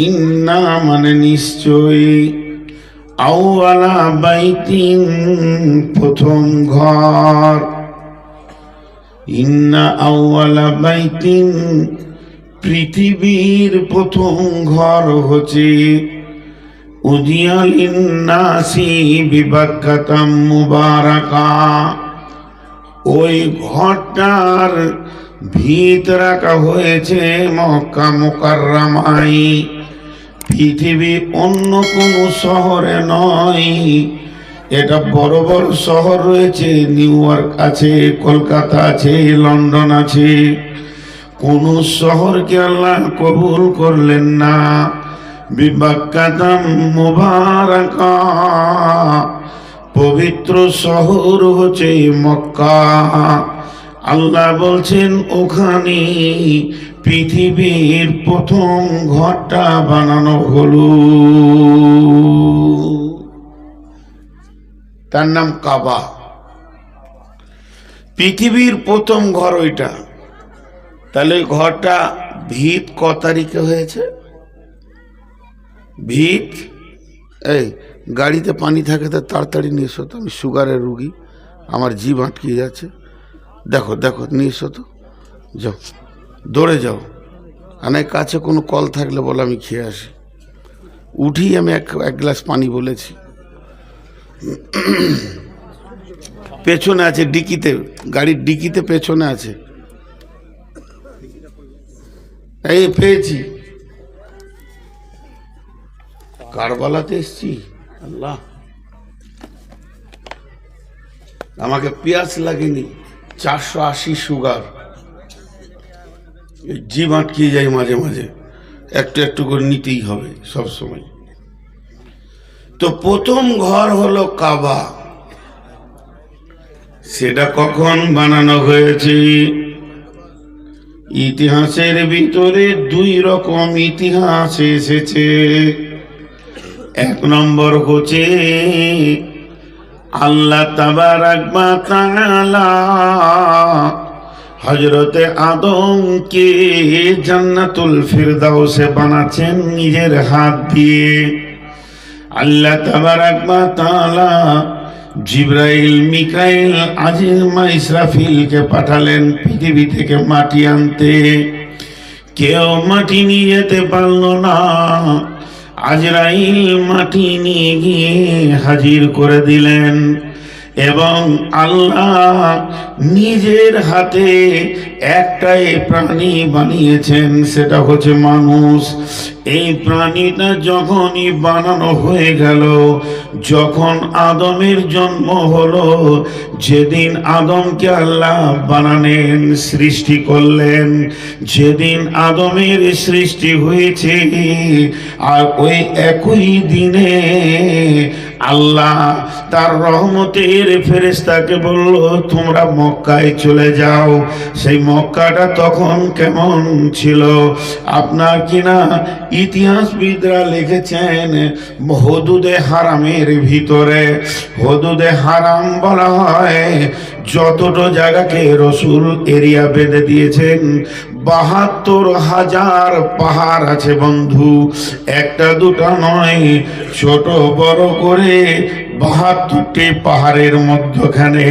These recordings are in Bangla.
ইন্না মানে নিশ্চয়ই, আউয়ালা বাইতিন প্রথম ঘর, ইন্না আউয়ালা বাইতিন পৃথিবীর প্রথম ঘর হচ্ছে উদিয়া লিন্নাসি বিবাক্কাতাম মুবারাকা। ওই ঘরটার ভিত রাখা হয়েছে মক্কা মুকাররমায়, পৃথিবী অন্য কোনো শহরে নয়। এটা বড় বড় শহর রয়েছে, নিউ ইয়র্ক আছে, কলকাতা আছে, লন্ডন আছে, কোন শহরকে আল্লাহ কবুল করলেন না। বিবাক্কাতাম মুবারাকা, পবিত্র শহর হচ্ছে মক্কা। আল্লাহ বলছেন ওখানে পৃথিবীর প্রথম ঘরটা বানানো হলো, তার নাম কাবা। পৃথিবীর প্রথম ঘর ওইটা। তাহলে ঘরটা ভিত ক তারিখে হয়েছে? ভিত, এই গাড়িতে পানি থাকে তো তাড়াতাড়ি নিয়ে এসো তো, আমি সুগারের রুগী, আমার জিভ আটকে যাচ্ছে। দেখো দেখো নিয়ে এসো তো, যাও দৌড়ে যাও। আর কাছে কোনো কল থাকলে বলো, আমি খেয়ে আসি। উঠি আমি এক গ্লাস পানি বলেছি। পেছনে আছে ডিকিতে, গাড়ির ডিকিতে পেছনে আছে। এই পেয়েছি, কারবালাতে এসছি। আল্লাহ, আমাকে পেঁয়াজ লাগেনি, 480 সুগার, জিভ আটকিয়ে যায় মাঝে মাঝে, একটু একটু করে নিতেই হবে সব সময়। তো প্রথম ঘর হলো কাবা। সেটা কখন বানানো হয়েছে? ইতিহাসের ভিতরে দুই রকম ইতিহাস এসেছে। এক নম্বর হচ্ছে আল্লাহ তাবারাক ওয়া তাআলা হযরতে আদমকে জান্নাতুল ফিরদাউসে বানাচ্ছেন নিজের হাত দিয়ে। আল্লাহ তাবারাক ওয়া তাআলা জিবরাইল, মিকাইল, আজিজমা ইসরাফিলকে পাঠালেন পৃথিবী থেকে মাটি আনতে। কেউ মাটি নিয়ে যেতে পারল না। আজরাইল মাটি নিয়ে গিয়ে হাজির করে দিলেন এবং আল্লাহ নিজের হাতে একটাই প্রাণী বানিয়েছেন, সেটা হচ্ছে মানুষ। এই প্রাণীটা যখনই বানানো হয়ে গেল, যখন আদমের জন্ম হলো, যেদিন আদমকে আল্লাহ বানালেন, সৃষ্টি করলেন, যেদিন আদমের সৃষ্টি হয়েছে, আর ওই একই দিনে আল্লাহ তার রহমতের ফেরেশতাকে বলল, তোমরা মক্কায় চলে যাও। সেই মক্কাটা তখন কেমন ছিল? আপনার কিনা ইতিহাসবিদরা লিখেছেন, হুদুদে হারামের ভিতরে, হুদুদে হারাম বলা হয় যতটা জায়গাকে রসুল এরিয়া বেঁধে দিয়েছেন। ৭২,০০০ পাহাড় আছে বন্ধু, একটা দুটা নয়, ছোট বড় করে ৭২টি পাহাড়ের মধ্যখানে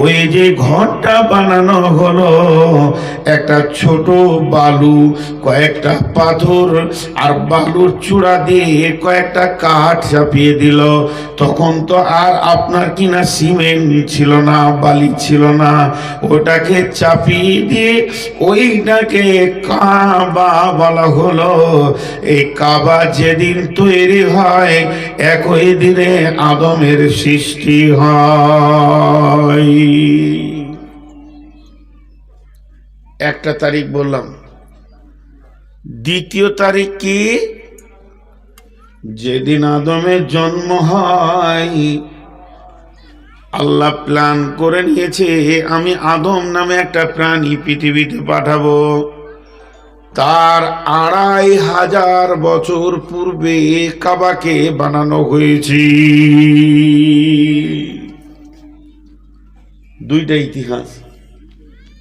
ওই যে ঘরটা বানানো হলো, একটা ছোট বালু, কয়েকটা পাথর আর বালুর চূড়া দিয়ে কয়েকটা কাঠ চাপিয়ে দিল। তখন তো আর আপনার কিনা সিমেন্ট ছিল না, বালি ছিল না, ওটাকে চাপিয়ে দিয়ে ওইটাকে কাবা বলা হলো। এই কাবা যেদিন তৈরি হয়, একই দিনে আদমের সৃষ্টি হয়। একটা তারিখ বললাম। দ্বিতীয় তারিখ কি? যেদিন আদমের জন্ম হয়, আল্লাহ প্ল্যান করে নিয়েছে আমি আদম নামে একটা প্রাণী পৃথিবীতে পাঠাবো। তার ২৫০০ বছর পূর্বে কাবাকে বানানো হয়েছে। দুইটা ইতিহাস।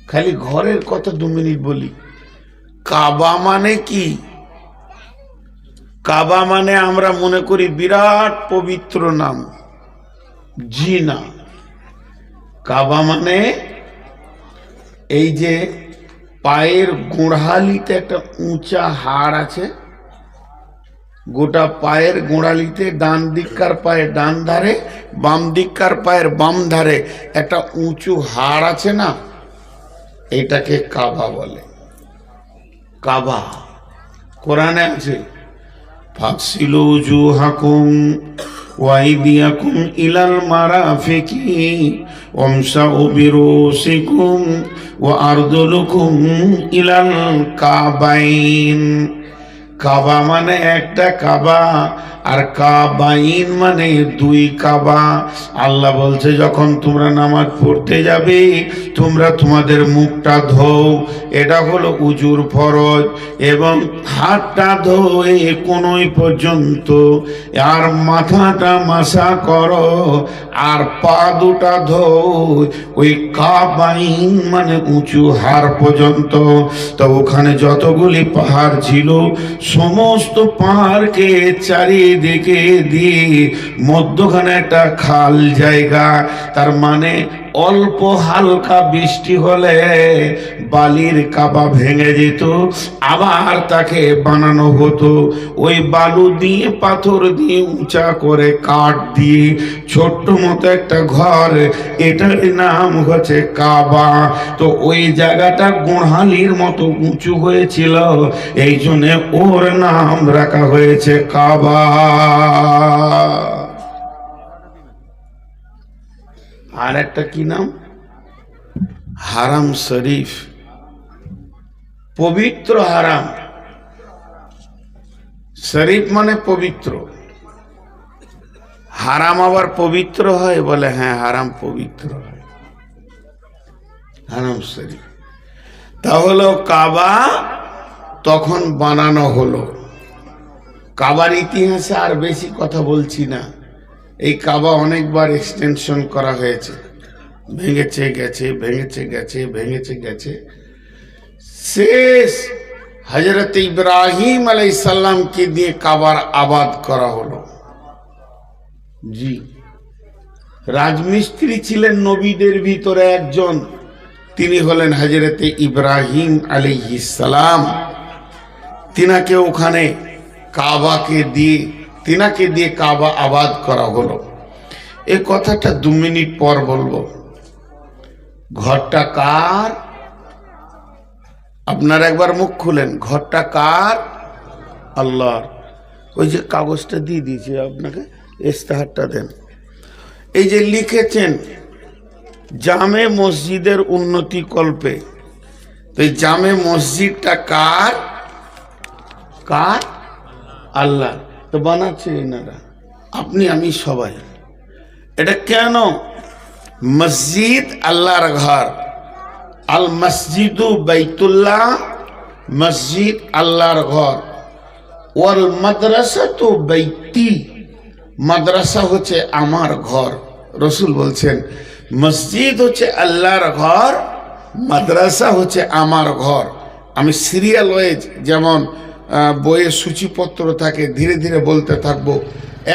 খালি ঘরের কথা 2 মিনিট বলি। কাবা মানে কি? কাবা মানে আমরা মনে করি বিরাট পবিত্র নাম, জি না। কাবা মানে এই যে পায়ের গোড়ালিতে একটা উঁচা হাড় আছে, গোটা পায়ের গোড়ালিতে ডান দিককার পায়ের ডান ধারে, বাম দিককার পায়ের বাম ধারে একটা উঁচু হাড় আছে না, এটাকে কাবা বলে। কাবা কোরআনে আছে, ফাগসিলু উজুহাকুম ওয়া আইদিয়াকুম ইলাল মারাফিকি ওয়ামসাউ বিরুসিকুম ওয়া আরজুলুকুম ইলাল কাবাইন। কাবা মানে একটা কাবা, আর কাবাইন মানে দুই কাবা। আল্লাহ বলছে যখন তোমরা নামাজ পড়তে যাবে তোমরা তোমাদের মুখটা ধোও, এটা হলো উজুর ফরজ, এবং হাতটা ধোয়ে কোনোই পর্যন্ত, আর মাথাটা মাসা করো, আর পা দুটা ধোও ওই কাবাইন মানে উঁচু হাড় পর্যন্ত। তো ওখানে যতগুলি পাহাড় ছিল সমস্ত পাহাড়কে চারিদিকে দিয়ে মধ্যখানে একটা খাল জায়গা, তার মানে অল্প হালকা বৃষ্টি হলে বালির কাবা ভেঙে যেত, আবার তাকে বানানো হতো ওই বালু দিয়ে পাথর দিয়ে উঁচা করে কাঠ দিয়ে ছোট্ট মতো একটা ঘর, এটার নাম হচ্ছে কাবা। তো ওই জায়গাটা গোড়ালির মতো উঁচু হয়েছিল, এই জন্য ওর নাম রাখা হয়েছে কাবা। আর একটা কি নাম? হারাম শরীফ, পবিত্র হারাম। শরীফ মানে পবিত্র, হারাম আবার পবিত্র হয়? বলে হ্যাঁ, হারাম পবিত্র হয়, হারাম শরীফ। তাহলে কাবা তখন বানানো হলো। কাবার ইতিহাসে আর বেশি কথা বলছি না, এই কাবা অনেকবার এক্সটেনশন করা হয়েছে, ভেঙেছে গেছে, ভেঙেছে গেছে, ভেঙেছে গেছে। শেষ হযরত ইব্রাহিম আলাইহিস সালামকে দিয়ে কাবার আবাদ করা হলো। জি, রাজমিস্ত্রি ছিলেন নবীদের ভিতরে একজন, তিনি হলেন হযরত ইব্রাহিম আলাইহিস সালাম। তিনাকে ওখানে কাবাকে দিয়ে, তিনাকে দিয়ে কাবা আবাদ করা হলো। এই কথাটা 2 মিনিট পর বলবো। ঘরটা কার? আপনারা একবার মুখ খুলেন, ঘরটা কার? আল্লাহর। ওই যে কাগজটা দিয়ে দিয়েছি আপনাকে, ইস্তেহারটা দেন। এই যে লিখেছেন জামে মসজিদের উন্নতি কল্পে, তো এই জামে মসজিদটা কার? কার? আল্লাহ। তো বানাচ্ছে এনারা, আপনি আমি সবাই। এটা কেন? মসজিদ আল্লাহর ঘর, আল মসজিদু বাইতুল্লাহ, মসজিদ আল্লাহর ঘর। ওয়াল মাদ্রাসাতু বাইতি, মাদ্রাসা হচ্ছে আমার ঘর। রসুল বলছেন মসজিদ হচ্ছে আল্লাহর ঘর, মাদ্রাসা হচ্ছে আমার ঘর। আমি সিরিয়াল ওয়াইজ, যেমন বইয়ের সূচিপত্র থাকে, ধীরে ধীরে বলতে থাকবো,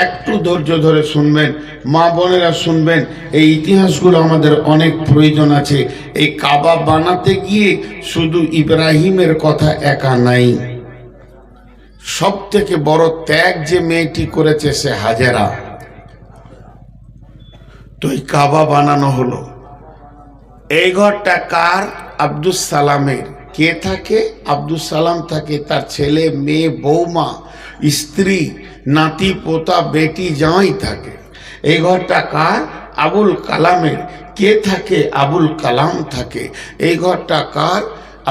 একটু ধৈর্য ধরে শুনবেন, মা বোনেরা শুনবেন। এই ইতিহাসগুলো আমাদের অনেক প্রয়োজন আছে। এই কাবা বানাতে গিয়ে শুধু ইব্রাহিমের কথা একা নাই, সব থেকে বড় ত্যাগ যে মেয়েটি করেছে সে হাজেরা। তো এই কাবা বানানো হলো। এই ঘরটা কার? আব্দুস সালামের। কে থাকে? আব্দুস সালাম থাকে, তার ছেলে মেয়ে বৌমা স্ত্রী নাতি পোতা বেটি জামাই থাকে। এই ঘরটা কার? আবুল কালামের। কে থাকে? আবুল কালাম থাকে। এই ঘরটা কার?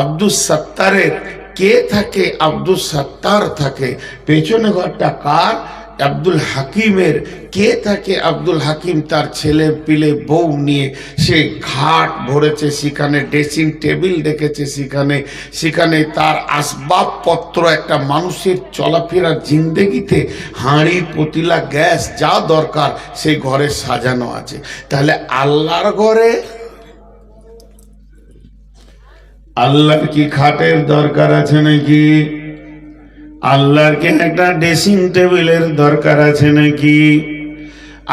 আব্দুস সত্তারের। কে থাকে? আব্দুস সত্তার থাকে। পেছনে ঘরটা কার? আব্দুল হাকিমের। কে থাকে? আব্দুল হাকিম তার ছেলে পিলে বউ নিয়ে সে ঘাট ভরেছে, সেখানে ড্রেসিং টেবিল রেখেছে, সেখানে তার আসবাবপত্র, একটা মানুষের চলাফেরা জিন্দেগিতে হাঁড়ি পতিলা গ্যাস যা দরকার সেই ঘরে সাজানো আছে। তাহলে আল্লাহর ঘরে আল্লাহর কি খাটের দরকার আছে নাকি? আল্লাহর কি একটা ড্রেসিং টেবিলের দরকার আছে নাকি?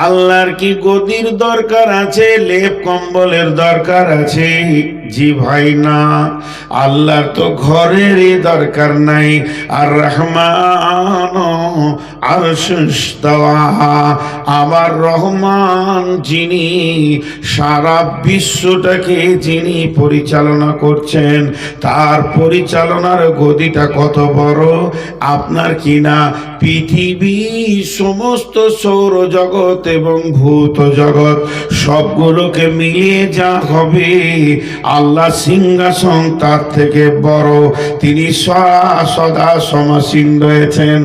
আল্লাহর কি গদির দরকার আছে, লেপ কম্বলের দরকার আছে? জি ভাই না। আল্লাহর তো ঘরেরই দরকার নাই। আর রহমান আরশুস্তাওয়া, আমার রহমান যিনি সারা বিশ্বটাকে যিনি পরিচালনা করছেন, তার পরিচালনার গদিটা কত বড় আপনার কিনা পৃথিবী, সমস্ত সৌরজগৎ এবং ভূত জগৎ সবগুলোকে মিলিয়ে যা হবে, আল্লাহ সিংহাসন তার থেকে বড়, তিনি সদা সমাসীন রয়েছেন।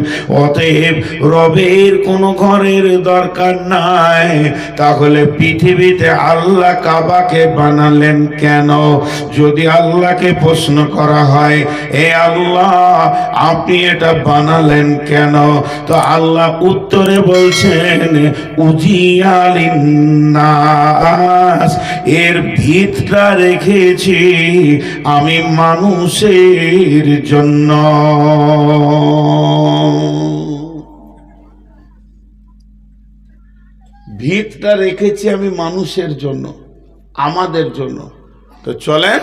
অতএব রবের কোনো ঘরের দরকার নাই। তাহলে পৃথিবীতে আল্লাহ কাবাকে বানালেন কেন? যদি আল্লাহকে প্রশ্ন করা হয়, এ আল্লাহ আপনি এটা বানালেন কেন, তো আল্লাহ উত্তরে বলছেন উজিয়ালিন্নাস, এর ভিতটা রেখেছি আমি মানুষের জন্য। ভিতটা রেখেছি আমি মানুষের জন্য, আমাদের জন্য। তো চলেন,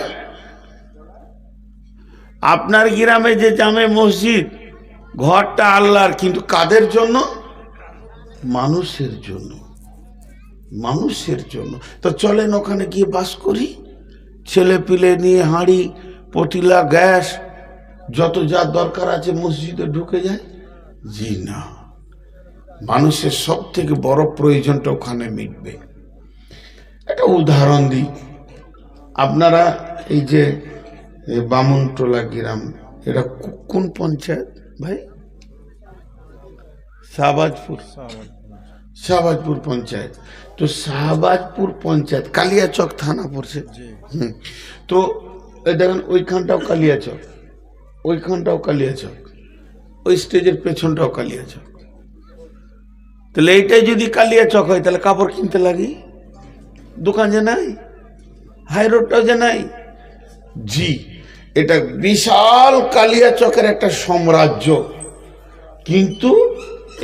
আপনার গ্রামে যে জামে মসজিদ, ঘরটা আল্লাহর, কিন্তু কাদের জন্য? মানুষের জন্য, মানুষের জন্য। তো চলেন ওখানে গিয়ে বাস করি, ছেলে পিলে নিয়ে হাঁড়ি পতিলা গ্যাস যত যা দরকার আছে মসজিদে ঢুকে যায়। জি না, মানুষের সব থেকে বড় প্রয়োজনটা ওখানে মিটবে। একটা উদাহরণ দিই, আপনারা এই যে বামুনটোলা গ্রাম, এটা কোন পঞ্চায়েত ভাই? শাহবাজপুর, শাহবাজপুর পঞ্চায়েত। তো শাহবাজপুর পঞ্চায়েত কালিয়াচক থানা পড়ছে। তো দেখেন ওইখানটাও কালিয়াচক, ওইখানটাও কালিয়াচক, ওই স্টেজের পেছনটাও কালিয়াচক। তাহলে এইটাই যদি কালিয়াচক হয়, তাহলে কাপড় কিনতে লাগি, দোকান যে নাই, হাই রোডটাও যে নাই। জি, এটা বিশাল কালিয়াচকের একটা সাম্রাজ্য, কিন্তু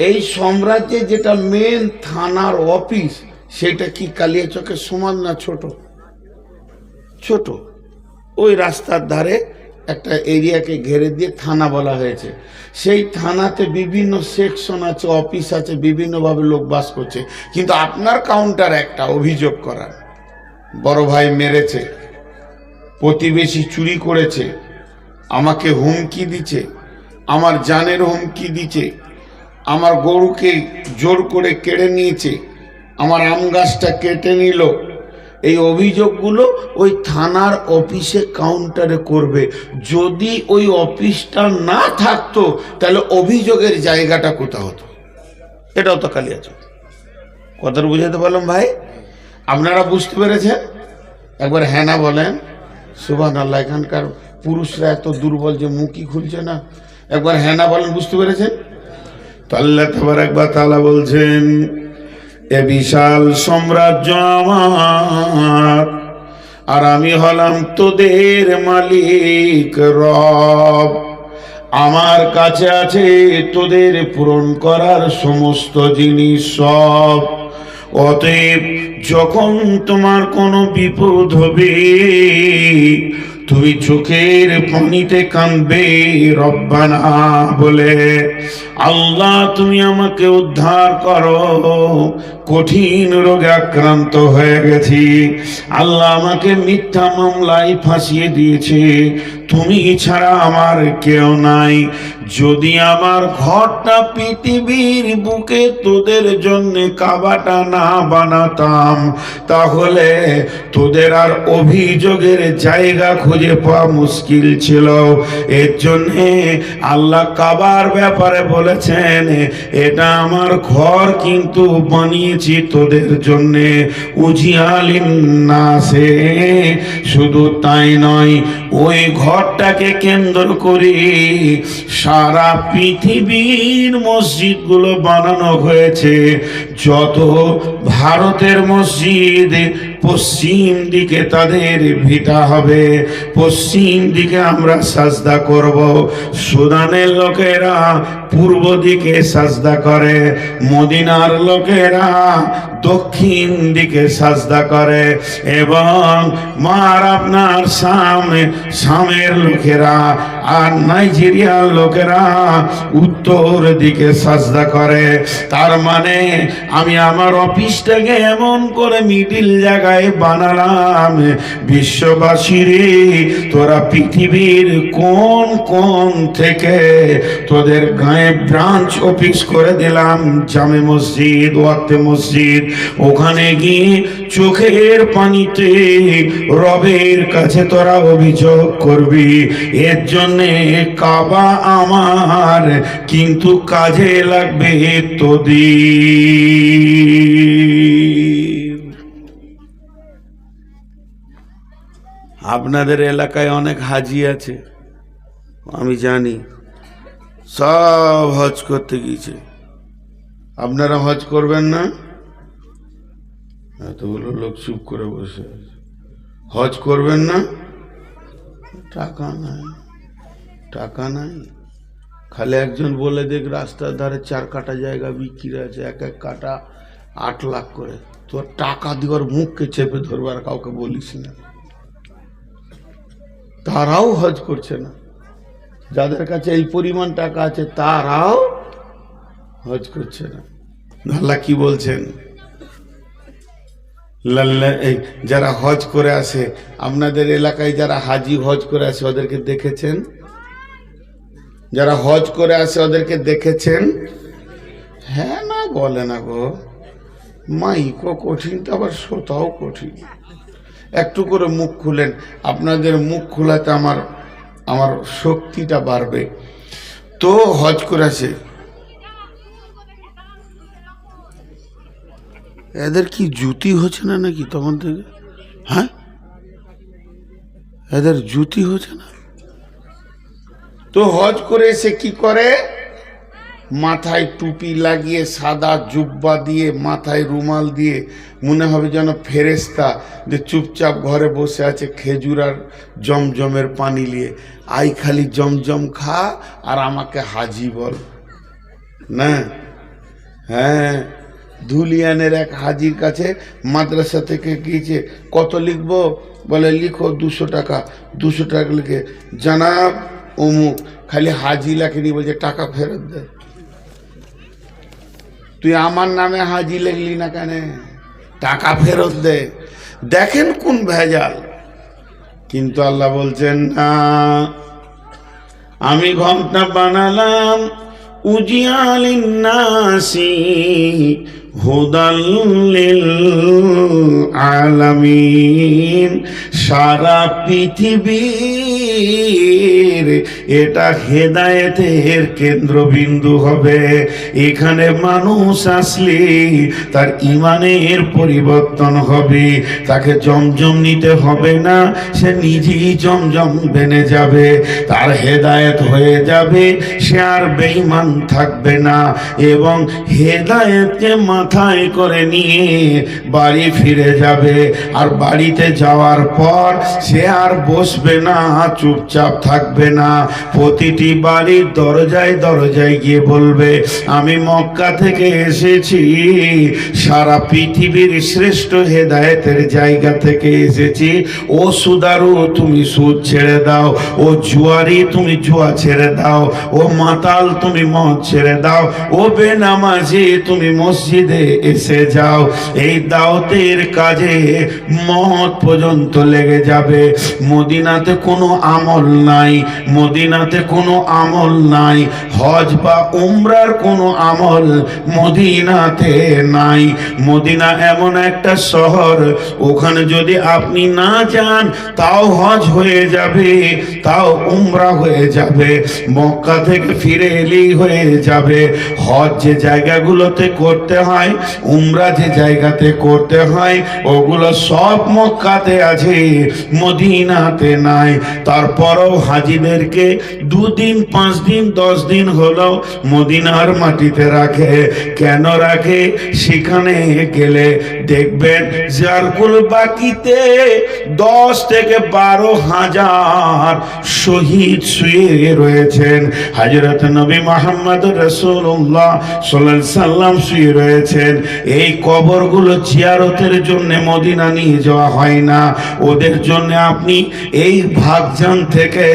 এই সাম্রাজ্যে যেটা মেন থানার অফিস, সেটা কি কালিয়াচকের সমান না ছোট? ছোট। ওই রাস্তার ধারে একটা এরিয়াকে ঘেরে দিয়ে থানা বলা হয়েছে। সেই থানাতে বিভিন্ন সেকশন আছে, অফিস আছে, বিভিন্নভাবে লোক বাস করছে। কিন্তু আপনার কাউন্টার একটা, অভিযোগ করার, বড় ভাই মেরেছে, প্রতিবেশী চুরি করেছে, আমাকে হুমকি দিচ্ছে, আমার জানের হুমকি দিচ্ছে, আমার গরুকে জোর করে কেড়ে নিয়েছে, আমার আম গাছটা কেটে নিল। এই অভিযোগগুলো ওই থানার অফিসে কাউন্টারে করবে। যদি ওই অফিসটা না থাকতো, তাহলে অভিযোগের জায়গাটা কোথা হতো? এটাও তো কালিয়াচক। কথাটা বুঝাতে পারলাম ভাই? আপনারা বুঝতে পেরেছেন? একবার হ্যাঁ না বলেন। সুবহানাল্লাহ। এখানকার পুরুষরা এত দুর্বল যে মুখই খুলছে না। একবার হ্যাঁ না বলেন, বুঝতে পেরেছেন? তো আল্লাহ তাবারক ওয়া তাআলা বলছেন, এ বিশাল সাম্রাজ্য আমার, আর আমি হলাম তোদের মালিক রব। আমার কাছে আছে তোদের পূরণ করার সমস্ত জিনিস সব। অতএব যখন তোমার কোনো বিপদ হবে, তুমি চোখের পানিতে কাঁদবে রব্বানা বলে, আল্লাহ তুমি আমাকে উদ্ধার করো, কঠিন রোগে আক্রান্ত হয়ে গেছি। আল্লাহ আমাকে মিথ্যা মামলায় ফাঁসিয়ে দিয়েছে, তুমি ছাড়া আমার কেউ নাই। যদি আমার ঘরটা পৃথিবীর বুকে তোদের জন্য কাবাটা না বানাতাম, তাহলে তোদের আর অভিযোগের জায়গা খুঁজে পাওয়া মুশকিল ছিল। এর জন্যে আল্লাহ কাবার ব্যাপারে বলেছেন, এটা আমার ঘর, কিন্তু বানিয়েছি তোদের জন্যে উজিয়ালিন নাসে। শুধু তাই নয়, ওই ঘরটাকে কেন্দ্র করে সারা পৃথিবীর মসজিদগুলো বানানো হয়েছে। যত ভারতের মসজিদ পশ্চিম দিকে তাদের ভিটা হবে, পশ্চিম দিকে আমরা সাজদা করব। সুদানের লোকেরা পূর্ব দিকে সাজদা করে, মদিনার লোকেরা দক্ষিণ দিকে সাজদা করে, এবং মার আপনার শামের লোকেরা আর নাইজেরিয়ার লোকেরা উত্তর দিকে সাজদা করে। তার মানে আমি আমার অফিসটাকে এমন করে মিডিল জায়গায় বানালাম, বিশ্ববাসীরে তোরা পৃথিবীর কোন কোন থেকে তোদের গায়ে ব্রাঞ্চ অফিস করে দিলাম, জামে মসজিদ, ওয়াক্তে মসজিদ, ওখানে গিয়ে চোখের পানিতে রবের কাছে তোরা অভিযোগ করবি। এর জন্যে কাবা আমার, কিন্তু কাজে লাগবে তোদের। আপনাদের এলাকায় অনেক হাজি আছে, আমি জানি, সব হজ করতে গিয়েছে। আপনারা হজ করবেন না? এতগুলো লোক চুপ করে বসে আছে। হজ করবেন না? টাকা নাই, টাকা নাই। খালি একজন বলে দেখ রাস্তার ধারে 4 কাটা জায়গা বিক্রি আছে, এক এক কাটা 8 লাখ করে। তোর টাকা দেওয়ার মুখকে চেপে ধরবার কাউকে বলিস না। তারাও হজ করছে না, যাদের কাছে এই পরিমাণ টাকা আছে তারাও হজ করছে না। আল্লাহ কি বলছেন? যারা হজ করে আসে, আপনাদের এলাকায় যারা হাজি হজ করে আসে ওদেরকে দেখেছেন? যারা হজ করে আসে ওদেরকে দেখেছেন? হ্যাঁ না বলে না গো, মাইকও কঠিন, তো আবার শ্রোতাও কঠিন। একটু করে মুখ খুলেন, আপনাদের মুখ খোলাতে আমার শক্তিটা বাড়বে। তো হজ করে আসে, এদের কি জুতি হচ্ছে না নাকি তখন থেকে? হ্যাঁ, এদের জুতি হচ্ছে না। তো হজ করে এসে কি করে? মাথায় টুপি লাগিয়ে, সাদা জুব্বা দিয়ে, মাথায় রুমাল দিয়ে, মনে হবে যেন ফেরেশতা, যে চুপচাপ ঘরে বসে আছে খেজুর আর জমজমের পানি নিয়ে। আই খালি জমজম খা আর আমাকে হাজি বল না। হ্যাঁ, ধুলিয়ানের এক হাজির কাছে মাদ্রাসা থেকে গিয়েছে, কত লিখবো? বলে লিখো 200 টাকা। 200 টাকা লিখে জানাব অমুক, খালি হাজি লেখেনি, বলছে টাকা ফেরত দে। তুই আমার নামে হাজি লিখলি না কেন? টাকা ফেরত দে। দেখেন কোন ভেজাল। কিন্তু আল্লাহ বলছেন না, আমি ঘন্টা বানালাম উজিয়ালিন নাসি হুদাল লিল আলামিন, সারা পৃথিবীর এটা হেদায়েতের কেন্দ্রবিন্দু হবে। এখানে মানুষ আসলে তার ইমানের পরিবর্তন হবে, তাকে জমজম নিতে হবে না, সে নিজেই জমজম বেনে যাবে, তার হেদায়েত হয়ে যাবে, সে আর বেঈমান থাকবে না, এবং হেদায়েতকে মাথায় করে নিয়ে বাড়ি ফিরে যাবে। আর বাড়িতে যাওয়ার পর সে আর বসবে না, চুপচাপ থাকবে না, প্রতিটি বাড়ির দরজায় দরজায় গিয়ে বলবে আমি মক্কা থেকে এসেছি, সারা পৃথিবীর শ্রেষ্ঠ হেদায়েতের জায়গা থেকে এসেছি। ও সুদারু তুমি সুদ ছেড়ে দাও, ও জুয়ারি তুমি জুয়া ছেড়ে দাও, ও মাতাল তুমি মদ ছেড়ে দাও, ও বেনামাজি তুমি মসজিদে এসে যাও। এই দাওয়াতের কাজে মত পর্যন্ত লেগে যাবে। মদিনাতে কোনো আমল নাই, মদিনাতে কোনো আমল নাই, হজ বা উমরার কোনো আমল মদিনাতে নাই। মদিনা এমন একটা শহর, ওখানে যদি আপনি না যান তাও হজ হয়ে যাবে, তাও উমরা হয়ে যাবে, মক্কা থেকে ফিরে এলেই হয়ে যাবে। হজ যে জায়গাগুলোতে করতে হয়, উমরা যে জায়গাতে করতে হয়, ওগুলো সব মক্কাতে আছে, মদিনাতে নাই। তার তারপরও হাজিদেরকে 2 দিন 5 দিন 10 দিন হলো মদিনার মাটিতে রাখে। কেন রাখে? সেখানে গেলে দেখবেন জারকুল বাকিতে 10 থেকে 12,000 শহীদ শুয়ে রয়েছেন। হযরত নবী মুহাম্মদ রাসূলুল্লাহ সাল্লাল্লাহু আলাইহি সাল্লাম শুয়ে রয়েছেন। এই কবরগুলো জিয়ারতের জন্য মদিনা নিয়ে যাওয়া হয় না, ওদের জন্য আপনি এই ভাগজান থেকে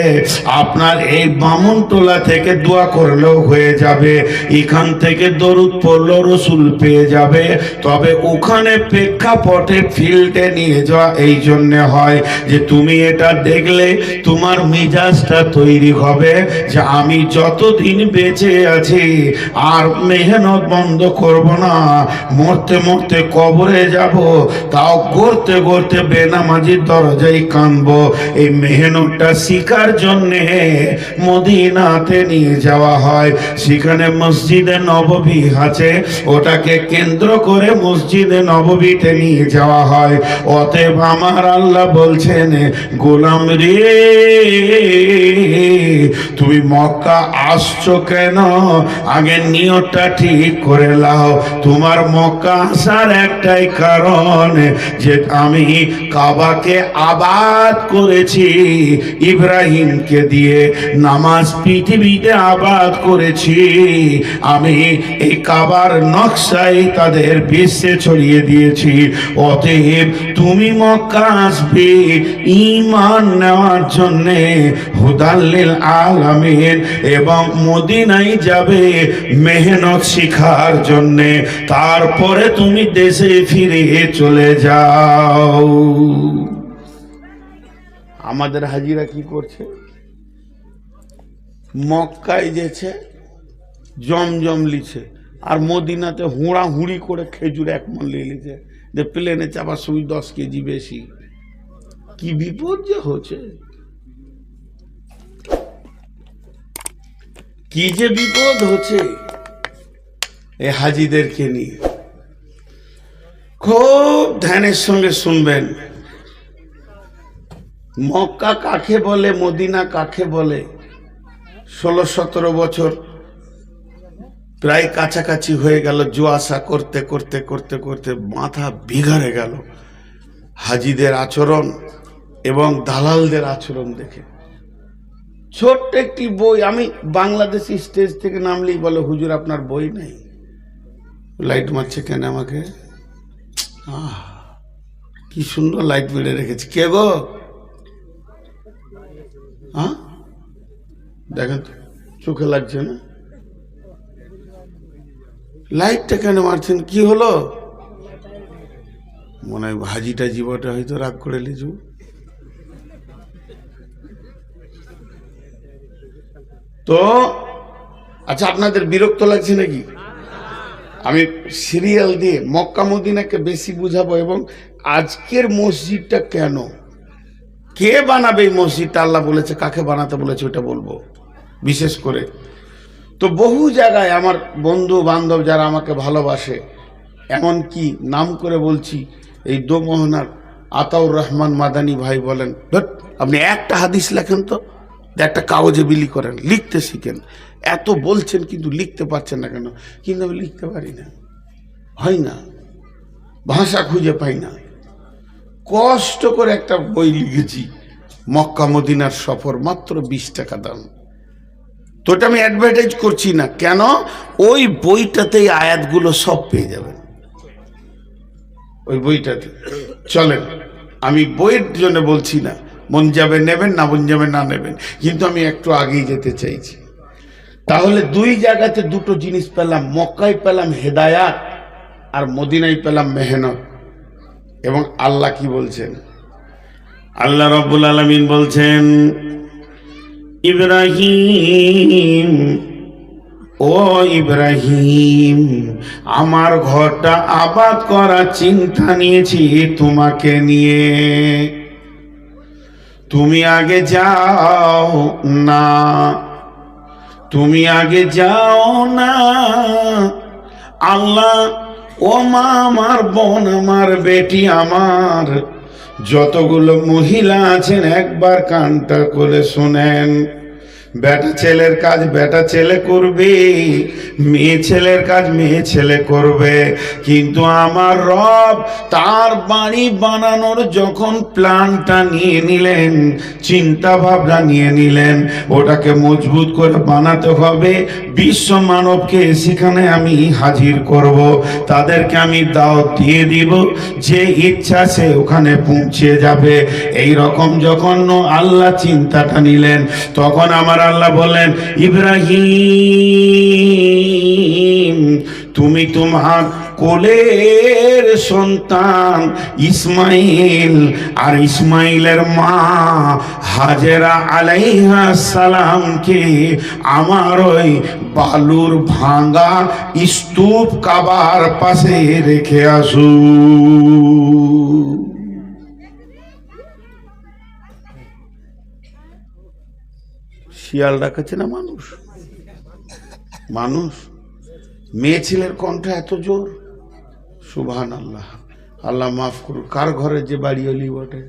আপনার এই বামনটোলা থেকে দোয়া করলেও হয়ে যাবে, এখান থেকে দরুদ পড়লেও রসুল পেয়ে যাবে। তবে ওখানে প্রেক্ষাপটে ফিল্ডে নিয়ে যাওয়া এই জন্য হয় যে তুমি এটা দেখলে তোমার মেজাজটা তৈরি হবে যে আমি যতদিন বেঁচে আছি আর মেহনত বন্ধ করব না, মরতে মরতে কবরে যাব তাও করতে করতে বেনামাজির দরজায় কানবো। এই মেহনতটা শিকার জন্যে মদিনাতে নিয়ে যাওয়া হয়। সেখানে মসজিদে নববী আছে, ওটাকে কেন্দ্র করে মসজিদে নববীতে নিয়ে যাওয়া হয়। অতএব আমার আল্লাহ বলছেন, গোলাম রে তুমি মক্কা আসছো কেন? আগে নিয়তটা ঠিক করে লাও। তোমার মক্কা আসার একটাই কারণ যে আমি কাবাকে আবাদ করেছি ইব্রাহিমকে দিয়ে, নামাজ পৃথিবীতে আবাদ করেছি আমি, এই কাবার নকশাই তাদের বিশ্বে ছড়িয়ে দিয়েছি। অতএব তুমি মক্কা আসবে ঈমান নেওয়ার জন্যে, হুদাল্লিল আলামিন, এবং মদিনায় যাবে মেহনত শিখার জন্যে। তারপরে তুমি দেশে ফিরে চলে যাও। আমাদের হাজিরা কি করছে? মক্কায় যেছে জমজম লিছে, আর মদিনাতে হুঁড়া হুঁড়ি করে খেজুর 1 মণ নিয়ে লিছে, যে প্লেনে চাপার সময় 10 কেজি বেশি। কি বিপদ যে হচ্ছে, কি যে বিপদ হচ্ছে এই হাজিদেরকে নিয়ে। খুব ধ্যানের সঙ্গে শুনবেন। মক্কা কাকে বলে, মদিনা কাকে বলে? 16-17 বছর প্রায় কাছাকাছি হয়ে গেল, জুয়াশা করতে করতে করতে করতে মাথা বিগড়ে গেল হাজিদের আচরণ এবং দালালদের আচরণ দেখে। ছোট্ট একটি বই, আমি বাংলাদেশি স্টেজ থেকে নামলেই বলে, হুজুর আপনার বই নেই। লাইট মারছে কেন আমাকে? কি সুন্দর লাইট মেরে রেখেছে। কে গো? হ্যাঁ দেখেন তো, চোখে লাগছে না? লাইটটা কেন মারছেন? কি হলো? মনে হয় হাজিটা জীবনটা হয়তো রাগ করে লিজু। তো আচ্ছা, আপনাদের বিরক্ত লাগছে নাকি? আমি সিরিয়াল দিয়ে মক্কা মদিনাকে বেশি বুঝাবো, এবং আজকের মসজিদটা কেন, কে বানাবে এই মসজিদটা, আল্লাহ বলেছে, কাকে বানাতে বলেছে ওটা বলবো বিশেষ করে। তো বহু জায়গায় আমার বন্ধু বান্ধব যারা আমাকে ভালোবাসে, এমন কি নাম করে বলছি, এই দোমোহনার আতাউর রহমান মাদানী ভাই বলেন, আপনি একটা হাদিস লেখেন তো, একটা কাগজে বিলি করেন, লিখতে শিখেন। এত বলছেন কিন্তু লিখতে পারছেন না কেন? কিন্তু আমি লিখতে পারি না, হয় না, ভাষা খুঁজে পাই না। কষ্ট করে একটা বই লিখেছি, মক্কা মদিনার সফর, মাত্র 20 টাকা দাম। তো এটা আমি অ্যাডভার্টাইজ করছি না, কেন? ওই বইটাতেই আয়াতগুলো সব পেয়ে যাবেন, ওই বইটাতে। চলেন, আমি বইয়ের জন্য বলছি না, মন যাবে নেবেন, না মন যাবে না নেবেন, কিন্তু আমি একটু আগেই যেতে চাইছি। তাহলে 2 জায়গাতে 2টো জিনিস পেলাম, মক্কায় পেলাম হেদায়াত আর মদিনায় পেলাম মেহনত। এবং আল্লাহ কি বলছেন? আল্লাহ রাব্বুল আলামিন বলছেন, ইব্রাহিম, ও ইব্রাহিম, আমার ঘরটা আবাদ করার চিন্তা নিয়েছি তোমাকে নিয়ে, তুমি আগে যাও না, তুমি আগে যাও না। আল্লাহ, ও মা আমার, বোন আমার, বেটি আমার, যতগুলো মহিলা আছেন একবার কানটা করে শোনেন, বেটা ছেলের কাজ বেটা ছেলে করবে, মেয়ে ছেলের কাজ মেয়ে ছেলে করবে। কিন্তু আমার রব তার বাড়ি বানানোর যখন প্ল্যানটা নিয়ে নিলেন, চিন্তা ভাবনা নিয়ে নিলেন, ওটাকে মজবুত করে বানাতে হবে, বিশ্ব মানবকে সেখানে আমি হাজির করব, তাদেরকে আমি দাওয়াত দিয়ে দিব, যে ইচ্ছা সে ওখানে পৌঁছে যাবে। এই রকম যখন আল্লাহ চিন্তাটা নিলেন, তখন আমার আল্লাহ বলেন, ইব্রাহিম তুমি তোমার কোলের সন্তান ইসমাইল আর ইসমাইলের মা হাজেরা আলাইহিস সালামকে আমার ওই বালুর ভাঙা স্তূপ কাবার পাশে রেখে আসু। শিয়াল ডাকাচ্ছে না মানুষ, মানুষ মেয়ে ছেলের কণ্ঠ এত জোর, সুবহানাল্লাহ। আল্লাহ মাফ করুন, কার ঘরে যে বাড়ি হলি বটে,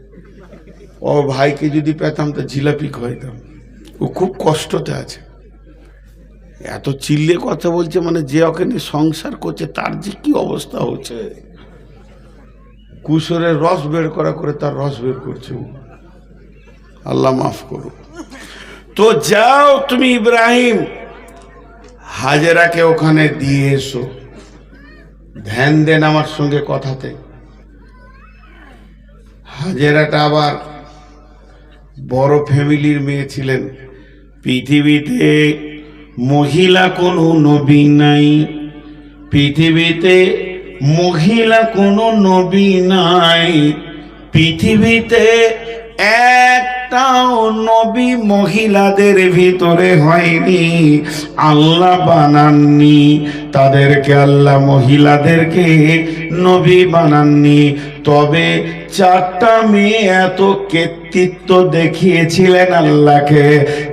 ও ভাইকে যদি পেতাম তো জিলাপি খাইতাম। ও খুব কষ্টতে আছে, এত চিল্লে কথা বলছে, মানে যে ওকে নিয়ে সংসার করছে তার যে কি অবস্থা হচ্ছে, কুসরের রস বের করা করে তার রস বের করছে। আল্লাহ মাফ করুন। তো যাও তুমি ইব্রাহিম হাজেরাকে ওখানে দিয়ে এসো, ধ্যান দেন আমার সঙ্গে কথাতে। হাজেরাটা আবার বড় ফ্যামিলির মেয়ে ছিলেন, পৃথিবীতে মহিলা কোনো নবী নাই, পৃথিবীতে মহিলা কোনো নবী নাই, পৃথিবীতে একটাও নবী মহিলাদের ভিতরে হয়নি, আল্লাহ বানাননি তাদেরকে, আল্লাহ মহিলাদেরকে নবী বানাননি। তবে চারটা মেয়ে এত কৃতিত্ব দেখিয়েছিলেন আল্লাহকে,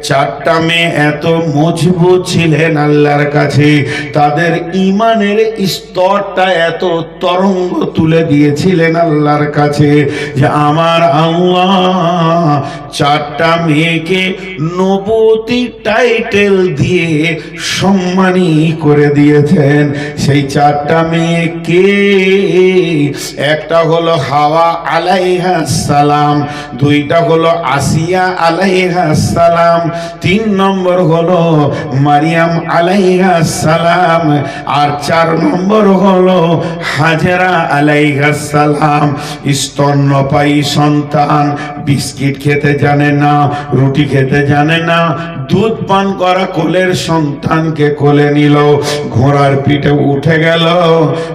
চারটা মেয়ে এত মজবুত ছিলেন আল্লাহর কাছে, তাদের ইমানের স্তরটা এত তরঙ্গ তুলে দিয়েছিলেন আল্লাহর কাছে, যে আমার আল্লাহ চারটা মেয়েকে নবুয়তি টাইটেল দিয়ে সম্মানী করে দিয়েছেন। সেই চারটা মেয়ে কে? একটা হলো হাওয়া আলাইহিস সালাম, দুইটা হলো আসিয়া আলাইহিস সালাম, তিন নম্বর হলো মারিয়াম আলাইহিস সালাম, আর চার নম্বর হলো হাজেরা আলাইহিস সালাম। স্তন্যপায়ী সন্তান, বিস্কিট খেতে জানে না, রুটি খেতে জানে না, দুধ পান করা কোলের সন্তানকে কোলে নিল, ঘোড়ার পিঠে উঠে গেল।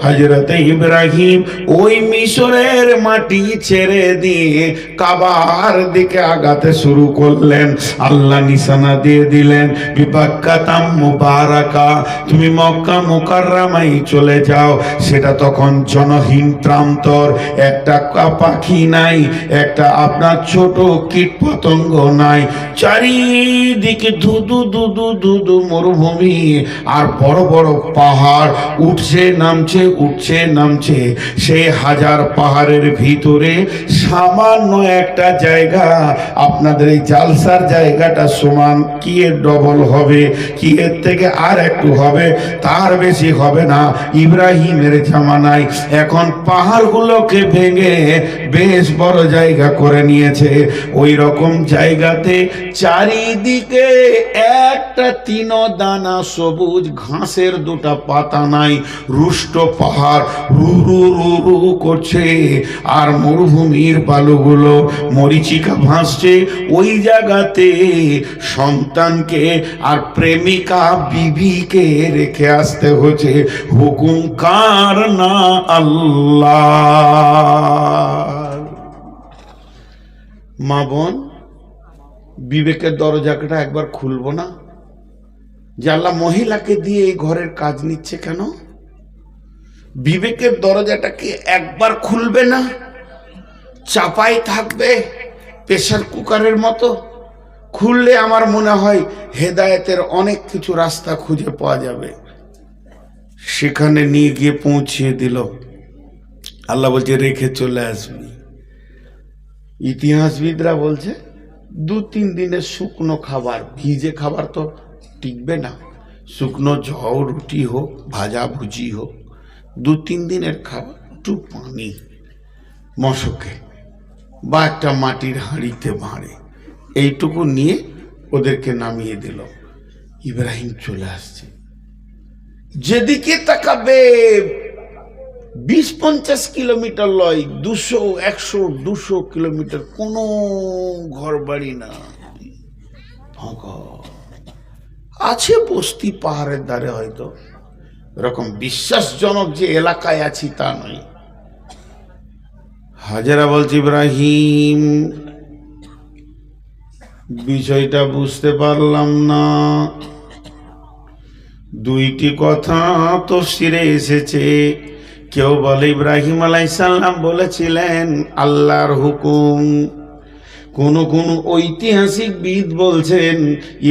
হযরতে ইব্রাহিম ওই মিশরের মাটি ছেড়ে দিয়ে কাবার দিকে আগাতে শুরু করলেন। আল্লাহ নিশানা দিয়ে দিলেন, বিবাক্কাতাম মুবারাকা, তুমি মক্কা মুকাররমায় চলে যাও। সেটা তখন জনহীন প্রান্তর, একটা পাখি নাই, একটা আপনার ছোট কীট পতঙ্গ নাই, চারিদিকে ধুধু ধুধু ধুধু মরুভূমি আর বড় বড় পাহাড় উঠছে নামছে উঠছে নামছে। সেই হাজার পাহাড়ের ভিতরে সামান্য একটা জায়গা, আপনাদের এই জালসার জায়গাটা সমান কি এর ডবল হবে, কি এর থেকে আর একটু হবে, তার বেশি হবে না। ইব্রাহিমের জামানায় এখন পাহাড়গুলোকে ভেঙে বেশ বড় জায়গা করে নিয়েছে। ওই রকম জায়গাতে চারিদিকে একটা তিন দানা সবুজ ঘাসের দুটা পাতা নাই, রুষ্ট পাহাড় রু রু রু রু করছে, আর মরুভূমির বালুগুলো মরিচিকা ভাসছে। ওই জায়গাতে সন্তানকে আর প্রেমিকা বিবিকে রেখে আসতে হচ্ছে। হুকুম কার? না আল্লাহ। মা বোন, বিবেকের দরজাটা একবার খুলবো না যে আল্লাহ মহিলাকে দিয়ে এই ঘরের কাজ নিচ্ছে কেন? বিবেকের দরজাটাকে একবার খুলবে না? চাপাই থাকবে প্রেসার কুকারের মতো। খুললে আমার মনে হয় হেদায়েতের অনেক কিছু রাস্তা খুঁজে পাওয়া যাবে। সেখানে নিয়ে গিয়ে পৌঁছিয়ে দিল। আল্লাহ বলছে রেখে চলে আসবি। ইতিহাসবিদরা বলছে 2-3 দিনের শুকনো খাবার, ভিজে খাবার তো টিকবে না, শুকনো ঝাউ রুটি হোক ভাজা ভুজি হোক, 2-3 দিনের খাবার, একটু পানি মশকে বা একটা মাটির হাঁড়িতে ভাঁড়ে, এইটুকু নিয়ে ওদেরকে নামিয়ে দিল। ইব্রাহিম চলে আসছে, যেদিকে তাকাবে 20-50 কিলোমিটার লয়, 200-100-200 কিলোমিটার কোনো ঘর বাড়ি না, ফাঁকা আছে বস্তি পাহাড়ের ধারে, হয়তো এরকম বিশ্বাসজনক যে এলাকায় আছি তা নয়। হাজেরা বলছে, ইব্রাহিম বিষয়টা বুঝতে পারলাম না, দুইটি কথা তাফসীরে এসেছে। কেউ বলে ইব্রাহিম আলাইহিস সালাম বলেছিলেন আল্লাহর হুকুম, কোন কোন ঐতিহাসিকবিদ বলছেন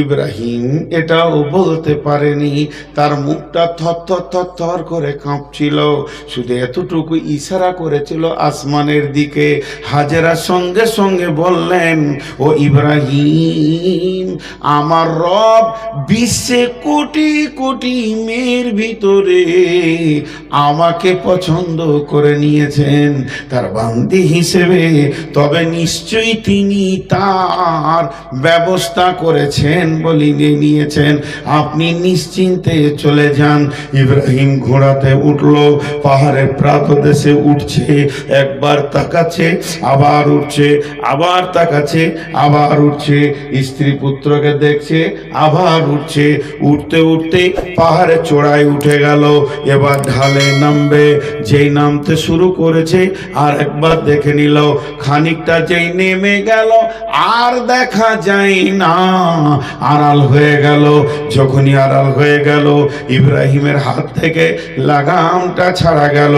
ইব্রাহিম এটাও বলতে পারেনি, তার মুখটা থর করে কাঁপছিল, শুধু এতটুকু ইশারা করেছিল আসমানের দিকে। হাজেরা সঙ্গে সঙ্গে বললেন, ও ইব্রাহিম, আমার রব 20 কোটি কোটি মেয়ের ভিতরে আমাকে পছন্দ করে নিয়েছেন তার বান্দি হিসেবে, তবে নিশ্চয়ই তিনি তার ব্যবস্থা করেছেন বলে নিয়েছেন, আপনি নিশ্চিন্তে চলে যান। ইব্রাহিম ঘোড়াতে উঠল, পাহাড়ের প্রাতদেশে উঠছে, একবার তাকাচ্ছে আবার উঠছে, আবার তাকাচ্ছে আবার উঠছে, স্ত্রী পুত্রকে দেখছে আবার উঠছে, উঠতে উঠতে পাহাড়ে চূড়ায় উঠে গেল, এবার ঢালে নামবে, যেই নামতে শুরু করেছে আর একবার দেখে নিল, খানিকটা যেই নেমে গেল আর দেখা যায় না, আড়াল হয়ে গেল। যখনই আড়াল হয়ে গেল, ইব্রাহিমের হাত থেকে লাগামটা ছাড়া গেল,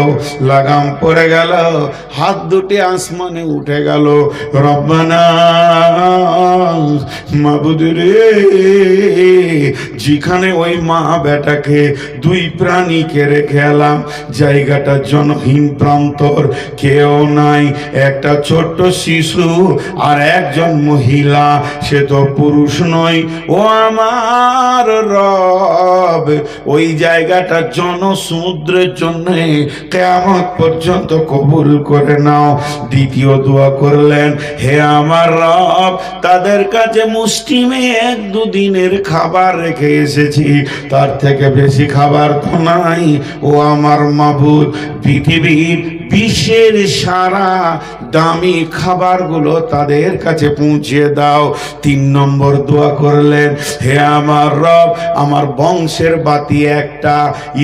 লাগাম পড়ে গেল, হাত দুটি আসমানে উঠে গেল। রব্বানা, মাবুদ রে, যেখানে ওই মা বেটাকে, দুই প্রাণীকে রেখে এলাম, জায়গাটা জনহীন প্রান্তর, কেউ নাই, একটা ছোট্ট শিশু আর একজন মহিলা, সে তো পুরুষ নয়। ও আমার রব, ওই জায়গাটা জনসমুদ্রের জন্য কিয়ামত পর্যন্ত কবুল করে নাও। দ্বিতীয় দোয়া করলেন, হে আমার রব, তাদের কাছে মুষ্টিমে 1-2 দিনের খাবার রেখে এসেছি, তার থেকে বেশি খাবার তো নাই। ও আমার মাবুদ, পৃথিবীর বিশ্বের সারা দামি খাবারগুলো তাদের কাছে পৌঁছে দাও। 3 নম্বর দোয়া করলেন, হে আমার রব, আমার বংশের বাতি একটা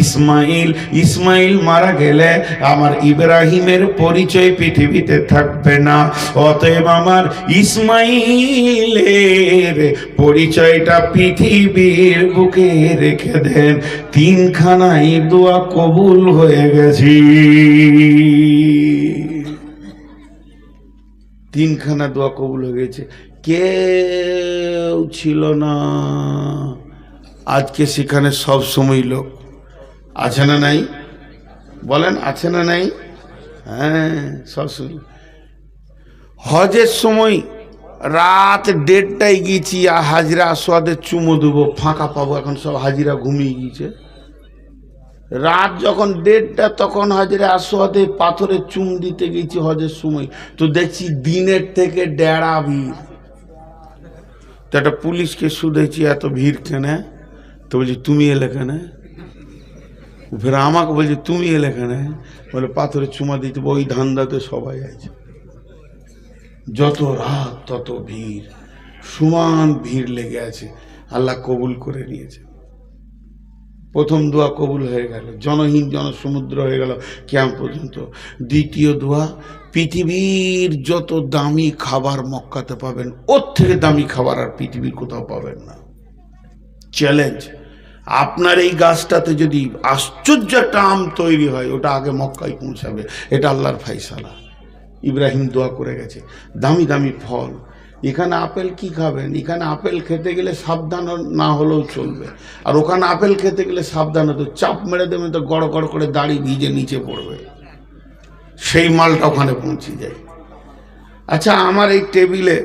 ইসমাইল, ইসমাইল মারা গেলে আমার ইব্রাহিমের পরিচয় পৃথিবীতে থাকবে না, অতএব আমার ইসমাইলের পরিচয়টা পৃথিবীর বুকে রেখে দেন। 3খানাই দোয়া কবুল হয়ে গেছে, 3খানা দোয়া কবুল হয়ে গেছে। কেউ ছিল না আজকে সেখানে, সব সময় লোক আছে না নাই, বলেন আছে না নাই? হ্যাঁ, সব সময়। হজের সময় রাত 1:30টায় গিয়েছি, আর হাজিরা আসওয়াদের চুমো দেবো, ফাঁকা পাবো, এখন সব হাজিরা ঘুমিয়ে গিয়েছে। রাত যখন 1:30টা, তখন হাজিরা আসওয়াদে পাথরে চুম দিতে গেছি হজের সময়, তো দেখছি দিনের থেকে ডেরা ভিড়। তো একটা পুলিশকে শুধেছি, এত ভিড় কেন? তো বলছি তুমি এলে কেন? ফের আমাকে বলছি তুমি এলে কেন? বলে পাথরে চুমা দিতে, ওই ধান্দাতে সবাই আছে। যত রাত তত ভিড়, সমান ভিড় লেগে আছে। আল্লাহ কবুল করে নিয়েছে। প্রথম দোয়া কবুল হয়ে গেল, জনহীন জনসমুদ্র হয়ে গেল কিয়ামত পর্যন্ত। দ্বিতীয় দোয়া, পৃথিবীর যত দামি খাবার মক্কাতে পাবেন, ওর থেকে দামি খাবার আর পৃথিবীর কোথাও পাবেন না। চ্যালেঞ্জ, আপনার এই গাছটাতে যদি আশ্চর্য একটা আম তৈরি হয়, ওটা আগে মক্কায় পৌঁছাবে, এটা আল্লাহর ফায়সালা। ইব্রাহিম দোয়া করে গেছে, দামি দামি ফল। এখানে আপেল কি খাবেন? এখানে আপেল খেতে গেলে সাবধান না হলেও চলবে, আর ওখানে আপেল খেতে গেলে সাবধান হতো, চাপ মেরে দেবেন তো গড় গড় করে দাড়ি ভিজে নিচে পড়বে, সেই মালটা ওখানে পৌঁছে যায়। আচ্ছা, আমার এই টেবিলে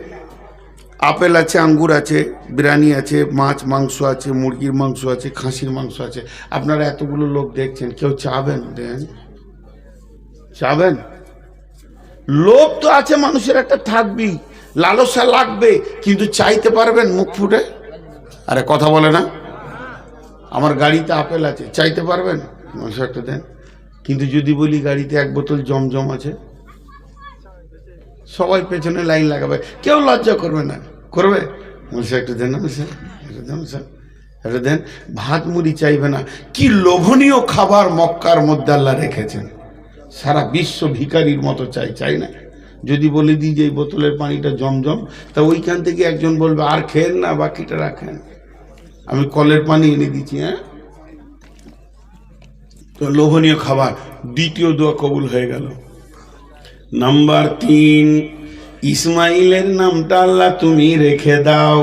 আপেল আছে, আঙ্গুর আছে, বিরিয়ানি আছে, মাছ মাংস আছে, মুরগির মাংস আছে, খাসির মাংস আছে। আপনারা এতগুলো লোক দেখছেন, কেউ চাবেন? দেন, চাবেন? লোভ তো আছে মানুষের, একটা থাকবেই, লালসা লাগবে, কিন্তু চাইতে পারবেন মুখ ফুটে? আরে কথা বলে না। আমার গাড়িতে আপেল আছে, চাইতে পারবেন মানুষ একটা দেন? কিন্তু যদি বলি গাড়িতে এক বোতল জমজম আছে, সবাই পেছনে লাইন লাগাবে, কেউ লজ্জা করবে না, করবে? মানুষ একটা দেন না, স্যার একটা দেন, স্যার একটা দেন। ভাত মুড়ি চাইবে না। কি লোভনীয় খাবার মক্কার মধ্যে আল্লাহ রেখেছেন, সারা বিশ্ব ভিখারির মতো চাই, চাই না? যদি বলে দিই যে এই বোতলের পানিটা জমজম, তা ওইখান থেকে একজন বলবে আর খেন না, বাকিটা রাখেন, আমি কলের পানি এনে দিচ্ছি। হ্যাঁ, তো লোভনীয় খাবার। দ্বিতীয় দোয়া কবুল হয়ে গেল। নাম্বার 3, ইসমাইলের নামটা আল্লাহ তুমি রেখে দাও।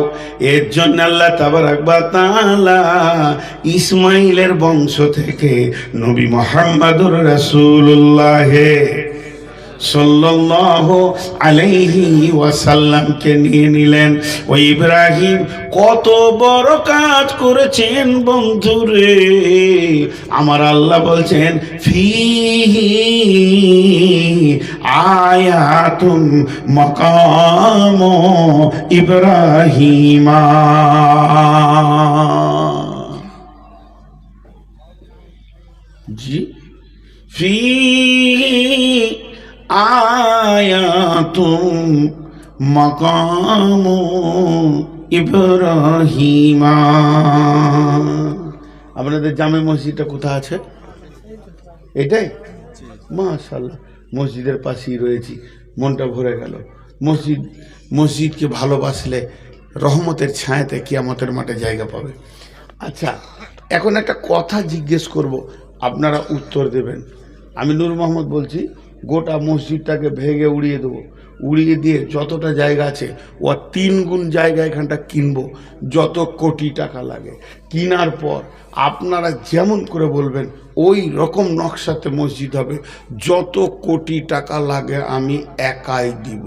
এর জন্য আল্লাহ তাবারাক ওয়া তাআলা ইসমাইলের বংশ থেকে নবী মুহাম্মদুর রাসূলুল্লাহ সাল্লাল্লাহু আলাইহি ওয়াসাল্লামকে নিয়ে নিলেন। ওই ইব্রাহিম কত বড় কাজ করেছেন বন্ধুরে। আমার আল্লাহ বলছেন ফিহি আয়াতুম মাকাম ইব্রাহিমা। জি, ফি আয়াতুম মাকাম ইব্রাহিমা। আপনাদের জামে মসজিদটা কোথায় আছে? এটাই? মাশাআল্লাহ, মসজিদের পাশেই রয়েছি, মনটা ভরে গেল। মসজিদকে ভালোবাসলে রহমতের ছায়াতে কিয়ামতের মাঠে জায়গা পাবে। আচ্ছা, এখন একটা কথা জিজ্ঞেস করব, আপনারা উত্তর দেবেন। আমি নূর মোহাম্মদ বলছি, গোটা মসজিদটাকে ভেঙে উড়িয়ে দেবো, উড়িয়ে দিয়ে যতটা জায়গা আছে ও 3 গুণ জায়গা এখানটা কিনবো, যত কোটি টাকা লাগে। কেনার পর আপনারা যেমন করে বলবেন ওই রকম নকশাতে মসজিদ হবে, যত কোটি টাকা লাগে আমি একাই দিব।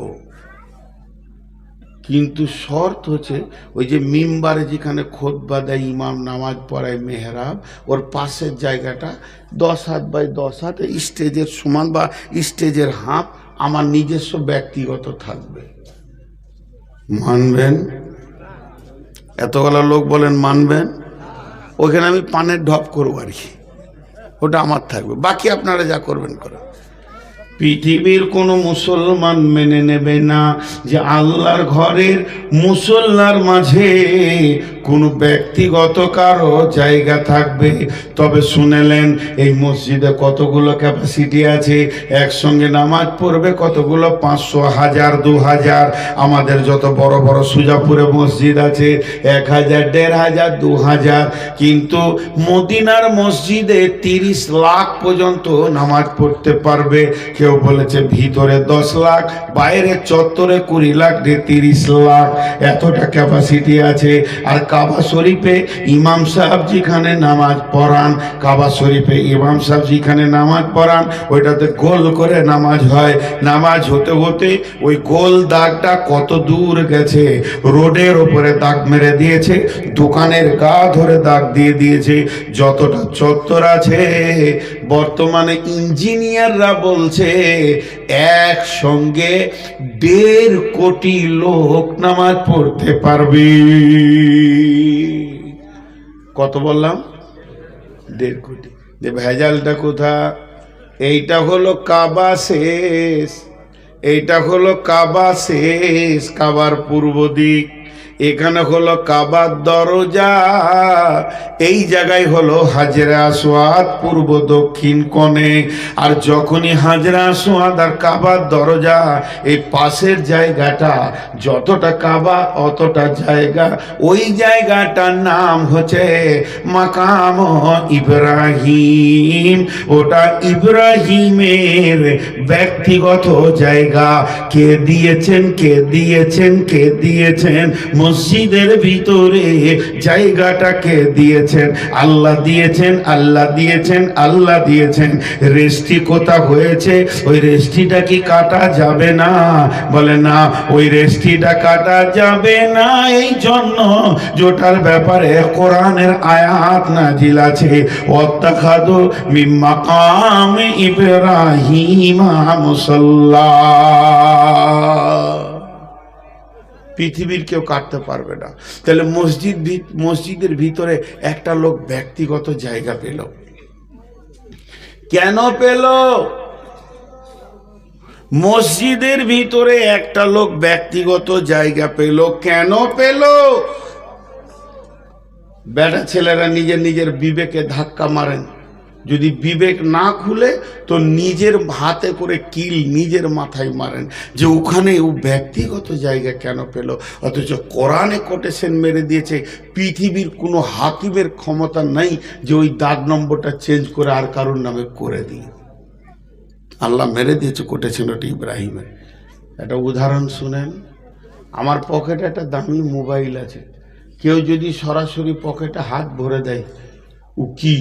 কিন্তু শর্ত হচ্ছে ওই যে মিম্বারে যেখানে খুতবা দেয় ইমাম, নামাজ পড়ায় মেহরাব, ওর পাশের জায়গাটা 10 হাত বাই 10 হাত স্টেজের সমান বা স্টেজের হাফ আমার নিজস্ব ব্যক্তিগত থাকবে। মানবেন? এতগুলো লোক বলেন মানবেন? ওখানে আমি পানের ঢপ করবো আর কি, ওটা আমার থাকবে, বাকি আপনারা যা করবেন করেন। পৃথিবীর কোনো মুসলমান মেনে নেবে না যে আল্লাহর ঘরের মুসল্লার মাঝে কোনো ব্যক্তিগত কারো জায়গা থাকবে। তবে শুনেলেন এই মসজিদে কতগুলো ক্যাপাসিটি আছে, একসঙ্গে নামাজ পড়বে কতগুলো, 500, 1000, 2000। আমাদের যত বড় বড় সুজাপুরে মসজিদ আছে 1000, 1500, 2000, কিন্তু মদিনার মসজিদে 30 লাখ পর্যন্ত নামাজ পড়তে পারবে। কেউ বলেছে ভিতরে 10 লাখ, বাইরে চত্বরে 20 লাখ, 30 লাখ, এতটা ক্যাপাসিটি আছে। আর কাবা শরীফে ইমাম সাহেব যেখানে নামাজ পড়ান, কাবা শরীফে ইমাম সাহেব যেখানে নামাজ পড়ান, ওইটাতে গোল করে নামাজ হয়। নামাজ হতে হতে ওই গোল দাগটা কত দূর গেছে, রোডের ওপরে দাগ মেরে দিয়েছে, দোকানের গা ধরে দাগ দিয়ে দিয়েছে। যতটা চত্বর আছে বর্তমানে ইঞ্জিনিয়াররা বলছে একসঙ্গে 1.5 কোটি লোক নামাজ পড়তে পারবে। কত বললাম? 1.5 কোটি। যে ভেজালটা কোথা? এইটা হলো কাবা শেষ, এইটা হলো কাবা শেষ, কাবার পূর্ব দিক। এখানে হলো কাবার দরজা, এই জায়গায় হলো হাজরে আসওয়াদ পূর্ব দক্ষিণ কোণে। আর যখনই হাজরে আসওয়াদ আর কাবার দরজা এই পাশের জায়গাটা, যতটা কাবা অতটা জায়গা, ওই জায়গাটার নাম হচ্ছে মাকাম ইব্রাহিম। ওটা ইব্রাহিমের ব্যক্তিগত জায়গা। কে দিয়েছেন, কে দিয়েছেন, কে দিয়েছেন? মসজিদের ভিতরে জায়গাটাকে দিয়েছেন আল্লাহ, দিয়েছেন আল্লাহ, দিয়েছেন আল্লাহ, দিয়েছেন। রেস্টি কোথা হয়েছে, ওই রেস্টিটা কি কাটা যাবে না? বলে না, ওই রেস্টিটা কাটা যাবে না। এই জন্য যেটার ব্যাপারে কোরআনের আয়াত নাজিল আছে, ওয়াত্তাখাযু মিন মাকাম ইব্রাহিম মুসাল্লা। পৃথিবীর কেউ কাটতে পারবে না। তাহলে মসজিদের ভিতরে একটা লোক ব্যক্তিগত জায়গা পেল। কেন পেল? মসজিদের ভিতরে একটা লোক ব্যক্তিগত জায়গা পেল, কেন পেল? বেটা ছেলেরা নিজের নিজের বিবেকে ধাক্কা মারেন। যদি বিবেক না খুলে তো নিজের হাতে করে কিল নিজের মাথায় মারেন যে ওখানে ও ব্যক্তিগত জায়গা কেন পেল। অথচ কোরআনে কোটেশন মেরে দিয়েছে, পৃথিবীর কোনো হাকিমের ক্ষমতা নাই যে ওই দাগ নম্বরটা চেঞ্জ করে আর কারোর নামে করে দিয়ে। আল্লাহ মেরে দিয়েছে কোটেশন ওটা ইব্রাহিমের। একটা উদাহরণ শুনেন। আমার পকেটে একটা দামি মোবাইল আছে, কেউ যদি সরাসরি পকেটে হাত ভরে দেয়, ও কি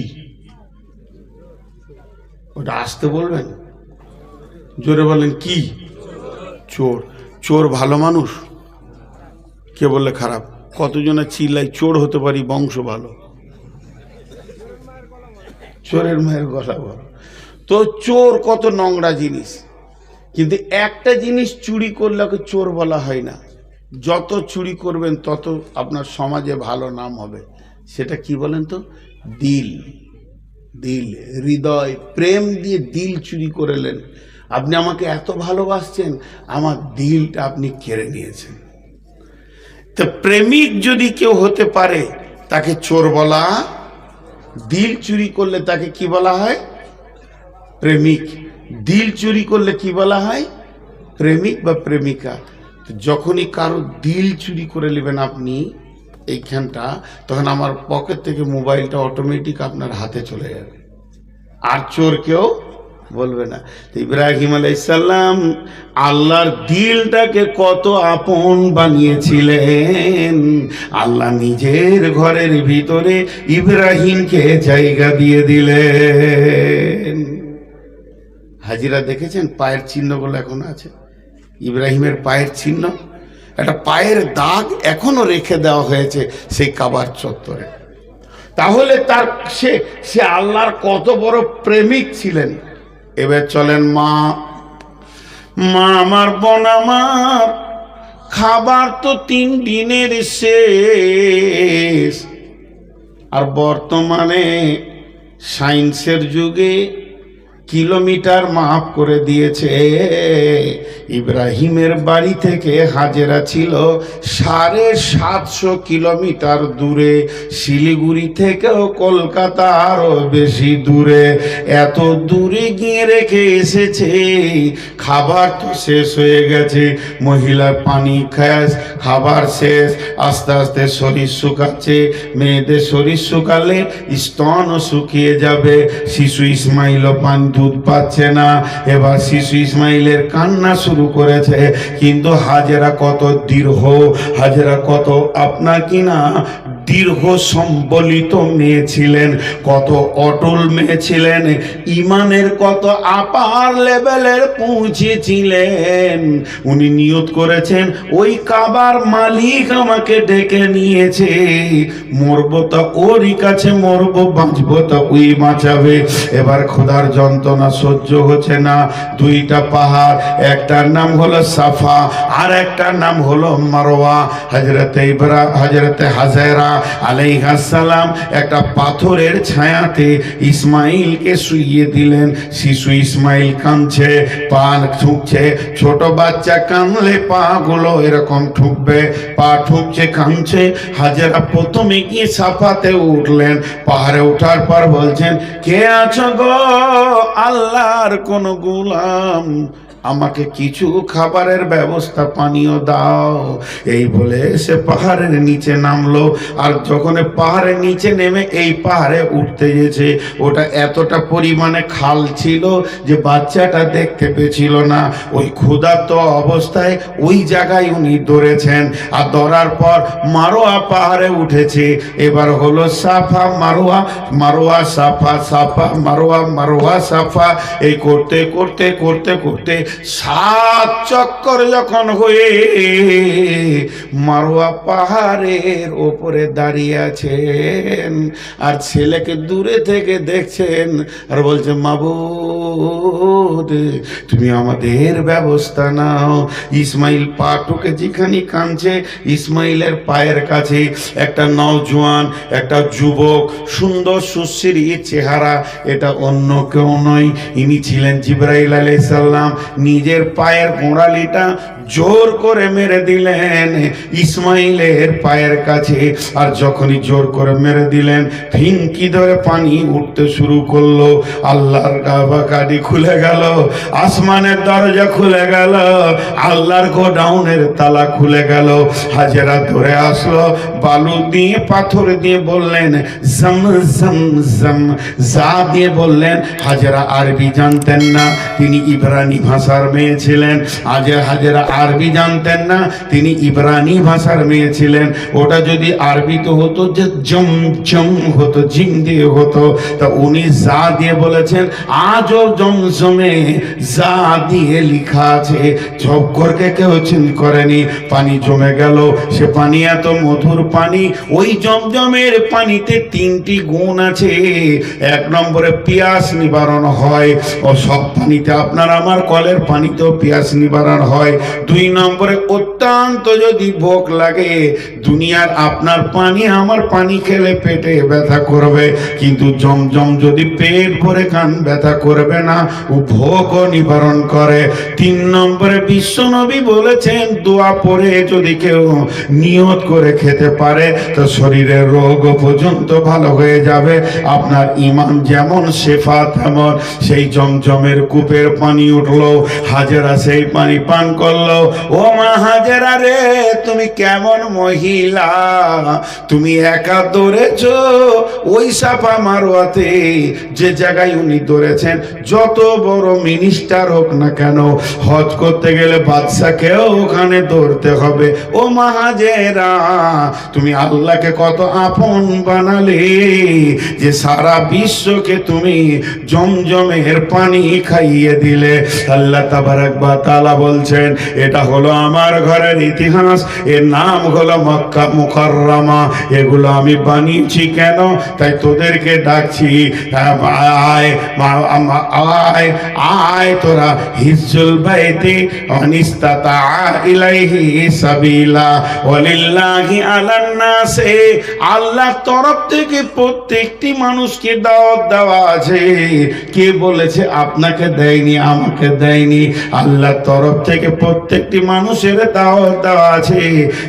ওটা আসতে বলবেন? জোরে বলেন কি? চোর। চোর ভালো মানুষ? কে বললে খারাপ? কতজনে চিল্লাই চোর হতে পারি, বংশ ভালো। চোরের মায়ের গলা বড়। তো চোর কত নোংরা জিনিস, কিন্তু একটা জিনিস চুরি করলে ওকে চোর বলা হয় না। যত চুরি করবেন তত আপনার সমাজে ভালো নাম হবে। সেটা কি বলেন তো? দিল। দিল, হৃদয়, প্রেম দিয়ে দিল চুরি করলেন। আপনি আমাকে এত ভালোবাসছেন, আমার দিলটা আপনি কেড়ে নিয়েছেন। তো প্রেমিক যদি কেউ হতে পারে তাকে চোর বলা, দিল চুরি করলে তাকে কি বলা হয়? প্রেমিক। দিল চুরি করলে কি বলা হয়? প্রেমিক বা প্রেমিকা। যখনই কারো দিল চুরি করে নেবেন আপনি এইখানটা, তখন আমার পকেট থেকে মোবাইলটা অটোমেটিক আপনার হাতে চলে যাবে, আর চোর কেউ বলবে না। ইব্রাহিম আলাইহিস সালাম আল্লাহর দিলটাকে কত আপন বানিয়েছিলেন। আল্লাহ নিজের ঘরের ভিতরে ইব্রাহিমকে জায়গা দিয়ে দিলেন। হাজিরা দেখেছেন পায়ের চিহ্নগুলো এখন আছে, ইব্রাহিমের পায়ের চিহ্ন, একটা পায়ের দাগ এখনো রেখে দেওয়া হয়েছে সেই কাবার চত্বরে। তাহলে তার সে আল্লাহর কত বড় প্রেমিক ছিলেন। এবার চলেন মা আমার, বোন আমার, খাবার তো 3 দিনের শেষ। আর বর্তমানে সায়েন্সের যুগে কিলোমিটার মাপ করে দিয়েছে। ইব্রাহিমের বাড়ি থেকে হাজেরা ছিল 750 কিলোমিটার দূরে। শিলিগুড়ি থেকেও কলকাতা আরো বেশি দূরে। এত দূরে গিয়ে রেখে এসেছে, খাবার তো শেষ হয়ে গেছে। মহিলার পানি খাস, খাবার শেষ, আস্তে আস্তে শরীর শুকাচ্ছে। মেয়েদের শরীর শুকালে স্তনও শুকিয়ে যাবে। শিশু ইসমাইলও দুধ পাচ্ছে না। এবার শিশু ইসমাইলের কান্না শুরু করেছে। কিন্তু হাজেরা কত দৃঢ়, হাজেরা কত আপনার কিনা দীর্ঘ সম্বলিত মেয়ে ছিলেন, কত অটল মেয়ে ছিলেন, ইমানের কত আপার লেভেলের পৌঁছেছিলেন। উনি নিয়ত করেছেন, ওই কাবার মালিক আমাকে ডেকে নিয়েছে, মরবো তো ওরই কাছে মরবো, বাঁচবো তো ওই বাঁচাবে। এবার খোদার যন্ত্রণা সহ্য হচ্ছে না। 2টা পাহাড়, একটার নাম হলো সাফা আর একটার নাম হলো মারওয়া। হযরতে হাজেরা আলাইহিস সালাম একটা পাথরের ছায়াতে ইসমাইলকে শুইয়ে দিলেন। শিশু ইসমাইল কাঁদছে, পা ঠুকছে। ছোট বাচ্চা কাঁদলে পা গুলো এরকম ঠুকবে, পা ঠুকছে, কাঁদছে। হাজেরা প্রথমে গিয়ে সাফাতে উঠলেন। পাহাড়ে ওঠার পর বলছেন, কে আছো গো? আল্লাহর কোন গোলাম, আমাকে কিছু খাবারের ব্যবস্থা পানীয় দাও। এই বলে সে পাহাড়ের নিচে নামলো। আর যখন পাহাড়ের নিচে নেমে এই পাহাড়ে উঠতে গেছে, ওটা এতটা পরিমাণে খাল ছিল যে বাচ্চাটা দেখতে পেয়েছিল না। ওই ক্ষুধার্ত অবস্থায় ওই জায়গায় উনি ধরেছেন। আর ধরার পর মারোয়া পাহাড়ে উঠেছে। এবার হলো সাফা মারোয়া, মারোয়া সাফা, সাফা মারোয়া, মারোয়া সাফা। এই করতে করতে করতে করতে 7 চক্কর যখন হয়ে মারোয়া পাহাড়ের ওপরে দাঁড়িয়ে আছেন, আর ছেলেকে দূরে থেকে দেখছেন আর বলছে, মাবুদ তুমি আমাদের ব্যবস্থা নাও। ইসমাইল পা টুকে যেখানে কাঁদছে, ইসমাইলের পায়ের কাছে একটা নওজোয়ান, একটা যুবক, সুন্দর সুশ্রী চেহারা, এটা অন্য কেউ নয়, ইনি ছিলেন জিবরাইল আলাইহিস সালাম। নিজের পায়ের গোড়ালিটা জোর করে মেরে দিলেন ইসমাইলের পায়ের কাছে। আর যখনই জোর করে মেরে দিলেন, ফিঙ্কি ধরে পানি উঠতে শুরু করলো। আল্লাহর কাবাকাটি খুলে গেল, আসমানের দরজা খুলে গেল, আল্লাহর গোডাউনের তালা খুলে গেল। হাজেরা ধরে আসলো, বালু দিয়ে পাথর দিয়ে বললেন জম জম জম, যা দিয়ে বললেন। হাজেরা আরবি জানতেন না, তিনি ইব্রানি ভাষার মেয়ে ছিলেন। হাজেরা আরবি জানতেন না, তিনি ইব্রানি ভাষার মেয়ে ছিলেন। ওটা যদি আরবিতে হতো যে জম জম হতো, জিম দিয়ে হতো, তা উনি যা দিয়ে বলেছেন। আজও জমজমে যা দিয়ে লিখা আছে, ঝক্করকে কেউ চিন্তা করেনি। পানি জমে গেল, সে পানি এত মধুর পানি। ওই জমজমের পানিতে 3টি গুণ আছে। 1 নম্বরে পিয়াস নিবারণ হয়, ও সব পানিতে, আপনার আমার কলের পানিতেও পিয়াস নিবারণ হয়। 2 নম্বরে অত্যন্ত যদি ভোগ লাগে, দুনিয়ার আপনার পানি আমার পানি খেলে পেটে ব্যথা করবে, কিন্তু জমজম যদি পেট ভরে খান ব্যথা করবে না, ও ভোগও নিবারণ করে। 3 নম্বরে বিশ্বনবী বলেছেন, দোয়া পড়ে যদি কেউ নিয়ত করে খেতে পারে তো শরীরের রোগ পর্যন্ত ভালো হয়ে যাবে। আপনার ঈমান যেমন শেফা তেমন। সেই জমজমের কূপের পানি উঠলো, হাজেরা সেই পানি পান করলো। ও মা হাজেরা রে, তুমি কেমন মহিলা, তুমি একা দৌড়েছো ওই সাফা মারোয়াতে, যে জায়গায় উনি দৌড়েছেন। যত বড় মিনিস্টার হোক না কেন, হজ করতে গেলে বাদশাকেও ওখানে দৌড়তে হবে। ও মা হাজেরা, তুমি আল্লাহকে কত আপন বানালে যে সারা বিশ্বকে তুমি জমজমের পানি খাইয়ে দিলে। আল্লাহ তাবারাক ওয়া তাআলা বলছেন, এটা হলো আমার ঘরের ইতিহাস, এর নাম হলো মক্কা মুকাররমা। এগুলো আমি বানিয়েছি কেন? তাই তোদেরকে ডাকছি, আয় আয় আয় তোরা হিজ্জুল বাইতি অনিস্তাতা ইলাইহি সাবিলা ওয়ালিল্লাহি আলান নাসে। আল্লাহর তরফ থেকে প্রত্যেকটি মানুষকে দাওয়াত দেওয়া আছে। কে বলেছে আপনাকে দেয়নি, আমাকে দেয়নি? আল্লাহর তরফ থেকে প্রত্যেকটি মানুষের দাওয়াত দেওয়া আছে।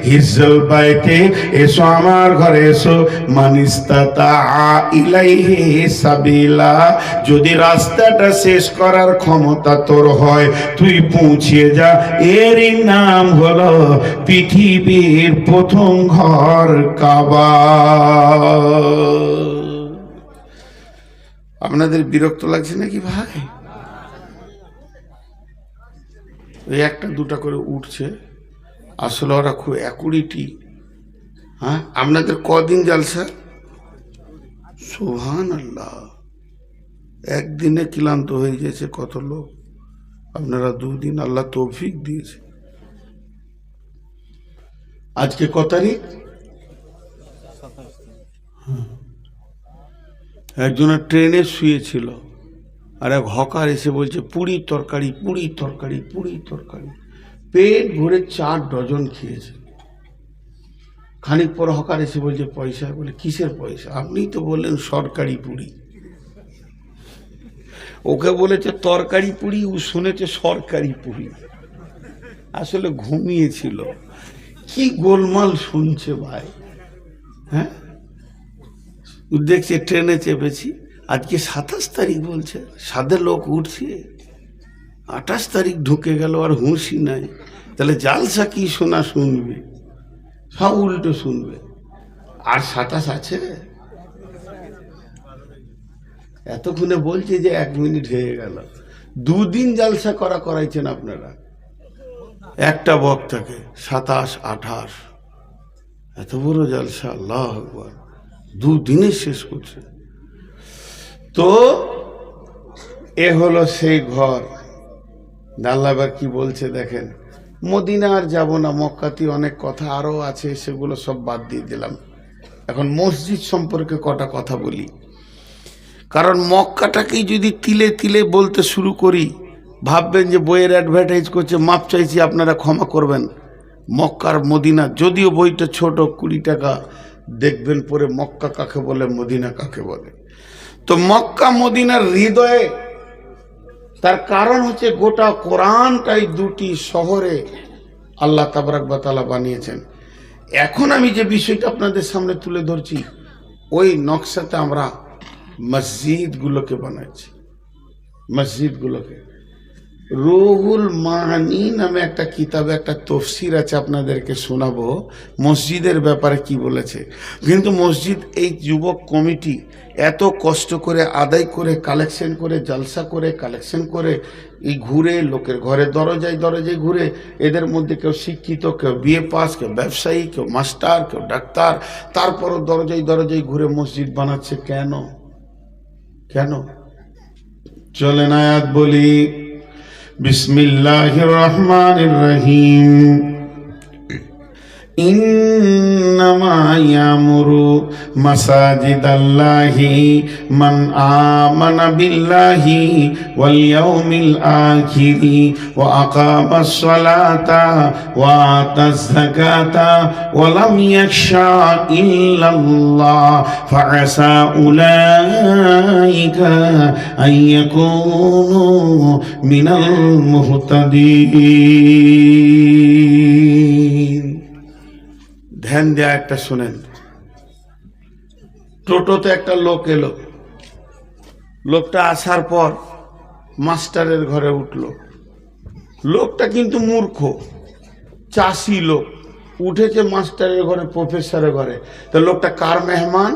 হিজ্জুল বাইতি, এসো আমার ঘরে এসো, মানিস্তাতা ইলাইহি সাবিলা। যদি রাস্তাটা শেষ করার ক্ষমতা তোর হয়, তুই পৌঁছিয়ে যা। এরই নাম হলো পৃথিবীর প্রথম ঘর কাবা। আপনাদের বিরক্ত লাগছে নাকি ভাই? ওই 1টা 2টা করে উঠছে, আসলে ওরা খুব অ্যাকুরেটি। হ্যাঁ, আপনাদের কদিন জালসা? সুবহানাল্লাহ, একদিনে ক্লান্ত হয়ে গেছে কত লোক, আপনারা 2 দিন আল্লাহ তৌফিক দিয়েছে। আজকে কত তারিখ? একজনের ট্রেনে শুয়েছিল, আর এক হকার এসে বলছে পুরি তরকারি, পুরি তরকারি, পুরি তরকারি। পেট ভরে 4 ডজন খেয়েছে। খানিক পর হকার এসে বলছে পয়সা। বলে কিসের পয়সা? আপনিই তো বললেন সরকারি পুরি। ওকে বলেছে তরকারি পুরি, ও শুনেছে সরকারি পুরি। আসলে ঘুমিয়েছিল। কি গোলমাল শুনছে ভাই। হ্যাঁ, দেখছে ট্রেনে চেপেছি, আজকে 27 তারিখ বলছে, সাদে লোক উঠছে। 28 তারিখ ঢুকে গেল আর হুঁশি নাই, তাহলে জালসা কি শোনা শুনবে? সব উল্টো শুনবে। আর 27 আছে, এতক্ষণে বলছে যে 1 মিনিট হয়ে গেল। 2 দিন জালসা করাইছেন আপনারা একটা বক্তাকে, 27, 28, এত বড় জালসা, আল্লাহ আকবার, 2 দিনে শেষ করছে। তো এ হলো সেই ঘর। আল্লাহ এবার কি বলছে দেখেন, মদিনা আর যাব না, মক্কাতে অনেক কথা আরো আছে, সেগুলো সব বাদ দিয়ে দিলাম। এখন মসজিদ সম্পর্কে কটা কথা বলি, কারণ মক্কাটাকেই যদি তিলে তিলে বলতে শুরু করি, ভাববেন যে বইয়ের অ্যাডভার্টাইজ করছে, মাপ চাইছি আপনারা ক্ষমা করবেন। মক্কার মদিনা, যদিও বইটা ছোট 20 টাকা, দেখবেন পরে মক্কা কাকে বলে, মদিনা কাকে বলে। তো মক্কা মদিনার হৃদয়ে, তার কারণ হচ্ছে গোটা কোরআনটাই 2টি শহরে আল্লাহ তাবারাক ওয়া তাআলা বানিয়েছেন। এখন আমি যে বিষয়টা আপনাদের সামনে তুলে ধরছি, ওই নকশাতে আমরা মসজিদগুলোকে বানাচ্ছি। মসজিদগুলোকে রুহুল মানি নামে একটা কিতাবে একটা তফসির আছে, আপনাদেরকে শোনাবো মসজিদের ব্যাপারে কি বলেছে। কিন্তু মসজিদ এই যুবক কমিটি এত কষ্ট করে আদায় করে, কালেকশন করে, জালসা করে, কালেকশন করে, এই ঘুরে লোকের ঘরে দরজায় দরজায় ঘুরে, এদের মধ্যে কেউ শিক্ষিত, কেউ বিএ পাস, কেউ ব্যবসায়ী, কেউ মাস্টার, কেউ ডাক্তার, তারপরও দরজায় দরজায় ঘুরে মসজিদ বানাচ্ছে। কেন? কেন? চলেন আয়াত বলি। বিসমিল্লাহির রহমানির রহিম। ইন্নামা ইয়ামুরু মাসাজিদাল্লাহি মান আমানা বিল্লাহি ওয়াল ইয়াউমিল আখিরি ওয়া আকামাস সালাতা ওয়া আতাজ যাকাতা ওয়া লাম ইয়াখশা ইল্লাল্লাহ ফাআসা উলাইকা আইয়াকুনু মিনাল মুহতাদিন। ধ্যান দেয়া একটা শোনেন। টোটোতে একটা লোক এলো, লোকটা আসার পর মাস্টারের ঘরে উঠলো। লোকটা কিন্তু মূর্খ, চাষি লোক, উঠেছে মাস্টারের ঘরে, প্রফেসরের ঘরে। তো লোকটা কার মেহমান?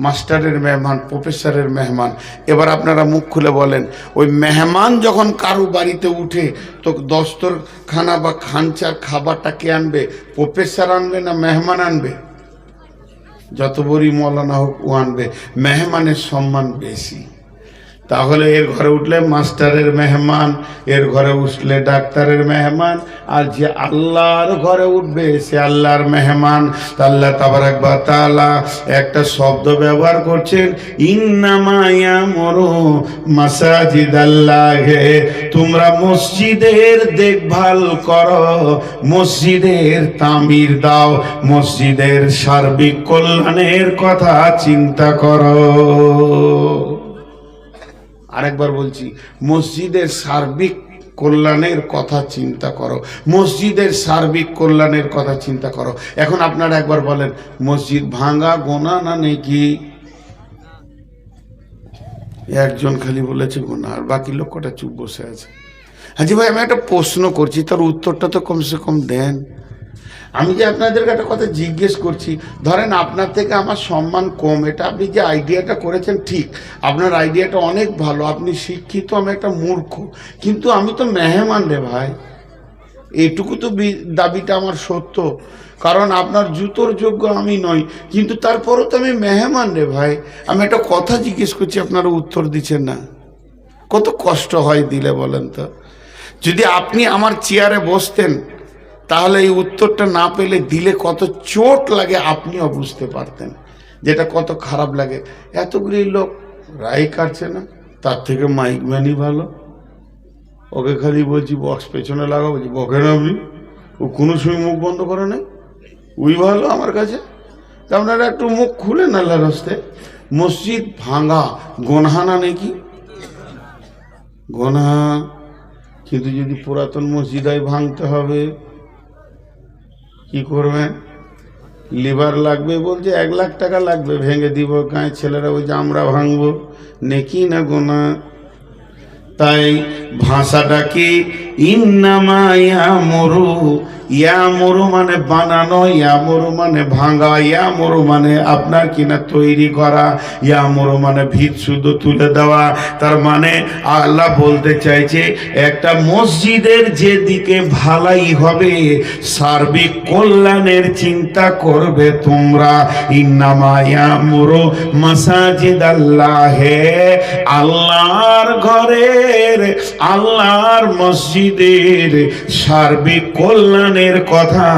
মাস্টারের মেহমান, প্রফেসরের মেহমান। এবার আপনারা মুখ খুলে বলেন, ওই মেহমান যখন কারো বাড়িতে উঠে, তো দস্তরখানা বা খানচার খাবারটা কে আনবে? প্রফেসর আনবে না মেহমান আনবে? যত বড়ই মৌলানা হোক ও আনবে। মেহমানের সম্মান বেশি। তাহলে এর ঘরে উঠলে মাস্টারের মেহমান, এর ঘরে উঠলে ডাক্তারের মেহমান, আর যে আল্লাহর ঘরে উঠবে সে আল্লাহর মেহমান। আল্লাহ তাবারাক ওয়া তাআলা একটা শব্দ ব্যবহার করছেন, ইন্নামা ইয়ামুরু মাসাজিদাল্লাহি, তোমরা মসজিদের দেখভাল করো, মসজিদের তামির দাও, মসজিদের সার্বিক কল্যাণের কথা চিন্তা করো। আরেকবার বলছি, মসজিদের সার্বিক কল্যাণের কথা চিন্তা করো, মসজিদের সার্বিক কল্যাণের কথা চিন্তা করো। এখন আপনারা একবার বলেন, মসজিদ ভাঙা গোনা না নেকি? একজন খালি বলেছে গোনা, আর বাকি লোক কটা চুপ বসে আছে। হাজি ভাই, আমি একটা প্রশ্ন করছি, তার উত্তরটা তো কমসে কম দেন। আমি যে আপনাদেরকে একটা কথা জিজ্ঞেস করছি, ধরেন আপনার থেকে আমার সম্মান কম, এটা আপনি যে আইডিয়াটা করেছেন ঠিক, আপনার আইডিয়াটা অনেক ভালো, আপনি শিক্ষিত, আমি একটা মূর্খ, কিন্তু আমি তো মেহমান রে ভাই। এইটুকু তো দাবিটা আমার সত্য, কারণ আপনার জুতোর যোগ্য আমি নই, কিন্তু তারপরও তো আমি মেহমান রে ভাই। আমি একটা কথা জিজ্ঞেস করছি, আপনারা উত্তর দিচ্ছেন না। কত কষ্ট হয় দিলে বলেন তো। যদি আপনি আমার চেয়ারে বসতেন, তাহলে এই উত্তরটা না পেলে দিলে কত চোট লাগে আপনিও বুঝতে পারতেন, যেটা কত খারাপ লাগে। এতগুলি লোক রায় কাটছে না, তার থেকে মাইক ম্যানই ভালো। ওকে খালি বলছি বক্স পেছনে লাগাবো, বলছি বকেন আপনি, ও কোনো সময় মুখ বন্ধ করে নাই, ওই ভালো আমার কাছে। তা আপনারা একটু মুখ খুলেন আল্লাহর রাস্তে। মসজিদ ভাঙা গোনহা না নাকি? গোনহা। কিন্তু যদি পুরাতন মসজিদ হয় ভাঙতে হবে, কি করবেন? লিভার লাগবে বলছে, 1 লাখ টাকা লাগবে, ভেঙে দিব। গাঁয়ের ছেলেরা বলছে আমরা ভাঙবো। নেকি না গোনা? তাই ভাষাটা কি ইন্নামা ইয়ামুরু, ইয়ামুরু মানে বানানো, ইয়ামুরু মানে ভাঙা, ইয়ামুরু মানে আপনার কিনা তৈরি করা, ইয়ামুরু মানে ভিত শুধু তুলে দেওয়া। তার মানে আল্লাহ বলতে চাইছে একটা মসজিদের যেদিকে ভালাই হবে, সার্বিক কল্যাণের চিন্তা করবে তোমরা। ইন্নামা ইয়ামুরু মাসাজিদ আল্লাহে, আল্লাহর ঘরের, আল্লাহর মসজিদের সার্বিক কল্যাণের কথা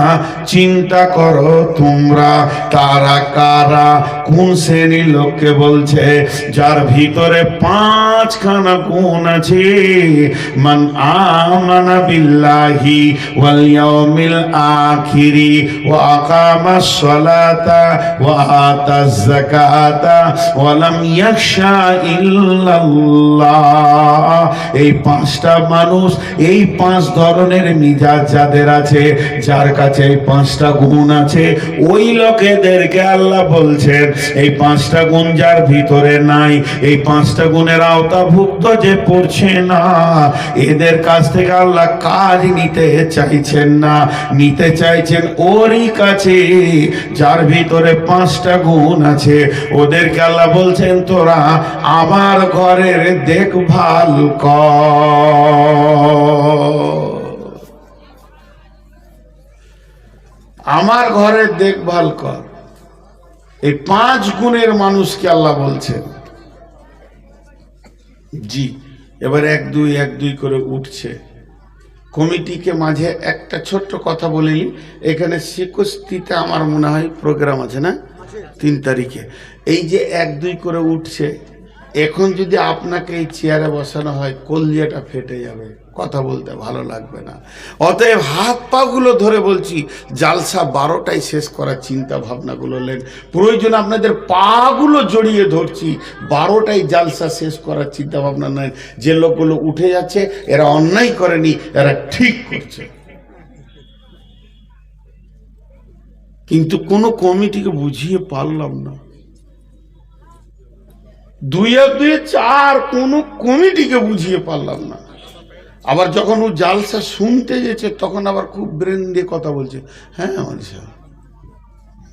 চিন্তা করো তোমরা। তারা কারা, কোন শ্রেণীর লোককে বলছে? যার ভিতরে 5খানা গুণ আছে। মান আমানা বিল্লাহি ওয়াল ইয়াউমিল আখিরি ওয়া আকামাস সালাতা ওয়া আতাজ যাকাতা ওয়া লাম ইয়াখশা ইল্লাল্লাহ। এই 5টা মানুষ, এই 5 ধরনের মিজাজ যাদের আছে, যার কাছে এই 5টা গুণ আছে, ওই লোকেদেরকে আল্লাহ বলছেন এই 5টা গুণ যার ভিতরে নাই, এই 5টা গুণের আওতাভুক্ত যে পড়ছে না, এদের কাছ থেকে আল্লাহ কাজ নিতে চাইছেন না, নিতে চাইছেন ওরই কাছে যার ভিতরে 5টা গুণ আছে। ওদেরকে আল্লাহ বলছেন তোরা আমার ঘরের দেখভাল কর, আমার ঘরের দেখভাল কর। এই 5 গুণের মানুষকে আল্লাহ বলছেন। জি, এবার 1-2 করে উঠছে। কমিটিকে মাঝে একটা ছোট্ট কথা বলিনি, এখানে 61তে আমার মনে হয় প্রোগ্রাম আছে না, 3 তারিখে। এই যে 1-2 করে উঠছে, এখন যদি আপনাকে এই চেয়ারে বসানো হয়, কলিজাটা ফেটে যাবে, কথা বলতে ভালো লাগবে না। অতএব হাত পাগুলো ধরে বলছি, জালসা 12টায় শেষ করার চিন্তা ভাবনাগুলো নেন। প্রয়োজন আপনাদের পাগুলো জড়িয়ে ধরছি, 12টায় জালসা শেষ করার চিন্তা ভাবনা নেন। যে লোকগুলো উঠে যাচ্ছে এরা অন্যায় করেনি, এরা ঠিক করছে। কিন্তু কোনো কমিটিকে বুঝিয়ে পারলাম না, 2-4 কোনো কমিটিকে বুঝিয়ে পারলাম না। আবার যখন ও জালসা শুনতে যেছে তখন আবার খুব ব্রেন দিয়ে কথা বলছে। হ্যাঁ আমার সাহেব,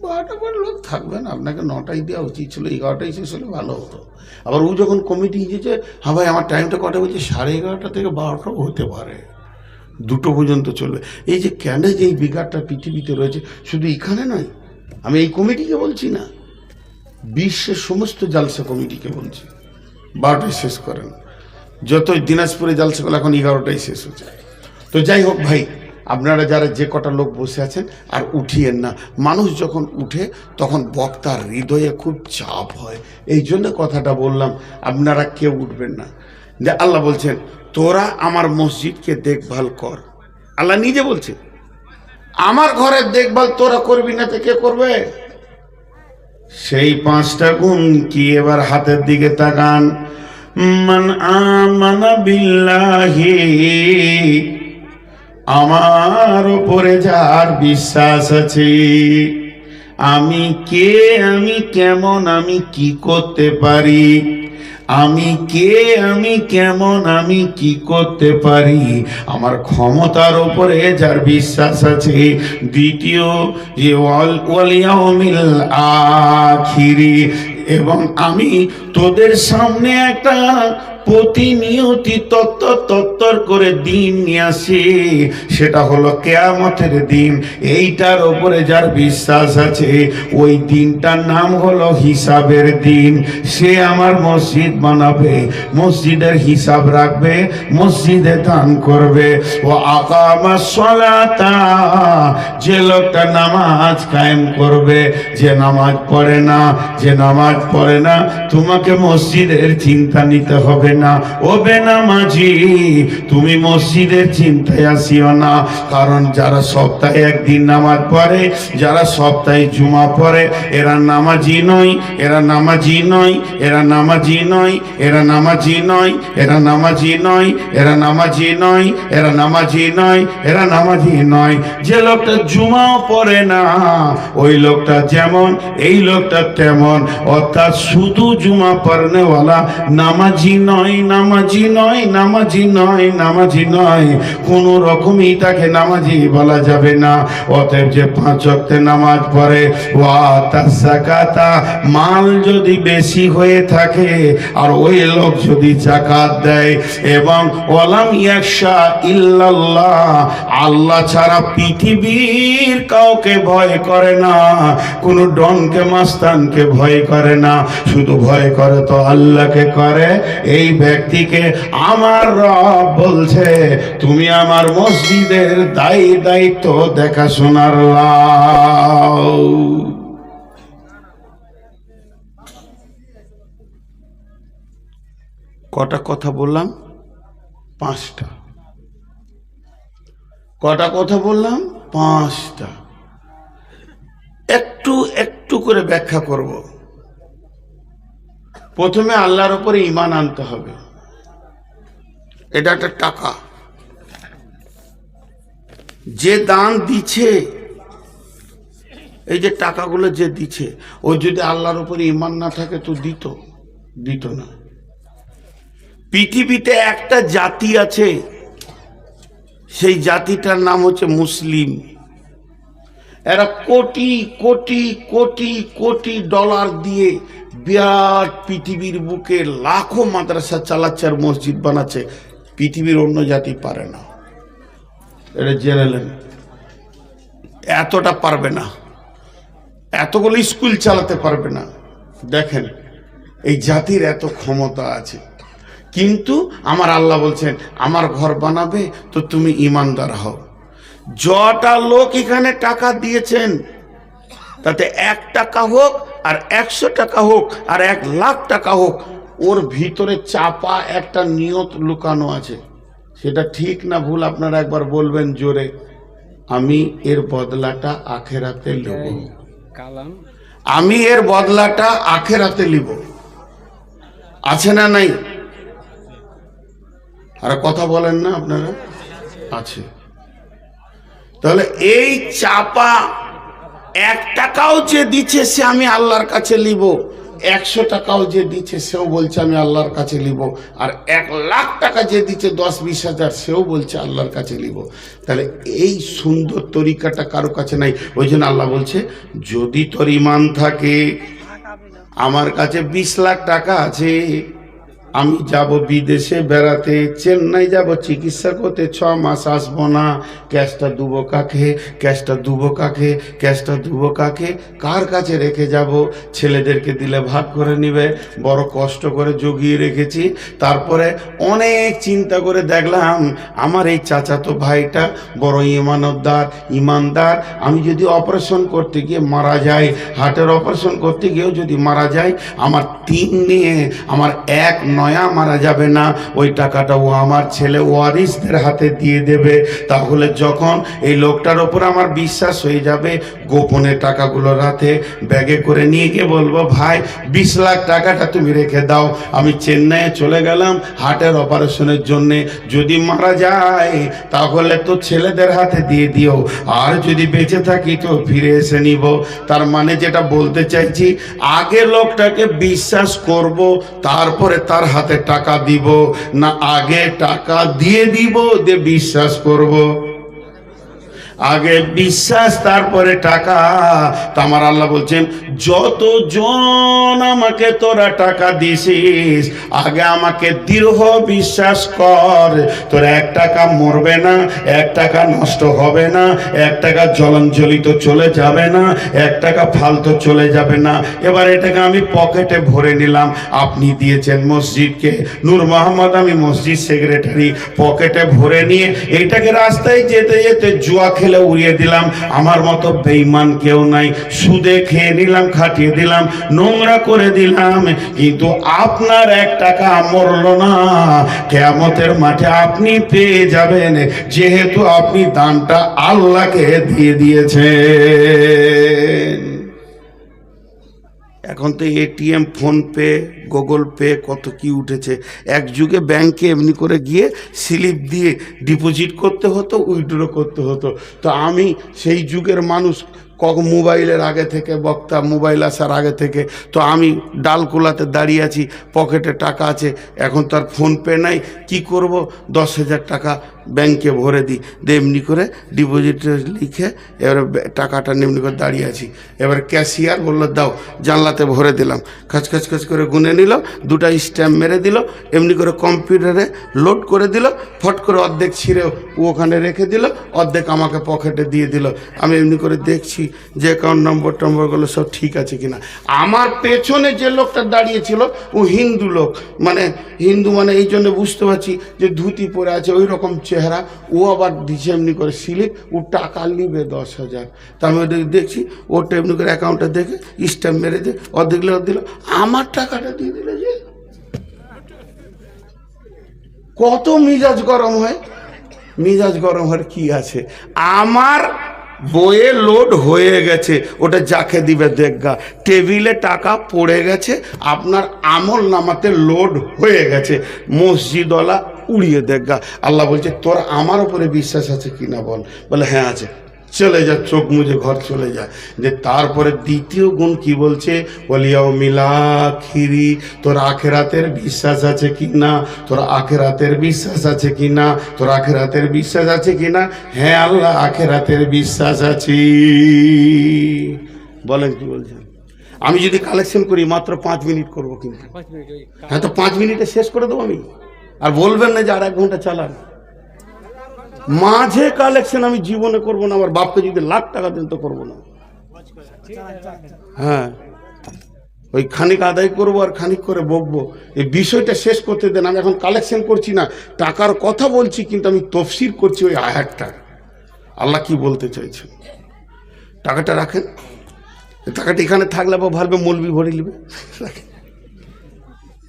12টা লোক থাকবে না, আপনাকে 9টায় দেওয়া উচিত ছিল, 11টায় শেষ হলে ভালো হতো। আবার ও যখন কমিটি গিয়েছে, হ্যাঁ ভাই আমার টাইমটা কটা বলছে, 11:30 থেকে 12টাও হতে পারে, 2টো পর্যন্ত চলবে। এই যে কেন যে এই বিঘারটা পৃথিবীতে রয়েছে, শুধু এখানে নয়, আমি এই কমিটিকে বলছি না, বিশ্বের সমস্ত জালসা কমিটিকে বলছি 12টায় শেষ করেন। যতই দিনাজপুরে জালসাগুলো এখন 11টায় শেষ হচ্ছে। তো যাই হোক ভাই, আপনারা যারা যে কটা লোক বসে আছেন আর উঠিয়েন না। মানুষ যখন উঠে তখন বক্তার হৃদয়ে খুব চাপ হয়, এই জন্য কথাটা বললাম। আপনারা কেউ উঠবেন না। যে আল্লাহ বলছেন তোরা আমার মসজিদকে দেখভাল কর, আল্লাহ নিজে বলছে আমার ঘরের দেখভাল তোরা করবি না তো কে করবে? সেই 5টা গুণ কি? এবার হাতের দিকে তাকান। মান আমানা বিল্লাহি, আমার উপরে যার বিশ্বাস আছে। আমি কে, আমি কেমন, আমি কি করতে পারি, আমি কে, আমি কেমন, আমি কি করতে পারি, আমার ক্ষমতার উপরে যার বিশ্বাস আছে। দ্বিতীয় যে ওয়াল ইয়াউমিল আখিরি, এবং আমি তোদের সামনে একটা প্রতিনিয়তি তত্তর করে দিন নিয়ে আসি, সেটা হলো কিয়ামতের দিন। এইটার উপরে যার বিশ্বাস আছে, ওই দিনটার নাম হলো হিসাবের দিন। সে আমার মসজিদ বানাবে, মসজিদের হিসাব রাখবে, মসজিদে দান করবে। ও আকামাস সালাতা, যে লোকটা নামাজ কায়েম করবে, যে নামাজ পড়ে না, যে নামাজ পড়ে না, তোমাকে মসজিদের চিন্তা নিতে হবে না। ও বেনামাজি, তুমি মসজিদের চিন্তায় আসিও না। কারণ যারা সপ্তাহে একদিন নামাজ পড়ে, যারা সপ্তাহে জুমা পড়ে, এরা নামাজি নয়, এরা নামাজি নয়, এরা নামাজি নয়, এরা নামাজি নয়, এরা নামাজি নয়, এরা নামাজি নয়, এরা নামাজি নয়, এরা নামাজি নয়। যে লোকটা জুমাও পড়ে না, ওই লোকটা যেমন এই লোকটা তেমন। অর্থাৎ শুধু জুমা পড়নেওয়ালা নামাজি নয়, নয়, নামাজি নয়, নামাজি নয়, নামাজি নয়, কোনো রকমই তাকে নামাজি বলা যাবে না। অতএব যে 5 ওয়াক্তে নামাজ পড়ে, ওয়া তাযাকাতা, মাল যদি বেশি হয়ে থাকে আর ওই লোক যদি যাকাত দেয়, এবং ওয়ালাম ইয়াখশা ইল্লাল্লাহ, আল্লাহ ছাড়া পৃথিবীর কাউকে ভয় করে না, কোনো ডনকে মাস্তানকে ভয় করে না, শুধু ভয় করে তো আল্লাহকে করে, এই ব্যক্তিকে আমার রব বলছে তুমি আমার মসজিদের দায়িত্ব দেখাশোনার লাও। কটা কথা বললাম? 5টা। কটা কথা বললাম? 5টা। একটু একটু করে ব্যাখ্যা করব। প্রথমে আল্লাহর উপরে ঈমান আনতে হবে। এটা একটা টাকা, যে দান দিচ্ছে, এই যে টাকাগুলো যে দিচ্ছে, ও যদি আল্লাহর উপরে ঈমান না থাকে তো দিত না। পৃথিবীতে একটা জাতি আছে, সেই জাতিটার নাম হচ্ছে মুসলিম। এরা কোটি কোটি কোটি কোটি ডলার দিয়ে বিরাট পৃথিবীর বুকে লাখো মাদ্রাসা চালাচ্ছে আর মসজিদ বানাচ্ছে। পৃথিবীর অন্য জাতি পারে না, এটা জেনে নেন। এতটা পারবে না, এতগুলো স্কুল চালাতে পারবে না। দেখেন, এই জাতির এত ক্ষমতা আছে, কিন্তু আমার আল্লাহ বলছেন আমার ঘর বানাবে তো তুমি ইমানদার হও। যটা লোক এখানে টাকা দিয়েছেন, তাতে 1 টাকা হোক আর 100 টাকা হোক আর 1 লাখ টাকা হোক, ওর ভিতরে চাপা একটা নিয়ত লুকানো আছে। সেটা ঠিক না ভুল আপনারা একবার বলবেন জোরে, আমি এর বদলাটা আখেরাতে নেব, আমি এর বদলাটা আখেরাতে নিব। আছে না নাই? আর কথা বলেন না আপনারা? আছে। তাহলে এই চাপা 1 টাকাও যে দিচ্ছে সে আমি আল্লাহর কাছে নিব, 100 টাকাও যে দিচ্ছে সেও বলছে আমি আল্লাহর কাছে নিব, আর 1 লাখ টাকা যে দিচ্ছে 10-20 হাজার সেও বলছে আল্লাহর কাছে নিব। তাহলে এই সুন্দর তরিকাটা কারো কাছে নাই। ওই জন্য আল্লাহ বলছে যদি তোর ঈমান থাকে, আমার কাছে 20 লাখ টাকা আছে, আমি যাব বিদেশে বেড়াতে, চেন্নাই যাব চিকিৎসা করতে, 6 মাস আসবো না, ক্যাশটা দুবো কাকে, ক্যাশটা দুবো কাকে, ক্যাশটা দুবো কাকে, কার কাছে রেখে যাব? ছেলেদেরকে দিলে ভাগ করে নিবে, বড় কষ্ট করে জগিয়ে রেখেছি। তারপরে অনেক চিন্তা করে দেখলাম আমার এই চাচাতো ভাইটা বড় ইমানদার, আমি যদি অপারেশন করতে গিয়ে মারা যাই, হার্টের অপারেশন করতে গিয়েও যদি মারা যাই, আমার 3 নিয়ে আমার 1 নয়া মারা যাবে না, ওই টাকাটা ও আমার ছেলে ওয়ারিসদের হাতে দিয়ে দেবে। তাহলে যখন এই লোকটার ওপর আমার বিশ্বাস হয়ে যাবে, গোপনে টাকাগুলো রাতে ব্যাগে করে নিয়ে গিয়ে বলবো ভাই 20 লাখ টাকাটা তুমি রেখে দাও, আমি চেন্নাইয়ে চলে গেলাম হার্টের অপারেশনের জন্যে, যদি মারা যায় তাহলে তো ছেলেদের হাতে দিয়ে দিও, আর যদি বেঁচে থাকি তো ফিরে এসে নিব। তার মানে যেটা বলতে চাইছি, আগে লোকটাকে বিশ্বাস করব, তারপরে তার হাতে টাকা দিব না, আগে টাকা দিয়ে দিব দিয়ে বিশ্বাস করব? আগে বিশ্বাস তারপরে টাকা। তো আমার আল্লাহ বলছেন যতজন আমাকে তোরা টাকা দিছিস, আগে আমাকে দৃঢ় বিশ্বাস কর, তোর 1 টাকা মরবে না, 1 টাকা নষ্ট হবে না, 1 টাকা জলঞ্জলিত চলে যাবে না, 1 টাকা ফালতু চলে যাবে না। এবার এটাকে আমি পকেটে ভরে নিলাম। আপনি দিয়েছেন মসজিদকে, নূর মোহাম্মদ আমি মসজিদ সেক্রেটারি, পকেটে ভরে নিয়ে এটাকে রাস্তায় যেতে যেতে জুয়া খেলে উড়িয়ে দিলাম। আমার মতো বেঈমান কেউ নাই, সুদে খেয়ে নিলাম, খাটিয়ে দিলাম, নোংরা করে দিলাম, কিন্তু আপনার 1 টাকা মরল না। কিয়ামতের মাঠে আপনি পেয়ে যাবেন, যেহেতু আপনি দানটা আল্লাহকে দিয়ে দিয়েছেন। এখন তো ATM, phone pay, Google pay, কত কি উঠেছে। এক যুগে ব্যাংকে এমনি করে গিয়ে স্লিপ দিয়ে ডিপোজিট করতে হতো, উইথড্র করতে হতো। তো আমি সেই যুগের মানুষ, কখন মোবাইলের আগে থেকে, বক্তা মোবাইল আসার আগে থেকে তো আমি ডালকুলাতে দাঁড়িয়ে আছি, পকেটে টাকা আছে, এখন তো আর ফোনপে নাই, কি করব, 10,000 টাকা ব্যাংকে ভরে দিই, এমনি করে ডিপোজিটে লিখে এবারে টাকাটা এমনি করে দাঁড়িয়ে আছি। এবার ক্যাশিয়ার বললো দাও, জানলাতে ভরে দিলাম, খাচ খাচ খাচ করে গুনে নিল, 2টা স্ট্যাম্প মেরে দিল, এমনি করে কম্পিউটারে লোড করে দিল, ফট করে অর্ধেক ছিঁড়েও ও ওখানে রেখে দিল, অর্ধেক আমাকে পকেটে দিয়ে দিল। আমি এমনি করে দেখছি যে অ্যাকাউন্ট নম্বরগুলো সব ঠিক আছে কিনা। আমার পেছনে যে লোকটা দাঁড়িয়েছিল ও হিন্দু লোক, মানে হিন্দু মানে এই জন্য বুঝতে পারছি যে ধুতি পরে আছে, ওই রকম চেহারা। ও আবার দিচ্ছে এমনি করে স্লিপ, ও টাকা নিবে 10,000। তা আমি দেখছি ওটা এমনি করে অ্যাকাউন্টটা দেখে স্ট্যাম্প মেরে দিয়ে অর্ধেক দিল, আমার টাকাটা দিয়ে দিল। যে কত মিজাজ গরম হয়, মিজাজ গরম হওয়ার কি আছে? আমার বইয়ে লোড হয়ে গেছে, ওটা যাকে দিবে দেখগা, টেবিলে টাকা পড়ে গেছে, আপনার আমল নামাতে লোড হয়ে গেছে, মসজিদওয়ালা উড়িয়ে দেখগা। আল্লাহ বলছে তোর আমার উপরে বিশ্বাস আছে কিনা বল। বলে হ্যাঁ আছে। চলে যা, চোখ মুজে ঘর চলে যায়। যে তারপরে দ্বিতীয় গুণ কি বলছে, বলিয়াও মিলাখিরি, তোর আখেরাতের বিশ্বাস আছে কি না, তোর আখেরাতের বিশ্বাস আছে কি না, তোর আখেরাতের বিশ্বাস আছে কি না? হ্যাঁ আল্লাহ আখেরাতের বিশ্বাস আছে। বলেন কি বলছেন? আমি যদি কালেকশন করি মাত্র 5 মিনিট করবো, কিন্তু হ্যাঁ তো 5 মিনিটে শেষ করে দেবো আমি। আর বলবেন না যে আর 1 ঘন্টা চালান। মাঝে কালেকশন আমি জীবনে করব না। আমার বাপকে যদি লাখ টাকা দেন তো করবো না। হ্যাঁ, ওই খানিক আদায় করবো আর খানিক করে বকবো। এই বিষয়টা শেষ করতে দেন। আমি এখন কালেকশন করছি না, টাকার কথা বলছি, কিন্তু আমি তফসির করছি ওই আয়াতটা। আল্লাহ কি বলতে চাইছেন? টাকাটা রাখেন, টাকাটা এখানে থাকলে বা ভাববে মলবি ভরে নেবে।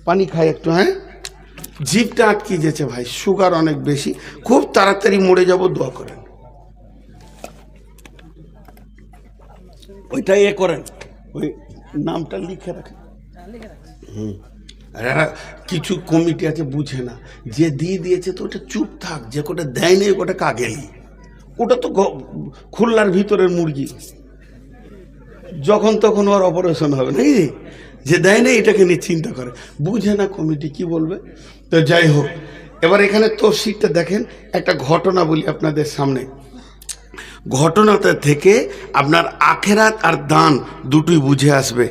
পানি খাই একটু। হ্যাঁ, জিভটা আটকে যেছে ভাই, সুগার অনেক বেশি, খুব তাড়াতাড়ি মরে যাব, দোয়া করেন। ওইটা করেন, ওই নামটা লিখে রাখেন। আর কিছু কমিটি আছে বুঝে না, যে দিয়ে দিয়েছে তো ওটা চুপ থাক, যে কোটা দেয় নেই ওটা কাগেলি, ওটা তো খুলনার ভিতরের মুরগি, যখন তখন ওর অপারেশন হবে নাকি। যে দেয় না এটাকে নিয়ে চিন্তা করে, বুঝে না কমিটি কি বলবে। তো যাই হোক, এবার এখানে তফসিরটা দেখেন। একটা ঘটনা বলি আপনাদের সামনে। ঘটনাটা থেকে আপনার আখেরাত আর দান দুটোই বুঝে আসবে।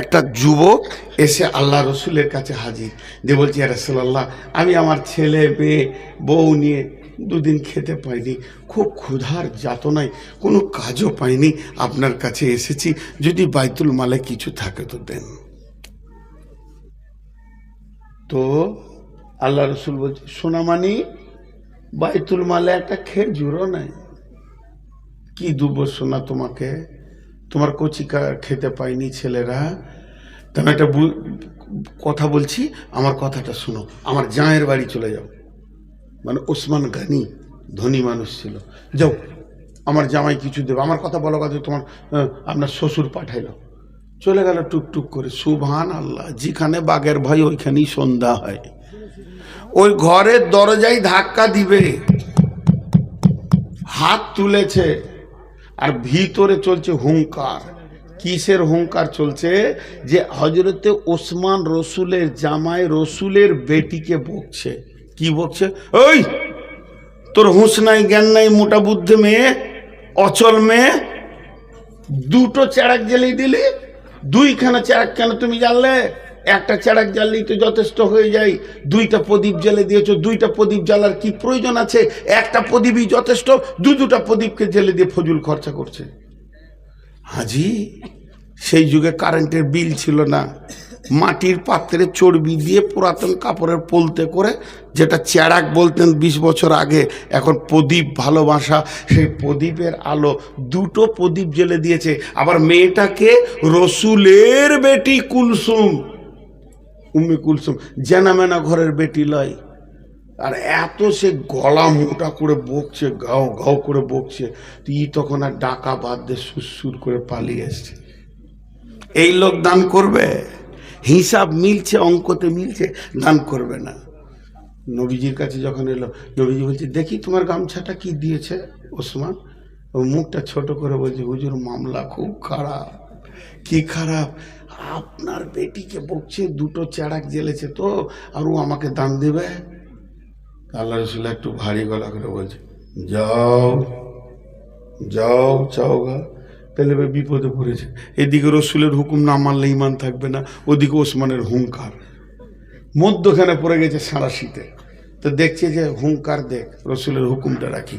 একটা যুবক এসে আল্লাহ রসুলের কাছে হাজির, যে বলছি ইয়া রাসূলুল্লাহ, আমি আমার ছেলে মেয়ে বউ নিয়ে 2 দিন খেতে পাইনি, খুব ক্ষুধার যাতনায় কোনো কাজও পাইনি, আপনার কাছে এসেছি, যদি বাইতুল মালে কিছু থাকে তো দেন। তো আল্লাহ রসুল বলছে, সোনামানি, বাইতুল মালে একটা খেজুরও নাই, কি দেবো সোনা তোমাকে, তোমার কচিকা খেতে পাইনি ছেলেরা। তেমন একটা কথা বলছি, আমার কথাটা শোনো, আমার জায়ের বাড়ি চলে যাও। মানে ওসমান গানি ধনী মানুষ ছিল, যাও আমার জামাই কিছু দেবে, আমার কথা বলো, কথা তোমার আপনার শ্বশুর পাঠাইলো। চলে গেল টুকটুক করে। সুবহান আল্লাহ, যেখানে বাঘের ভয় ওইখানেই সন্ধ্যা হয়। ওই ঘরের দরজায় ধাক্কা দিবে, হাত তুলেছে, আর ভিতরে চলছে হুঙ্কার। কিসের হুঙ্কার চলছে? যে হযরতে ওসমান রসুলের জামাই রসুলের বেটিকে বকছে। কি বকছে? ওই তোর হুঁশ নাই, জ্ঞান নাই, মোটা বুদ্ধি মেয়ে, অচল মেয়ে, 2টো চেরাক জ্বালিয়ে দিলি, 2খানা চেরাক কেন তুমি জ্বাললে? একটা চেরাক জ্বাললেই তো যথেষ্ট হয়ে যায়, 2টা প্রদীপ জ্বালে দিয়েছো, 2টা প্রদীপ জ্বালার কি প্রয়োজন আছে? একটা প্রদীপই যথেষ্ট, 2টা প্রদীপকে জ্বালে দিয়ে ফজুল খরচা করছে। হাজি, সেই যুগে কারেন্টের বিল ছিল না, মাটির পাত্রে চর্বি দিয়ে পুরাতন কাপড়ের পোলতে করে, যেটা চেরাক বলতেন 20 বছর আগে, এখন প্রদীপ ভালোবাসা, সেই প্রদীপের আলো, 2টো প্রদীপ জ্বেলে দিয়েছে। আবার মেয়েটাকে রসুলের বেটি কুলসুম, উম্মে কুলসুম, জানামেনা ঘরের বেটি লয়। আর এত সে গলা মোটা করে বকছে, গাও গাও করে বকছে, তুই তখন আর ডাকা বাদ দিয়ে সুরসুর করে পালিয়ে এসছে। এই লোক দান করবে? হিসাব মিলছে, অঙ্কতে মিলছে, দান করবে না। নবীজির কাছে যখন এলো, নবীজি বলছে, দেখি তোমার গামছাটা কি দিয়েছে ওসমান। ও মুখটা ছোট করে বলছে, হুজুর মামলা খুব খারাপ। কি খারাপ? আপনার বেটিকে বকছে, দুটো চেরাক জ্বেলেছে তো, আর ও আমাকে দান দেবে। আল্লাহ রসুল একটু ভারী গলা করে বলছে, যাও যাও চাও গা। তাহলে এবার বিপদে পড়েছে। এদিকে রসুলের হুকুম না মানলে ইমান থাকবে না, ওদিকে ওসমানের হুঙ্কার, মধ্যখানে পড়ে গেছে সাঁড়াশিতে। তো দেখছে যে হুঙ্কার দেখ, রসুলের হুকুমটা রাখি।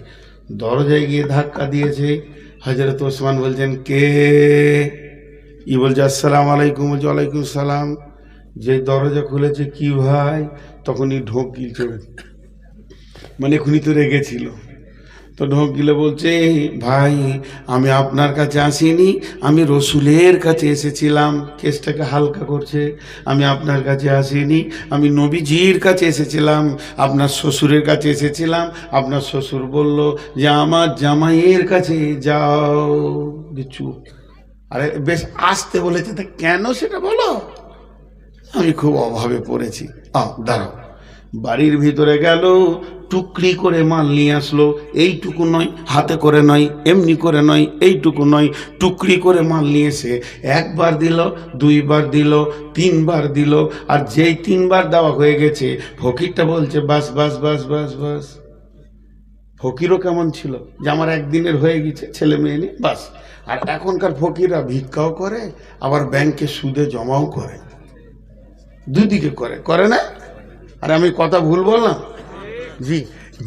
দরজায় গিয়ে ধাক্কা দিয়েছে। হযরত ওসমান বলছেন, কে? ই বলছে, আসসালাম আলাইকুম। বলছে, ওয়ালাইকুম সালাম। যে দরজা খুলেছে, কি ভাই? তখনই ঢোক গিলছে, মানে এখনই তো রেগেছিল। তো ঢোক গিলে বলছে, ভাই আমি আপনার কাছে আসিনি, আমি রসুলের কাছে এসেছিলাম। কেসটাকে হালকা করছে। আমি আপনার কাছে আসিনি, আমি নবীজির কাছে এসেছিলাম, আপনার শ্বশুরের কাছে এসেছিলাম। আপনার শ্বশুর বলল যে আমার জামাইয়ের কাছে যাও। চুপ। আরে বেশ আসতে বলেছে, তা কেন সেটা বলো। আমি খুব অভাবে পড়েছি। দাঁড়াও। বাড়ির ভিতরে গেল, টুকরি করে মাল নিয়ে আসলো। এইটুকু নয়, হাতে করে নয়, এমনি করে নয়, এইটুকু নয়, টুকরি করে মাল নিয়ে এসে একবার দিল, দুইবার দিল, তিনবার দিল। আর যেই তিনবার দেওয়া হয়ে গেছে, ফকিরটা বলছে, বাস বাস বাস বাস বাস। ফকিরও কেমন ছিল, যে আমার একদিনের হয়ে গেছে, ছেলে মেয়ে নিয়ে বাস। আর এখনকার ফকিররা ভিক্ষাও করে, আবার ব্যাংকে সুদে জমাও করে, দুদিকে করে না? আর আমি কথা ভুল বললাম? জি।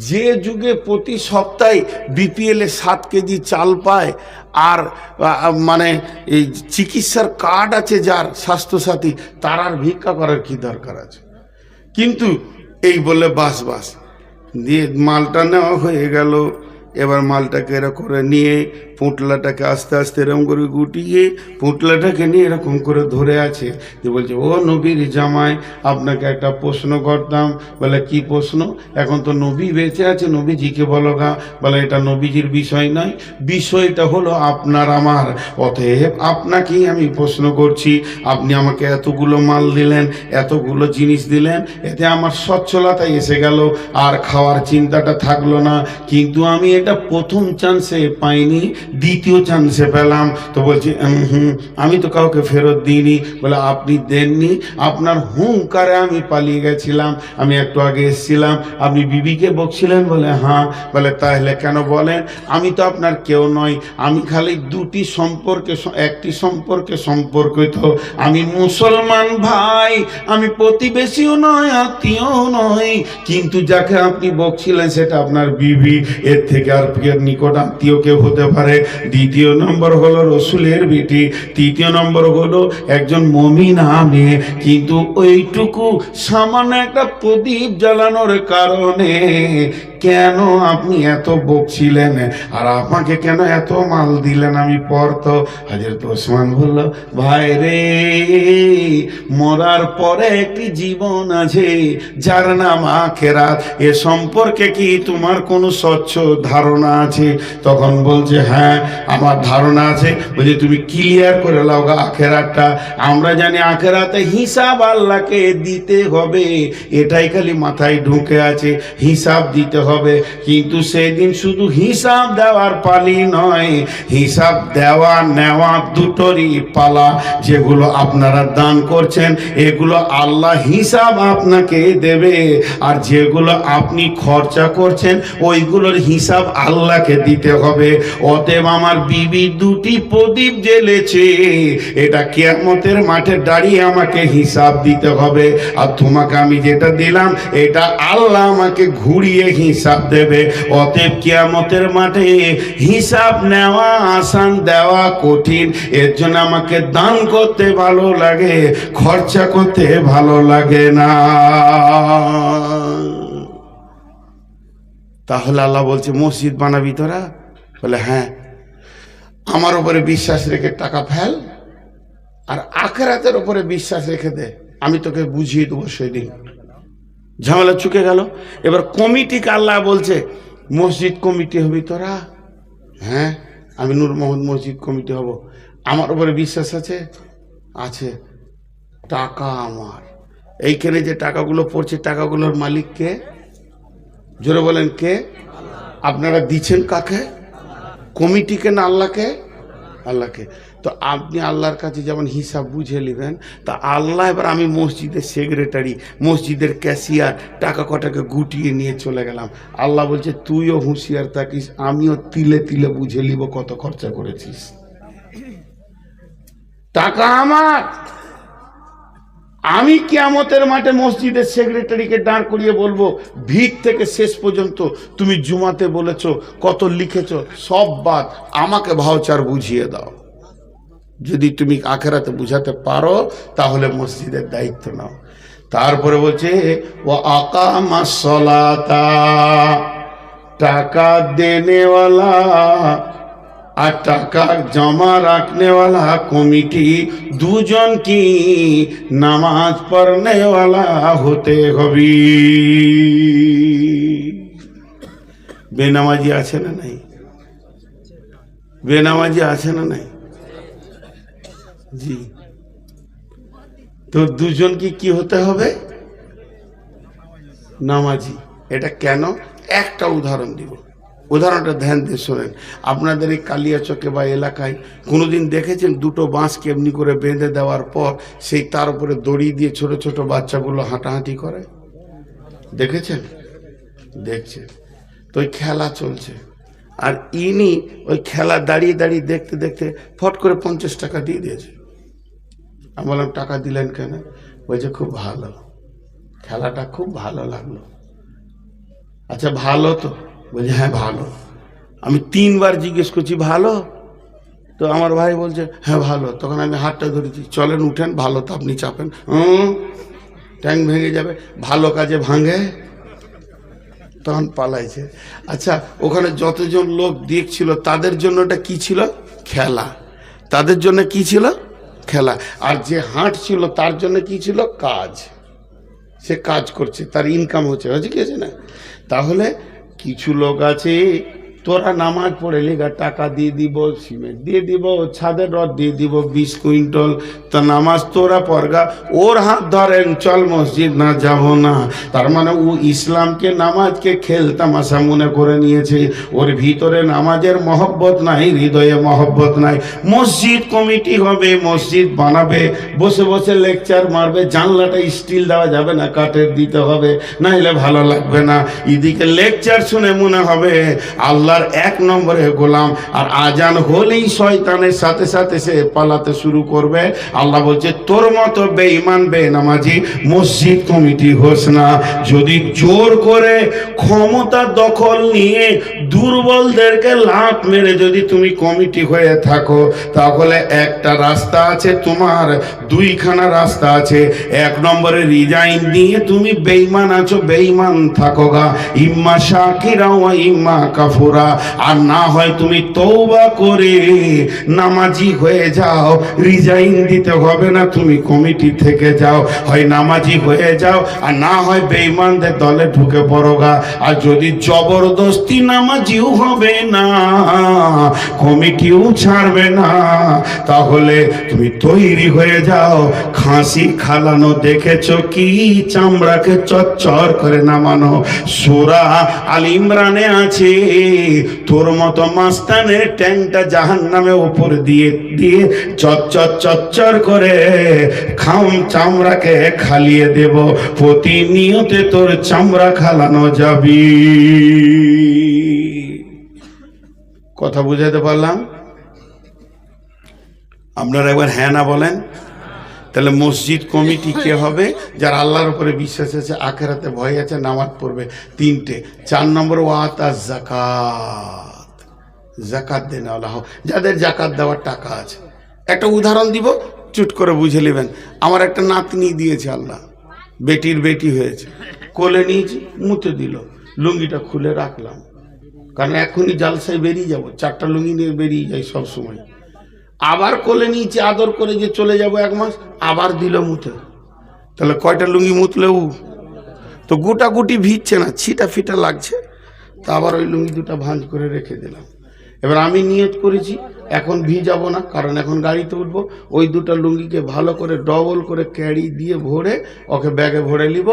যে যুগে প্রতি সপ্তাহে বিপিএল এ 7 কেজি চাল পায়, আর মানে এই চিকিৎসার কার্ড আছে যার, স্বাস্থ্যসাথী, তার আর ভিক্ষা করার কি দরকার আছে? কিন্তু এই বলে বাস বাস দিয়ে মালটা নেওয়া হয়ে গেল। এবার মালটাকে এরকম করে নিয়ে পুঁটলাটাকে আস্তে আস্তে এরকম করে গুটিয়ে পুঁটলাটাকে নিয়ে এরকম করে ধরে আছে। যে বলছে, ও নবীর জামাই, আপনাকে একটা প্রশ্ন করতাম। বলে, কি প্রশ্ন? এখন তো নবী বেঁচে আছে, নবীজিকে বলো গা। বলে, এটা নবীজির বিষয় নয়, বিষয়টা হলো আপনার আমার। অতএব আপনাকেই আমি প্রশ্ন করছি। আপনি আমাকে এতগুলো মাল দিলেন, এতগুলো জিনিস দিলেন, এতে আমার সচ্ছলতা এসে গেল, আর খাওয়ার চিন্তাটা থাকলো না। কিন্তু আমি এটা প্রথম চান্সে পাইনি, দ্বিতীয় চান্সে পেলাম। তো বলছি, আমি তো কাউকে ফেরত দিইনি। বলে, আপনি দেননি, আপনার হুঙ্কারে আমি পালিয়ে গেছিলাম। আমি একটু আগে এসেছিলাম, আপনি বিবিকে বকছিলেন। বলে, হ্যাঁ। বলে, তাহলে কেন বলেন? আমি তো আপনার কেউ নয়, আমি খালি দুটি সম্পর্কে, একটি সম্পর্কে সম্পর্কিত। আমি মুসলমান ভাই, আমি প্রতিবেশীও নয়, আত্মীয়ও নয়। কিন্তু যাকে আপনি বকছিলেন সেটা আপনার বিবি, এর থেকে আর নিকট আত্মীয় কেউ হতে পারে? দ্বিতীয় নম্বর হলো রসুলের বেটি, তৃতীয় নম্বর হলো একজন মুমিনা মেয়ে। কিন্তু ওইটুকু সামান্য একটা প্রদীপ জ্বালানোর কারণে কেন আপনি এত বকছিলেন, আর আমাকে কেন এত মাল দিলেন? আমি পড়ত। হযরত ওসমান বলল, ভাই রে, মরার পরে একটি জীবন আছে, যার নাম আখিরাত। এ সম্পর্কে কি তোমার কোনো স্বচ্ছ ধারণা আছে? তখন বলছে, হ্যাঁ আমার ধারণা আছে। বলছে, তুমি ক্লিয়ার করে লাও গা আখিরাতটা। আমরা জানি আখিরাতে হিসাব আল্লাহকে দিতে হবে, এটাই খালি মাথায় ঢুকে আছে, হিসাব দিতে হবে। কিন্তু সেদিন শুধু হিসাব দেওয়ার পালি নয়, হিসাব দেওয়া নেওয়া দুটোরই পালা। যেগুলো আপনারা দান করছেন, এগুলো আল্লাহ হিসাব আপনাকে দেবে, আর যেগুলো আপনি খরচা করছেন, ওইগুলোর হিসাব আল্লাহকে দিতে হবে। অতএব আমার বিবি দুটি প্রদীপ জ্বেলেছে, এটা কিয়ামতের মাঠে দাঁড়িয়ে আমাকে হিসাব দিতে হবে। আর তোমাকে আমি যেটা দিলাম, এটা আল্লাহ আমাকে ঘুরিয়ে হিসাব দেবে। অতএব কিয়ামতের মাঠে হিসাব নেওয়া আসান, দেওয়া কঠিন। এর জন্য আমাকে দান করতে ভালো লাগে, খরচা করতে ভালো লাগে না। তাহলে আল্লাহ বলছে, মসজিদ বানাবি তোরা? বলে, হ্যাঁ। আমার উপরে বিশ্বাস রেখে টাকা ফেল, আর আখিরাতের উপরে বিশ্বাস রেখে দে, আমি তোকে বুঝিয়ে দেবো সেদিন। ঝামেলা চুকে গেল। এবার কমিটিকে আল্লাহ বলছে, মসজিদ কমিটি হবি তোরা? হ্যাঁ, আমি নূর মোহাম্মদ মসজিদ কমিটি হব। আমার উপরে বিশ্বাস আছে? আছে। টাকা আমার, এইখানে যে টাকাগুলো পড়ছে, টাকাগুলোর মালিক কে? জোরে বলেন, কে? আপনারা দিচ্ছেন কাকে? কমিটিকে না আল্লাহকে? আল্লাহকে। তো আপনি আল্লাহর কাছে যেমন হিসাব বুঝে নেবেন, তা আল্লাহ এবার আমি মসজিদের সেক্রেটারি, মসজিদের ক্যাশিয়ার, টাকা কটাকে গুটিয়ে নিয়ে চলে গেলাম। আল্লাহ বলছে তুইও হুঁশিয়ার থাকিস, আমিও তিলে তিলে বুঝে নিব কত খরচা করেছিস। টাকা আমার, আমি কিয়ামতের মাঠে মসজিদের সেক্রেটারিকে দাঁড় করিয়ে বলবো ভিত থেকে শেষ পর্যন্ত তুমি জুমাতে বলেছো, কত লিখেছো, সব বাদ, আমাকে ভাউচার বুঝিয়ে দাও। যদি তুমি আখেরাতে বুঝাতে পারো তাহলে মসজিদের দায়িত্ব নাও। তারপরে বলছে ওয়া আকামাস সালাতা, টাকা দেনেওয়ালা আর টাকা জমা রাখনেওয়ালা কমিটি দুজন কি নামাজ পড়নেওয়ালা হতে হবে। বেনামাজি আছে না নাই? বেনামাজি আছে না নাই? জি। তো দুজন কি হতে হবে? নামাজি। এটা কেন? একটা উদাহরণ দিব, উদাহরণটা ধ্যান দিয়ে শোনেন। আপনাদের এই কালিয়াচকে বা এলাকায় কোনোদিন দেখেছেন দুটো বাঁশকে এমনি করে বেঁধে দেওয়ার পর সেই তার উপরে দড়ি দিয়ে ছোট ছোট বাচ্চাগুলো হাঁটাহাঁটি করে? দেখেছেন? দেখছেন। তো ওই খেলা চলছে, আর ইনি ওই খেলা দাঁড়িয়ে দাঁড়িয়ে দেখতে দেখতে ফট করে 50 টাকা দিয়ে দিয়েছে। আমি বললাম টাকা দিলেন কেন? বলছে খুব ভালো, খেলাটা খুব ভালো লাগলো। আচ্ছা ভালো তো? বলছে হ্যাঁ ভালো। আমি 3 বার জিজ্ঞেস করছি ভালো তো? আমার ভাই বলছে হ্যাঁ ভালো। তখন আমি হাতটা ধরেছি, চলেন উঠেন, ভালো তো আপনি চাপেন, ট্যাঙ্ক ভেঙে যাবে, ভালো কাজে ভাঙে। তখন পালাইছে। আচ্ছা ওখানে যতজন লোক দেখছিল তাদের জন্য এটা কি ছিল? খেলা। তাদের জন্য কি ছিল? খেলা। আর যে হাঁটছিল তার জন্য কি ছিল? কাজ। সে কাজ করছে, তার ইনকাম হচ্ছে, হচ্ছে কি আছে না? তাহলে কিছু লোক আছে, তোরা নামাজ পড়ে লেগা টাকা দিয়ে দিব, সিমেন্ট দিয়ে দিব, ছাদের রড দিয়ে দিব 20 কুইন্টাল, তা নামাজ তোরা পড়গা, ওর হাত ধরেন চল মসজিদ না যাব না। তার মানে ও ইসলামকে নামাজকে খেল তামাশা মনে করে নিয়েছে। ওর ভিতরে নামাজের মহব্বত নাই, হৃদয়ে মহব্বত নাই। মসজিদ কমিটি হবে, মসজিদ বানাবে, বসে বসে লেকচার মারবে, জানলাটা স্টিল দেওয়া যাবে না, কাঠের দিতে হবে, নাহলে ভালো লাগবে না। এদিকে লেকচার শুনে মনে হবে আল্লাহ 1 নম্বরে গোলাম, আর আজান হলেই শয়তানের সাথে সাথে সে পালাতে শুরু করবে। আল্লাহ বলছে তোর মতো বেঈমান বেনামাজি মসজিদ কমিটি হোস না। যদি জোর করে ক্ষমতা দখল নিয়ে দুর্বলদেরকে লাত মেরে যদি তুমি কমিটি হয়ে থাকো, তাহলে একটা রাস্তা আছে তোমার, 2খানা রাস্তা আছে। 1 নম্বরে রিজাইন দিয়ে তুমি বেঈমান আছো, বেঈমান থাকো গা, ইম্মা শাকিরা ওয়া ইম্মা কাফুরা। আর না হয় তুমি তওবা করে নামাজি হয়ে যাও, রিজাইন দিতে হবে না, তুমি কমিটি থেকে যাও। হয় নামাজি হয়ে যাও, আর না হয় বেঈমানদের দলে ঢুকে পড়োগা। আর যদি জবরদস্তি নামাজিও হবে না, কমিটিও ছাড়বে না, তাহলে তুমি তৈরি হয়ে যাও। খাসি খালানো দেখেছো কি? চামড়াকে চচ্চর করে নামানো। সূরা আল ইমরানে আছে, তোর মতো মাস্তানের ট্যাংটা জাহান্নামে উপর দিয়ে দিয়ে চচ্চর চচ্চর করে চামড়াকে খালিয়ে দেব। প্রতিনিয়তে তোর চামড়া খালানো যাবি। কথা বুঝাতে পারলাম? আপনারা একবার হ্যাঁ না বলেন। তাহলে মসজিদ কমিটি কে হবে? যার আল্লাহর উপরে বিশ্বাস আছে, আখেরাতে ভয় আছে, নামাজ পড়বে। 3টে। 4 নম্বর ওয়াতা যাকাত, যাকাত দেন আল্লাহ, যাদের যাকাত দেওয়ার টাকা আছে। একটা উদাহরণ দিব, চুট করে বুঝে নেবেন। আমার একটা নাতনি দিয়েছে আল্লাহ, বেটির বেটি হয়েছে, কোলে নিয়েছি, মুতে দিল, লুঙ্গিটা খুলে রাখলাম, কারণ এখনই জালসায় বেরিয়ে যাব, 4টা লুঙ্গি নিয়ে বেরিয়ে যাই সব সময়। আবার কোলে নিয়েছি আদর করে যে চলে যাব 1 মাস, আবার দিল মুতে। তাহলে কয়টা লুঙ্গি মুতলেও তো গোটা গুটি ভিজছে না, ছিটা ফিটা লাগছে, তা আবার ওই লুঙ্গি 2টা ভাঁজ করে রেখে দিলাম। এবার আমি নিয়ত করেছি এখন ভিজাবো না, কারণ এখন গাড়িতে উঠবো। ওই 2টা লুঙ্গিকে ভালো করে ডবল করে ক্যারি দিয়ে ভরে ওকে ব্যাগে ভরে নিব।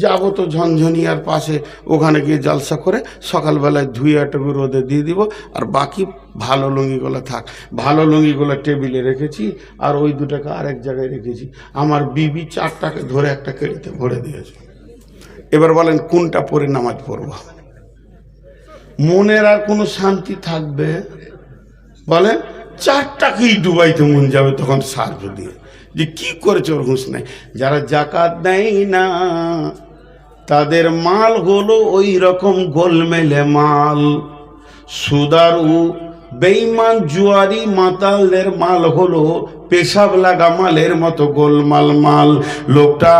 যাবো তো ঝনঝনিয়ার পাশে, ওখানে গিয়ে জলসা করে সকালবেলায় ধুয়ে একটু রোদে দিয়ে দিব, আর বাকি ভালো লুঙ্গিগুলো থাক। ভালো লুঙ্গিগুলো টেবিলে রেখেছি, আর ওই দুটাকে আরেক জায়গায় রেখেছি। আমার বিবি 4টাকে ধরে একটা কেড়িতে ভরে দিয়েছে। এবার বলেন কোনটা পরে নামাজ পড়ব? মনের আর কোনো শান্তি থাকবে? বলেন 4টাকেই ডুবাইতে মন যাবে তখন সার্ভ দিয়ে, যে কি করেছে ওর হুঁশ নাই। যারা জাকাত দেয় না তাদের মাল হলো ওই রকম গোলমেলে মাল। সুদারু বেঈমান জুয়ারি মাতালদের মাল হলো পেশাব লাগা মালের মতো গোলমাল মাল। লোকটা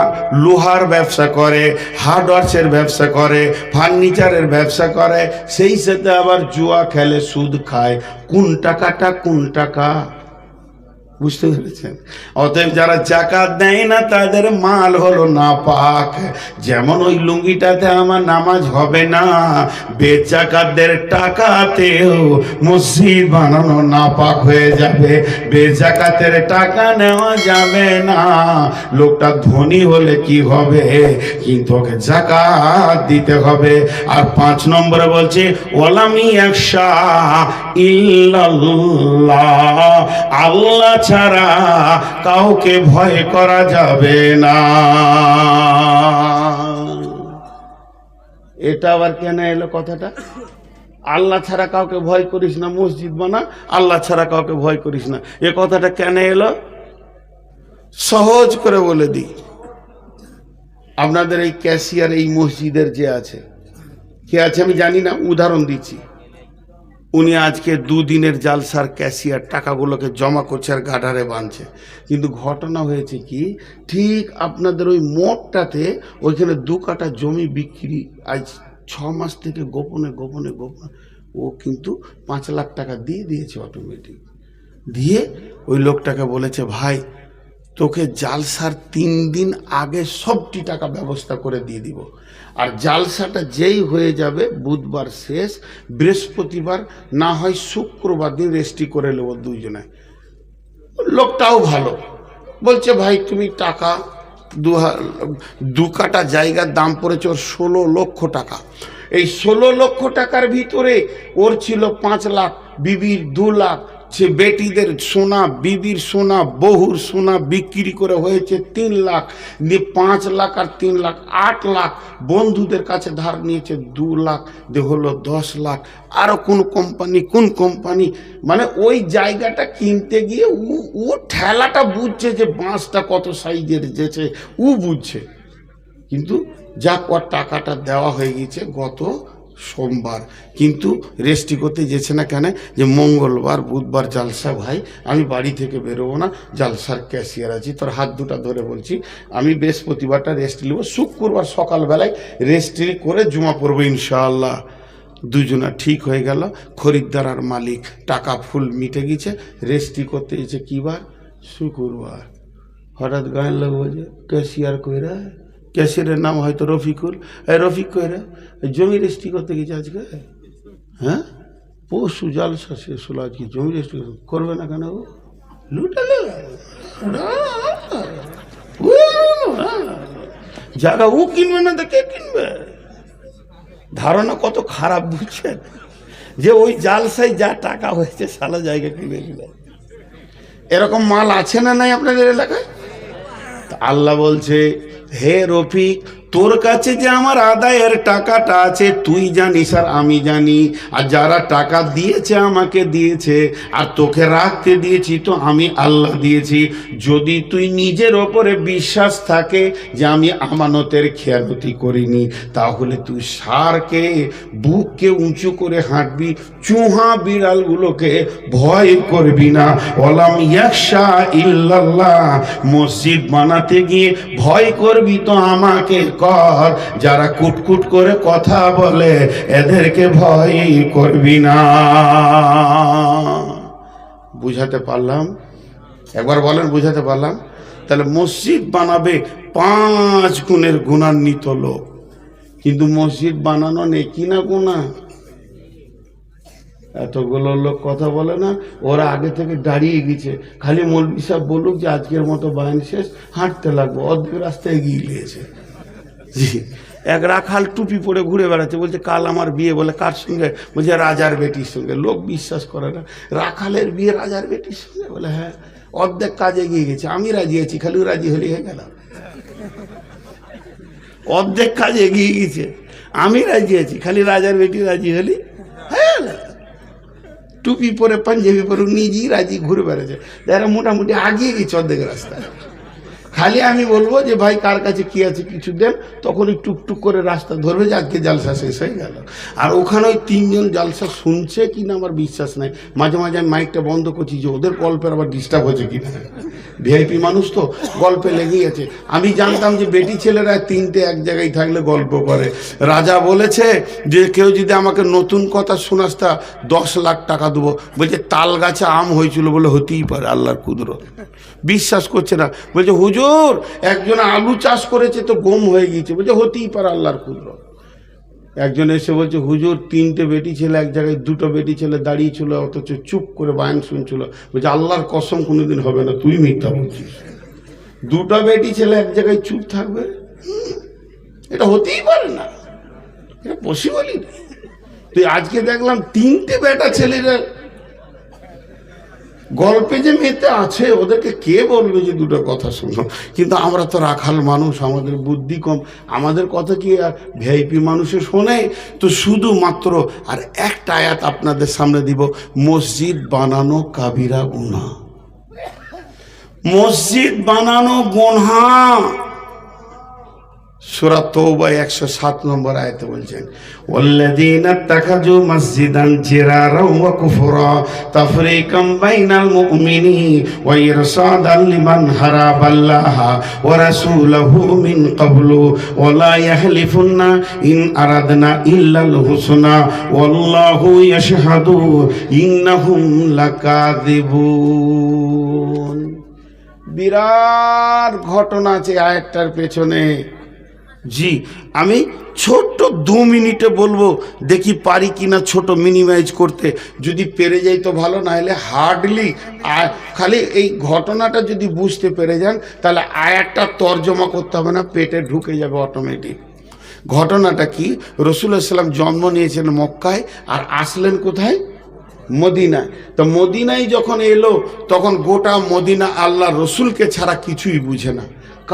লোহার ব্যবসা করে, হার্ডওয়ার্সের ব্যবসা করে, ফার্নিচারের ব্যবসা করে, সেই সাথে আবার জুয়া খেলে, সুদ খায়। কোন টাকাটা কোন টাকা? বুঝতে পেরেছেন? অতএব যারা জাকাত দেয় না তাদের মাল হলো নাপাক। যেমন ওই লুঙ্গিটাতে আমার নামাজ হবে না, বেজাকাতদের টাকাতেও মসজিদ বানানো নাপাক হয়ে যাবে। বেজাকাতের টাকা নেওয়া যাবে না। লোকটা ধনী হলে কি হবে, কিন্তু ওকে জাকাত দিতে হবে। আর 5 নম্বরে বলছে ওয়ালামি ইয়াখশা ইল্লাল্লাহ, আল্লাহ ছাড়া কাউকে ভয় করা যাবে না। এটা আবার কেন এলো কথাটা? আল্লাহ ছাড়া কাউকে ভয় করিস না, মসজিদ বানা, আল্লাহ ছাড়া কাউকে ভয় করিস না, এ কথাটা কেন এলো? সহজ করে বলে দিই। আপনাদের এই ক্যাশিয়ার এই মসজিদের যে আছে, কে আছে আমি জানি না, উদাহরণ দিচ্ছি। উনি আজকে 2 দিনের জালসার ক্যাশিয়ার, টাকাগুলোকে জমা করছে আর গাডারে বাঁধছে। কিন্তু ঘটনা হয়েছে কি, ঠিক আপনাদের ওই মোড়টাতে ওইখানে 2 কাঠা জমি বিক্রি আজ 6 মাস থেকে গোপনে গোপনে গোপনে ও কিন্তু 5 লাখ টাকা দিয়ে দিয়েছে অটোমেটিক। দিয়ে ওই লোকটাকে বলেছে, ভাই তোকে জালসার 3 দিন আগে সবটি টাকা ব্যবস্থা করে দিয়ে দিব, আর জালসাটা যেই হয়ে যাবে বুধবার শেষ, বৃহস্পতিবার না হয় শুক্রবার দিন রেস্টি করে নেব দুইজনে। লোকটাও ভালো, বলছে ভাই তুমি টাকা 2 কাঠা জায়গার দাম পড়েছে ওর 16 লক্ষ টাকা। এই 16 লক্ষ টাকার ভিতরে ওর ছিল 5 লাখ, বিবির 2 লাখ, সে বেটিদের সোনা, বিবির সোনা, বহুর সোনা বিক্রি করে হয়েছে 3 লাখ, দিয়ে 5 লাখ আর 3 লাখ 8 লাখ, বন্ধুদের কাছে ধার নিয়েছে 2 লাখ, দিয়ে হলো 10 লাখ। আরও কোন কোম্পানি মানে ওই জায়গাটা কিনতে গিয়ে ও ঠেলাটা বুঝছে যে বাঁশটা কত সাইজের যেছে, ও বুঝছে। কিন্তু যাক ওর টাকাটা দেওয়া হয়ে গেছে গত সোমবার, কিন্তু রেস্টি করতে যেছে না কেন, যে মঙ্গলবার বুধবার জালসা, ভাই আমি বাড়ি থেকে বেরোবো না, জালসার ক্যাশিয়ার আছি, তোর হাত দুটা ধরে বলছি আমি বৃহস্পতিবারটা রেস্ট নেবো, শুক্রবার সকালবেলায় রেস্টি করে জুমা পড়বো ইনশাআল্লাহ। দুজনা ঠিক হয়ে গেল, খরিদ্দার আর মালিক টাকা ফুল মিটে গেছে। রেস্টি করতে গেছে কি বার? শুক্রবার। হঠাৎ গায়ের লোক বলছে ক্যাশিয়ার কইরা, ক্যাশিয়ারের নাম হয়তো রফিকুল, রফিক কইরা জমি রেস্টি করতে গেছে আজকে। হ্যাঁ, পশু জালসা শেষ হলো, আজকে জমি রেস্টি করবে না কেন? ও লুটালে জায়গা ও কিনবে না তো কে কিনবে? ধারণা কত খারাপ বুঝছেন, যে ওই জালসায় যা টাকা হয়েছে সালা জায়গা কিনে নিল। এরকম মাল আছে না নাই আপনাদের এলাকায়? আল্লাহ বলছে, হে রফিক, তোর কাছে যে আমার আদায়ের টাকাটা আছে তুই জানিস আর আমি জানি, আর যারা টাকা দিয়েছে আমাকে দিয়েছে, আর তোকে রাখতে দিয়েছি তো আমি আল্লাহ দিয়েছি। যদি তুই নিজের ওপরে বিশ্বাস থাকে যে আমি আমানতের খেয়ানতি করিনি, তাহলে তুই সারকে বুককে উঁচু করে হাঁটবি, চুহা বিড়ালগুলোকে ভয় করবি না। ওয়ালাম ইয়াখশা ইল্লাল্লাহ, মসজিদ বানাতে গিয়ে ভয় করবি তো আমাকে কর। যারা কুটকুট করে কথা বলে এদেরকে ভয় করবি না। বুঝাতে পারলাম? একবার বলেন বুঝাতে পারলাম? তাহলে মসজিদ বানাবে 5 গুণের গুণান্বিত লোক, কিন্তু মসজিদ বানানো নেকি না গুণা? এতগুলো লোক কথা বলে না, ওরা আগে থেকে দাঁড়িয়ে গেছে, খালি মৌলভী সাহেব বলুক যে আজকের মতো বায়ান শেষ, হাঁটতে লাগবো, অর্ধেক রাস্তায় এগিয়ে গিয়েছে। জি, এক রাখাল টুপি পরে ঘুরে বেড়াচ্ছে, বলছে কাল আমার বিয়ে। বলে কার সঙ্গে? বলছে রাজার বেটির সঙ্গে। লোক বিশ্বাস করে না, রাখালের বিয়ে রাজার বেটির সঙ্গে? বলে হ্যাঁ। অর্ধেক কাজে গিয়ে গেছে, আমি রাজি আছি, খালি রাজি হলে হয়ে গেল। অর্ধেক কাজে এগিয়ে গেছে, আমি রাজি আছি, খালি রাজার বেটি রাজি হলি হ্যাঁ। টুপি পরে পাঞ্জাবি পরে নিজেই রাজি ঘুরে বেড়াচ্ছে, যারা মোটামুটি আগিয়ে গেছে অর্ধেক রাস্তায়। খালি আমি বলবো যে ভাই কার কাছে কি আছে কিছু দেন, তখনই টুকটুক করে রাস্তা ধরবে যে আজকে জালসা শেষ হয়ে গেল। আর ওখানে ওই 3 জন জালসা শুনছে কিনা আমার বিশ্বাস নাই। মাঝে মাঝে আমি মাইকটা বন্ধ করছি যে ওদের গল্পের আবার ডিস্টার্ব হচ্ছে কিনা। ভিআইপি মানুষ তো গল্পে লেগেই আছে। আমি জানতাম যে বেটি ছেলেরা 3টে এক জায়গায় থাকলে গল্প করে। রাজা বলেছে যে কেউ যদি আমাকে নতুন কথা শোনাস তা 10 লাখ টাকা দেবো। বলছে তাল গাছে আম হয়েছিল, বলে হতেই পারে, আল্লাহর কুদরত। বিশ্বাস করছে না, বলছে হুজুর একজন আলু চাষ করেছে তো গম হয়ে গিয়েছে, বলছে হতেই পারে, আল্লাহর কুদরত। একজন এসে বলছে হুজুর 3টে বেটি ছেলে এক জায়গায়, 2টো বেটি ছেলে দাঁড়িয়েছিল অথচ চুপ করে বায়ান শুনছিল। বলছে আল্লাহর কসম কোনোদিন হবে না, তুই মিথ্যা বলছিস। 2টা বেটি ছেলে এক জায়গায় চুপ থাকবে? এটা হতেই পারে না, এটা পসিবলই না। তুই আজকে দেখলাম 3টে বেটা ছেলেরা গল্পে যে মেতে আছে, ওদেরকে কে বলবে যে 2টো কথা শুনো? কিন্তু আমরা তো রাখাল মানুষ, আমাদের বুদ্ধি কম, আমাদের কথা কি আর ভিআইপি মানুষে শোনে? তো শুধুমাত্র আর একটা আয়াত আপনাদের সামনে দিব, মসজিদ বানানো কাবিরা গুনাহ। মসজিদ বানানো গুনাহ। সূরা তওবা 107 নম্বর আয়াতে বলছেন, ওয়াল্লাযীনা ইত্তাখাযু মাসজিদান জিরারাও ওয়া কুফরা তাফরীকাম বাইনাল মুমিনিন ওয়া ইরসাদান লিমান হারাবাল্লাহা ওয়া রাসূলুহু মিন ক্বাবলু ওয়া লা ইয়াহলিফুন্না ইন আরাদনা ইল্লাল হুসনা ওয়াল্লাহু ইয়াশহাদু ইন্নাহুম লাকাযিবুন। বিরাট ঘটনা আছে আয়াতটার পেছনে। জি, আমি ছোট্ট 2 মিনিটে বলবো, দেখি পারি কিনা ছোট মিনিমাইজ করতে। যদি পেরে যাই তো ভালো, না হলে হার্ডলি খালি এই ঘটনাটা যদি বুঝতে পেরে যান তাহলে আয়াতটা তর্জমা করতে হবে না, পেটে ঢুকে যাবে অটোমেটিক। ঘটনাটা কি? রাসূলুল্লাহ সাল্লাল্লাহু আলাইহি ওয়াসাল্লাম জন্ম নিয়েছেন মক্কায় আর আসলেন কোথায়? মদিনায়। তো মদিনায় যখন এলো তখন গোটা মদিনা আল্লাহ রসুলকে ছাড়া কিছুই বুঝে না।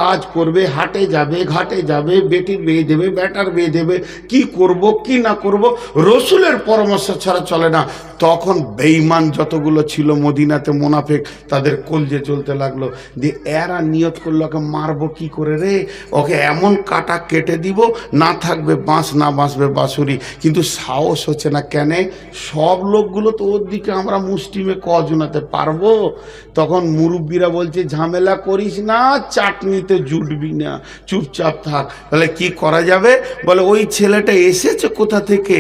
কাজ করবে, হাটে যাবে, ঘাটে যাবে, বেটির বিয়ে দেবে, বেটার বিয়ে দেবে, কি করব কি না করব রসুলের পরামর্শ ছাড়া চলে না। তখন বেঈমান যতগুলো ছিল মদিনাতে মুনাফিক, তাদের কলজে চলতে লাগলো। দিয়ে এরা নিয়ত করলো ওকে মারবো কি করে রে, ওকে এমন কাটা কেটে দিব না থাকবে বাঁশ না বাঁচবে বাঁশুরি। কিন্তু সাহস হচ্ছে না, কেন? সব লোকগুলো তো ওর দিকে, আমরা মুষ্টিমে কজনাতে পারবো। তখন মুরব্বীরা বলছে ঝামেলা করিস না, চাটনিতে জুটবি না, চুপচাপ থাক। তাহলে কি করা যাবে? বলে ওই ছেলেটা এসেছে কোথা থেকে,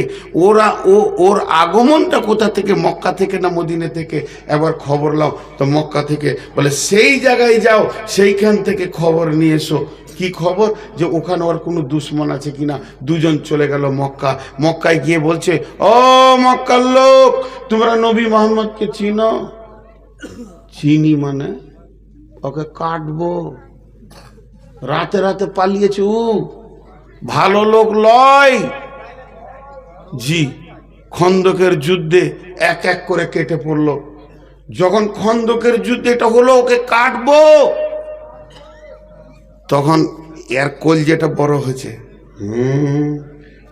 ওর আগমনটা কোথা থেকে, মক্কা থেকে না মদিনা থেকে, একবার খবর লাও। তো মক্কা থেকে। বলে সেই জায়গায় যাও, সেইখান থেকে খবর নিয়ে এসো। কি খবর? যে ওখানে ওর কোনো দুশ্মন আছে কিনা। 2 জন চলে গেল মক্কা। মক্কায় গিয়ে বলছে, ও মক্কার লোক, তোমরা নবী মোহাম্মদকে চিনো? চিনি মানে? ওকে কাটবো। রাতে রাতে পালিয়েছে, ও ভালো লোক লয়। জি, খন্দকের যুদ্ধে এক এক করে কেটে পড়লো। যখন খন্দকের যুদ্ধে এটা হলো, ওকে কাটবো, তখন এর কলজেটা বড় হয়েছে।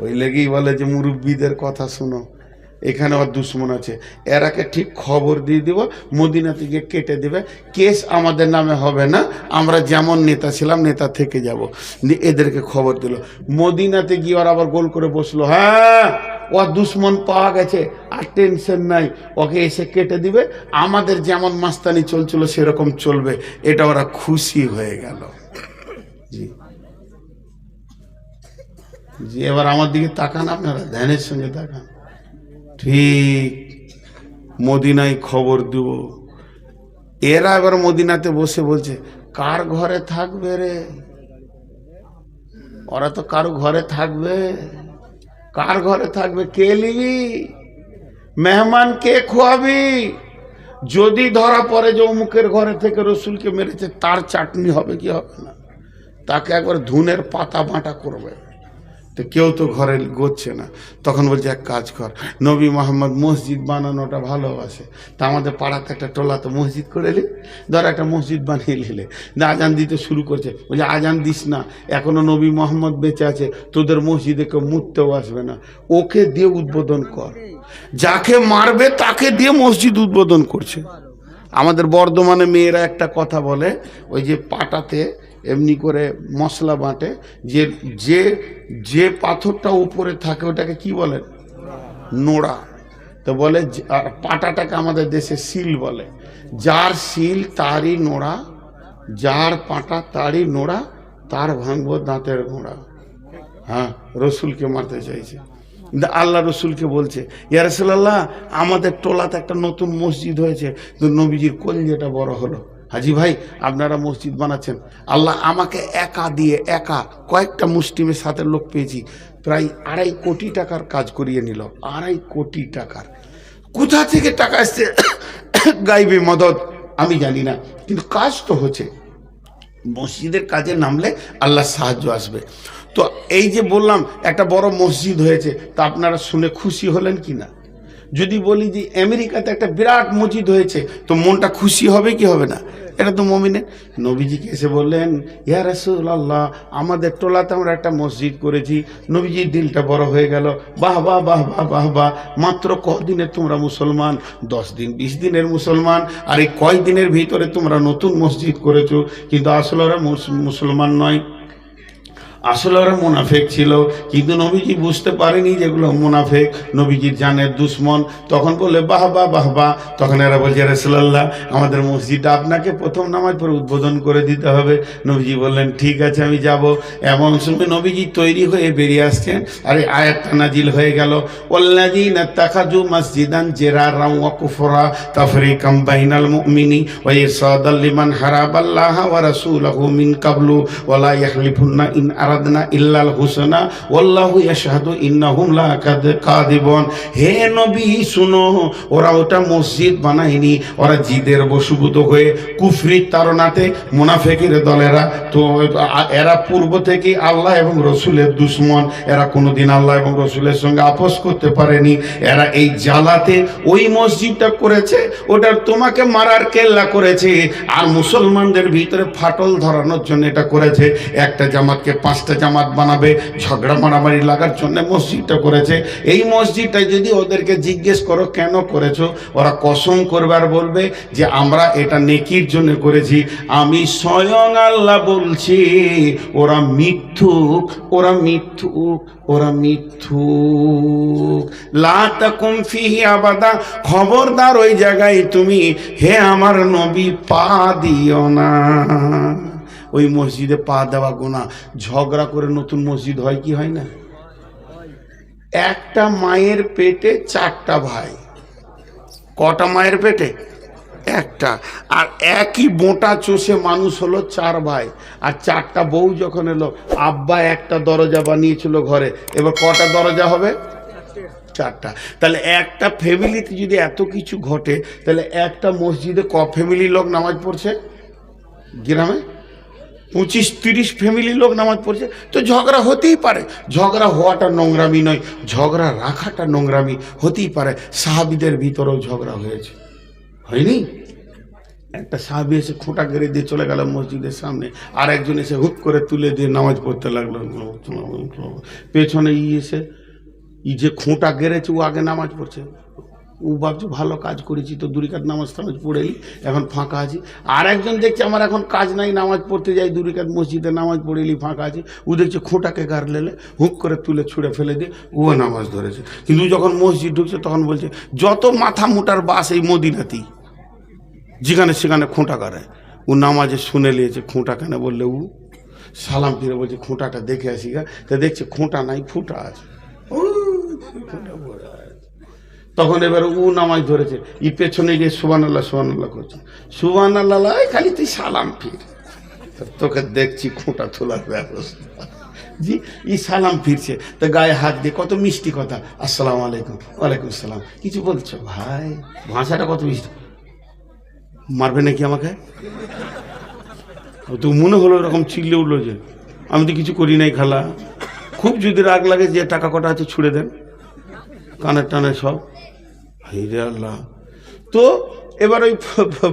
ওই লেগেই বলে যে মুরব্বীদের কথা শোনো, এখানে ওর দুশ্মন আছে, এরাকে ঠিক খবর দিয়ে দিব, মদিনা থেকে কেটে দেবে, কেস আমাদের নামে হবে না, আমরা যেমন নেতা ছিলাম নেতা থেকে যাব। এদেরকে খবর দিল। মদিনাতে গিয়ে ওরা আবার গোল করে বসলো, হ্যাঁ ওর দুশ্মন পাওয়া গেছে, আর টেনশন নাই, ওকে এসে কেটে দিবে, আমাদের যেমন মাস্তানি চলছিল সেরকম চলবে। এটা ওরা খুশি হয়ে গেল। জি জি, এবার আমার দিকে তাকান, আপনারা ধ্যানের সঙ্গে তাকান। ঠিক মদিনায় খবর দেব। এরা এবার মদিনাতে বসে বলছে, কার ঘরে থাকবে রে? ওরা তো কারো ঘরে থাকবে। কার ঘরে থাকবে? কে নিবি? মেহমান কে খোয়াবি? যদি ধরা পড়ে যে অমুকের ঘরে থেকে রসুলকে মেরেছে, তার চাটনি হবে কি হবে না? তাকে একবার ধুনের পাতা বাঁটা করবে। তো কেউ তো ঘরে গোচ্ছে না, তখন বলছে এক কাজ কর, নবী মোহাম্মদ মসজিদ বানানোটা ভালোবাসে, তা আমাদের পাড়াতে একটা টোলাতে মসজিদ করে নি, ধর একটা মসজিদ বানিয়ে নিলে, আজান দিতে শুরু করছে, বলছে আজান দিস না, এখনো নবী মোহাম্মদ বেঁচে আছে, তোদের মসজিদে কেউ মুততেও আসবে না, ওকে দিয়ে উদ্বোধন কর। যাকে মারবে তাকে দিয়ে মসজিদ উদ্বোধন করছে। আমাদের বর্ধমানে মেয়েরা একটা কথা বলে, ওই যে পাটাতে এমনি করে মশলা বাটে, যে যে যে পাথরটা উপরে থাকে ওটাকে কি বলে? নোড়া। তো বলে পাটাটাকে আমাদের দেশে শিল বলে, যার শিল তারই নোড়া, যার পাটা তারই নোড়া, তার ভাঙবো দাঁতের ঘোড়া। হ্যাঁ, রসুলকে মারতে চাইছে। আল্লাহ রসুলকে বলছে, ইয়া রাসূলুল্লাহ, আমাদের টোলাতে একটা নতুন মসজিদ হয়েছে, তো নবীজির কলিজাটা বড় হলো, হাজি ভাই আপনারা মসজিদ বানাচ্ছেন, আল্লাহ আমাকে একা দিয়ে, একা কয়েকটা মুসলিমের সাথে লোক পেয়েছি, প্রায় 2.5 কোটি টাকার কাজ করিয়ে নিল। 2.5 কোটি টাকার, কোথা থেকে টাকা আসছে গাইবে মদত আমি জানি না, কিন্তু কাজ তো হচ্ছে। মসজিদের কাজে নামলে আল্লাহ সাহায্য আসবে। তো এই যে বললাম একটা বড় মসজিদ হয়েছে, তা আপনারা শুনে খুশি হলেন কি না? যদি বলি যে আমেরিকাতে একটা বিরাট মসজিদ হয়েছে, তো মনটা খুশি হবে কি হবে না? এটা তো মুমিনের। নবীজিকে এসে বললেন, ইয়া রাসূলুল্লাহ, আমাদের টোলাতে আমরা একটা মসজিদ করেছি, নবীজির দিলটা বড় হয়ে গেল, বাহ বাহ বাহ বাহ বাহ বাহ। মাত্র কদিনের তোমরা মুসলমান? 10 দিন 20 দিনের মুসলমান, আর এই কয়দিনের ভিতরে তোমরা নতুন মসজিদ করেছো। কিন্তু আসলে ওরা মুসলমান নয়, আসলে ওরা মুনাফেক ছিল, কিন্তু নবীজি বুঝতে পারেনি যেগুলো মুনাফেক, নবীজির জানের দুশ্মন। তখন বললে বাহ বাহ বাহ বাহ। তখন এরা বলছে, রাসূলুল্লাহ, আমাদের মসজিদটা আপনাকে প্রথম নামাজ পড়ে উদ্বোধন করে দিতে হবে। নবীজি বললেন, ঠিক আছে আমি যাব। এমন সময় নবীজি তৈরি হয়ে বেরিয়ে আসছেন, আর এই আয়াতটা নাজিল হয়ে গেল, ওয়াল্লাযীনা তাখাযু মাসজিদান জিরারান ওয়া কুফরা তাফরিকাম বাইনাল মুমিনি ওয়া ইরসাদাল লিমান হারাবাল্লাহা ওয়া রাসূলাহু মিন কাবলু ওয়া লা ইয়াহলিফুন্না ইন আরাদনা ইল্লাল হুসনা ওয়াল্লাহু ইয়াশহাদু ইন্নাহুম লাকাযিবুন। হে নবী শুনো, ওরা ওটা মসজিদ বানায়নি, ওরা জিদের বশীভূত হয়ে কুফরির তাড়নাতে মুনাফিকের দলেরা, তো এরা পূর্ব থেকে আল্লাহ এবং রসুলের দুশ্মন, এরা কোনোদিন আল্লাহ এবং রসুলের সঙ্গে আপোষ করতে পারেনি। এরা এই জ্বালাতে ওই মসজিদটা করেছে, ওটার তোমাকে মারার কেল্লা করেছে, আর মুসলমানদের ভিতরে ফাটল ধরানোর জন্য এটা করেছে। একটা জামাতকে 5টা জামাত বানাবে, ঝগড়া মারামারি লাগার জন্য মসজিদটা করেছে। এই মসজিদটা যদি ওদেরকে জিজ্ঞেস করো কেন করেছো, ওরা কসম করবে আর বলবে যে আমরা এটা নেকির জন্য করেছি। আমি স্বয়ং আল্লাহ বলছি, ওরা মিথ্যুক, ওরা মিথ্যুক, ওরা মিথ্যুক। লা তাকুম ফিহি আবাদা, খবরদার ওই জায়গায় তুমি হে আমার নবী পা দিও না। ওই মসজিদে পা দেওয়া গুনাহ। ঝগড়া করে নতুন মসজিদ হয় কি হয় না? একটা মায়ের পেটে 4টা ভাই। কটা মায়ের পেটে? একটা। আর একই বোঁটা চষে মানুষ হলো 4 ভাই, আর 4টা বউ যখন এলো, আব্বা একটা দরজা বানিয়েছিল ঘরে, এবার কটা দরজা হবে? 4টা। তাহলে একটা ফ্যামিলিতে যদি এত কিছু ঘটে, তাহলে একটা মসজিদে ক ফ্যামিলি লোক নামাজ পড়ছে? গ্রামে 25-30 ফ্যামিলি লোক নামাজ পড়ছে। তো ঝগড়া হতেই পারে, ঝগড়া হওয়াটা নোংরামি নয়, ঝগড়া রাখাটা নোংরামি হতেই পারে। সাহাবীদের ভিতরেও ঝগড়া হয়েছে, হয়নি? একটা সাহাবী এসে খোঁটা গেড়ে দিয়ে চলে গেল মসজিদের সামনে, আর একজন এসে হুক করে তুলে দিয়ে নামাজ পড়তে লাগলো। পেছনে এসে যে খোঁটা গেড়েছে ও আগে নামাজ পড়ছে, ও ভাবছে ভালো কাজ করেছি, তো 2 রাকাত নামাজ পড়েই এখন ফাঁকা আছি। আর একজন দেখছে আমার এখন কাজ নাই, নামাজ পড়তে যাই, 2 রাকাত মসজিদে নামাজ পড়েলি ফাঁকা আছে, ও দেখছে খোঁটাকে গার লেলে হুক করে তুলে ছুঁড়ে ফেলে দিয়ে ও নামাজ ধরেছে। কিন্তু যখন মসজিদ ঢুকছে তখন বলছে যত মাথা মোটার বাস এই মদিনাতেই, যেখানে সেখানে খোঁটা গাড়ায়। ও নামাজে শুনে নিয়েছে খোঁটা কেন, বললে ও সালাম ফিরে বলছে খোঁটাটা দেখে আসি গা, তা দেখছে খোঁটা নাই, ফুটা আছে। তখন এবার ও নামাজ ধরেছে, ই পেছনে গিয়ে সুবহানাল্লাহ সুবহানাল্লাহ করছে, সুবহানাল্লাহ, খালি তুই সালাম ফির, তোকে দেখছি খোঁটা তোলার ব্যবস্থা। জি, ই সালাম ফিরছে, তো গায়ে হাত দিয়ে কত মিষ্টি কথা, আসসালামু আলাইকুম, ওয়ালাইকুম সালাম, কিছু বলছো ভাই, ভাষাটা কত মিষ্টি। মারবে নাকি আমাকে? তো মনে হলো এরকম চিল্লে উঠলো যে আমি তো কিছু করি নাই খালা। খুব যদি রাগ লাগে, যে টাকা কটা আছে ছুড়ে দেন, কানের টানে সব। হাইরে আল্লাহ। তো এবার ওই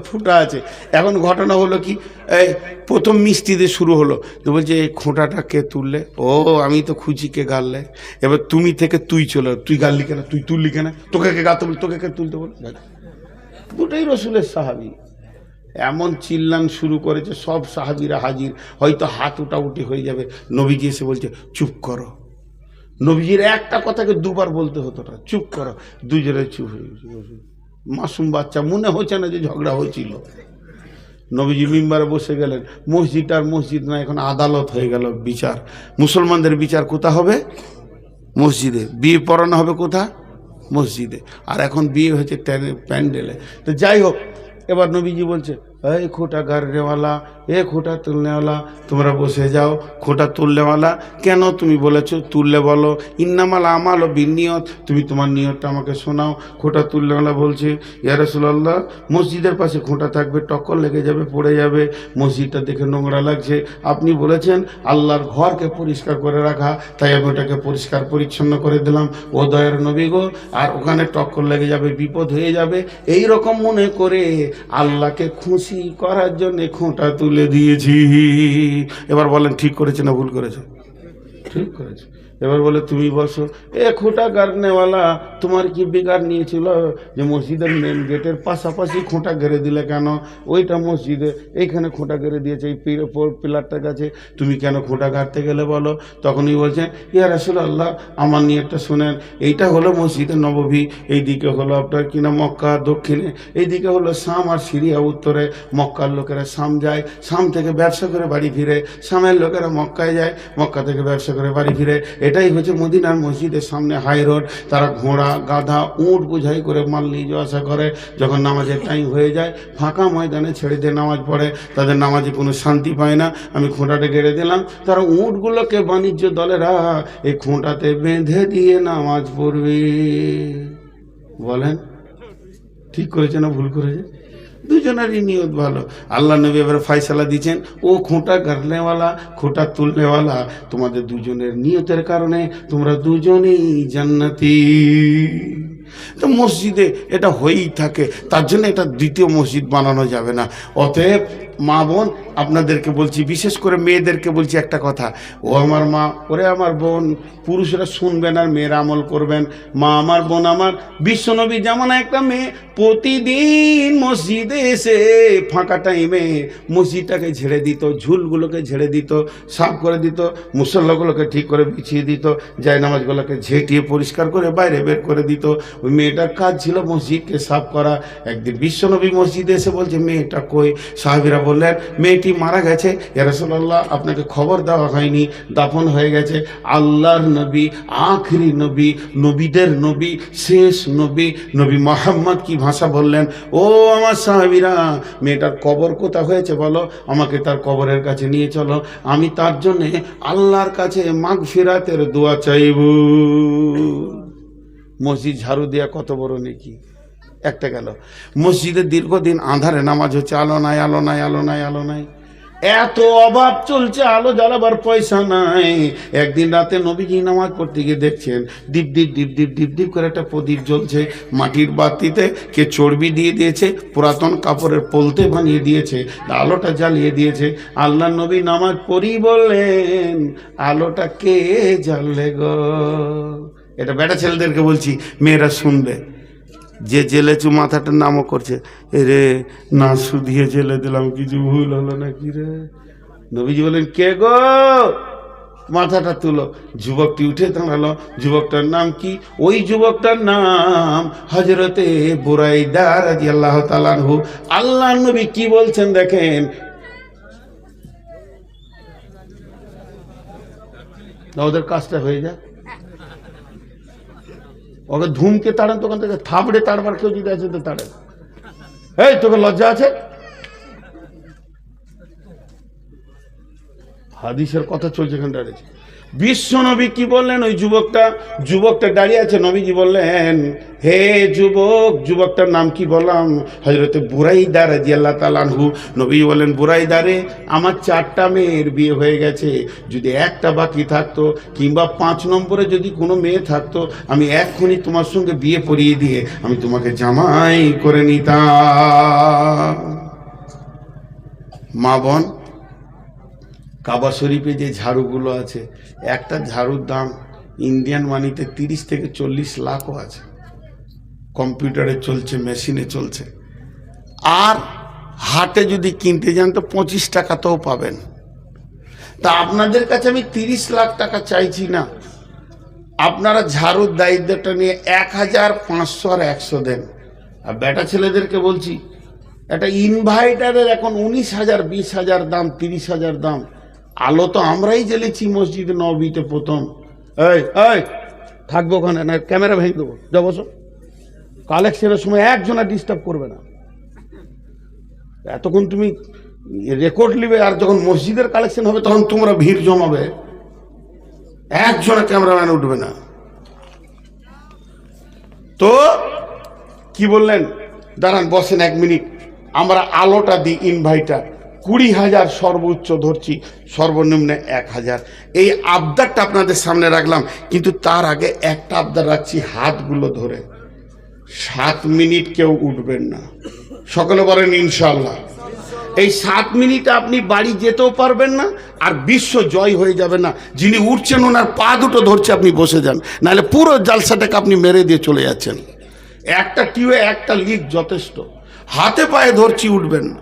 ফুটা আছে। এখন ঘটনা হলো কি, এই প্রথম মিষ্টি দিয়ে শুরু হলো, তো বলছে এই খোঁটাটা কে তুললে? ও আমি তো খুঁজি কে গাললে। এবার তুমি থেকে তুই চলে, তুই গাললি কেন, তুই তুললি কেন, তোকে কে গাতে বল, তোকে কে তুলতে বল। দুটোই রসুলের সাহাবি। এমন চিল্লান শুরু করেছে, সব সাহাবিরা হাজির, হয়তো হাত উঠাউটি হয়ে যাবে। নবীজি এসে বলছে চুপ করো। নবীজির একটা কথাকে দুবার বলতে হতো না, চুপ করো। দুজনে চুপ হয়ে গেছে। মাসুম বাচ্চা, মনে হচ্ছে না যে ঝগড়া হয়েছিল। নবীজি মিম্বারে বসে গেলেন। মসজিদ আর মসজিদ না, এখন আদালত হয়ে গেল, বিচার। মুসলমানদের বিচার কোথা হবে? মসজিদে। বিয়ে পড়ানো হবে কোথা? মসজিদে। আর এখন বিয়ে হয়েছে প্যান্ডেলে। তো যাই হোক, এবার নবীজি বলছে এই খোঁটা গাড়নেওয়ালা, এ খোঁটা তুলনেওয়ালা, তোমরা বসে যাও। খোঁটা তুলনেওয়ালা, কেন তুমি বলেছো তুললে বলো। ইন্নামাল আমাল ও বিনিয়ত, তুমি তোমার নিয়তটা আমাকে শোনাও। খোঁটা তুলনেওয়ালা বলছে ইয়া রাসূলুল্লাহ, মসজিদের পাশে খোঁটা থাকবে, টক্কর লেগে যাবে, পড়ে যাবে, মসজিদটা দেখে নোংরা লাগছে। আপনি বলেছেন আল্লাহর ঘরকে পরিষ্কার করে রাখা, তাই আমি ওটাকে পরিষ্কার পরিচ্ছন্ন করে দিলাম। ও দয়ার নবী গো, আর ওখানে টক্কর লেগে যাবে, বিপদ হয়ে যাবে, এই রকম মনে করে আল্লাহকে খুশি করার জন্য খোঁটা তুলে দিয়েছি। এবার বলেন ঠিক করেছে না ভুল করেছে? ঠিক করেছে। এবার বলে তুমি বসো। এ খোঁটা গাড়নেওয়ালা, তোমার কি বেকার নিয়েছিল যে মসজিদের মেন গেটের পাশাপাশি খোঁটা ঘেরে দিলে কেন? ওইটা মসজিদে, এইখানে খোঁটা ঘেরে দিয়েছে এই পিলারটার কাছে, তুমি কেন খোঁটা গাড়তে গেলে বলো? তখনই বলছেন ইয়া রাসূলুল্লাহ, আমার নিয়তটা শোনেন। এইটা হলো মসজিদে নববী, এইদিকে হলো আপনার কিনা মক্কা দক্ষিণে, এইদিকে হলো শাম আর সিরিয়া উত্তরে। মক্কার লোকেরা শাম যায়, শাম থেকে ব্যবসা করে বাড়ি ফিরে। শামের লোকেরা মক্কায় যায়, মক্কা থেকে ব্যবসা করে বাড়ি ফিরে। এটাই হচ্ছে মদিনার মসজিদের সামনে হাই রোড। তারা ঘোড়া গাধা উঁট বোঝাই করে মাল নিয়ে যাওয়া আসা করে। যখন নামাজের টাইম হয়ে যায়, ফাঁকা ময়দানে ছেড়ে দিয়ে নামাজ পড়ে, তাদের নামাজে কোনো শান্তি পায় না। আমি খোঁটাটা গেড়ে দিলাম, তারা উঁটগুলোকে বাণিজ্য দলেরা এই খোঁটাতে বেঁধে দিয়ে নামাজ পড়বে। বলেন ঠিক করেছে না ভুল করেছে? দুজনেরই নিয়ত ভালো। আল্লাহ নবী এবার ফয়সালা দিচ্ছেন, ও খোঁটা গাড়নেওয়ালা, খোঁটা তুলনেওয়ালা, তোমাদের দুজনের নিয়তের কারণে তোমরা দুজনেই জান্নাতি। তো মসজিদে এটা হয়েই থাকে, তার জন্য এটা দ্বিতীয় মসজিদ বানানো যাবে না। অতএব মা বোন, আপনাদেরকে বলছি, বিশেষ করে মেয়েদেরকে বলছি একটা কথা। ও আমার মা, ওরে আমার বোন, পুরুষরা শুনবেন আর মেয়েরা আমল করবেন। মা আমার, বোন আমার, বিশ্বনবী জামানা একটা মেয়ে প্রতিদিন মসজিদে এসে ফাঁকা টাইমে মসজিদটাকে ঝেড়ে দিত, ঝুলগুলোকে ঝেড়ে দিত, সাফ করে দিত, মুসল্লাগুলোকে ঠিক করে বিছিয়ে দিত, জায়নামাজগুলোকে ঝেঁটিয়ে পরিষ্কার করে বাইরে বের করে দিত। ওই মেয়েটার কাজ ছিল মসজিদকে সাফ করা। একদিন বিশ্বনবী মসজিদে এসে বলছে মেয়েটা কই? সাহাবীরা বললেন মেয়েটি মারা গেছে। ইয়া রাসূলুল্লাহ, আপনাকে খবর দেওয়া হয়নি, দাফন হয়ে গেছে। আল্লাহর নবী, আখরি নবী, নবীদের নবী, শেষ নবী, নবী মুহাম্মদ কি ভাষা বললেন? ও আমার সাহাবীরা, মেয়েটার কবর কোথা হয়েছে বলো, আমাকে তার কবরের কাছে নিয়ে চলো, আমি তার জন্যে আল্লাহর কাছে মাগফিরাতের দোয়া চাইব। মসজিদ ঝাড়ু দেওয়া কত বড় নেকি। একটা গেল। মসজিদে দীর্ঘদিন আঁধারে নামাজ হচ্ছে, আলো নাই, আলো নাই, আলো নাই, আলো নাই, এত অভাব চলছে, আলো জ্বালাবার পয়সা নাই। একদিন রাতে নবীজি নামাজ পড়তে গিয়ে দেখছেন deep deep deep deep deep deep করে একটা প্রদীপ জ্বলছে। মাটির বাতিতে কে চর্বি দিয়ে দিয়েছে, পুরাতন কাপড়ের পলতে বানিয়ে দিয়েছে, আলোটা জ্বালিয়ে দিয়েছে। আল্লাহ নবী নামাজ পড়ি বললেন, আলোটা কে জ্বাললে গো? এটা বেটা ছেলেদেরকে বলছি, মেয়েরা শুনবে। যে জেলেছু মাথাটার নামও করছে, এরে না শুধিয়ে জেলে দিলাম, কিছু ভুল হলো নাকি রে? নবীজি বলেন কে গো, মাথাটা তুলো। যুবকটি উঠে দাঁড়ালো। যুবকটার নাম কি? ওই যুবকটার নাম হযরতে বুরাইদা রাদিয়াল্লাহু তাআলা আনহু। আল্লাহ নবী কি বলছেন দেখেন, ওদের কাজটা হয়ে যায়, ওকে ধুমকে তাড়ান, তোখান থেকে থাবড়ে তাড়বার কেউ যদি আছে তো তাড়েন। এই তোকে লজ্জা আছে? হাদিসের কথা চলছে, এখানে দাঁড়িয়েছে। বিশ্ব নবী কি বললেন? ওই যুবকটা দাঁড়িয়ে আছে, নবীজি বললেন, হে যুবক, যুবকটার নাম কি বললাম? হযরতে বুরাইদা রাদিয়াল্লাহু তাআলা আনহু। নবী বলেন, বুরাইদা রে, আমার 4টা মেয়ের বিয়ে হয়ে গেছে, যদি একটা বাকি থাকতো কিংবা 5 নম্বরে যদি কোনো মেয়ে থাকতো, আমি এক্ষুনি তোমার সঙ্গে বিয়ে পড়িয়ে দিয়ে আমি তোমাকে জামাই করে নিতাম। মা বোন, কাবা শরীফে যে ঝাড়ুগুলো আছে, একটা ঝাড়ুর দাম ইন্ডিয়ান মানিতে 30 থেকে 40 লাখও আছে। কম্পিউটারে চলছে, মেশিনে চলছে। আর হাটে যদি কিনতে যান তো 25 টাকাতেও পাবেন। তা আপনাদের কাছে আমি 30 লাখ টাকা চাইছি না, আপনারা ঝাড়ুর দায়িত্বটা নিয়ে 1500 আর 100 দেন। আর বেটা ছেলেদেরকে বলছি, একটা ইনভার্টারের এখন 19,000, 20,000 দাম, 30,000 দাম। আলো তো আমরাই জ্বেলেছি মসজিদে নববীতে প্রথম। এই থাকবো ওখানে, না ক্যামেরা ভেঙে দেবো, যাও বসো। কালেকশনের সময় একজনা ডিস্টার্ব করবে না। এতক্ষণ তুমি রেকর্ড নিবে, আর যখন মসজিদের কালেকশন হবে তখন তোমরা ভিড় জমাবে, একজনা ক্যামেরাম্যান উঠবে না। তো কি বললেন? দাঁড়ান, বসেন 1 মিনিট। আমরা আলোটা দিই ইনভার্টার 20,000 সর্বোচ্চ ধরছি, সর্বনিম্ন 1,000। এই আবদারটা আপনাদের সামনে রাখলাম, কিন্তু তার আগে একটা আবদার রাখছি, হাতগুলো ধরে 7 মিনিট কেউ উঠবেন না। সকলে বলেন ইনশাআল্লাহ। এই 7 মিনিটে আপনি বাড়ি যেতেও পারবেন না, আর বিশ্ব জয় হয়ে যাবে না। যিনি উঠছেন ওনার পা দুটো ধরছে, আপনি বসে যান, নাহলে পুরো জালসাটাকে আপনি মেরে দিয়ে চলে যাচ্ছেন। একটা টিউবে একটা লিক যথেষ্ট। হাতে পায়ে ধরছি, উঠবেন না।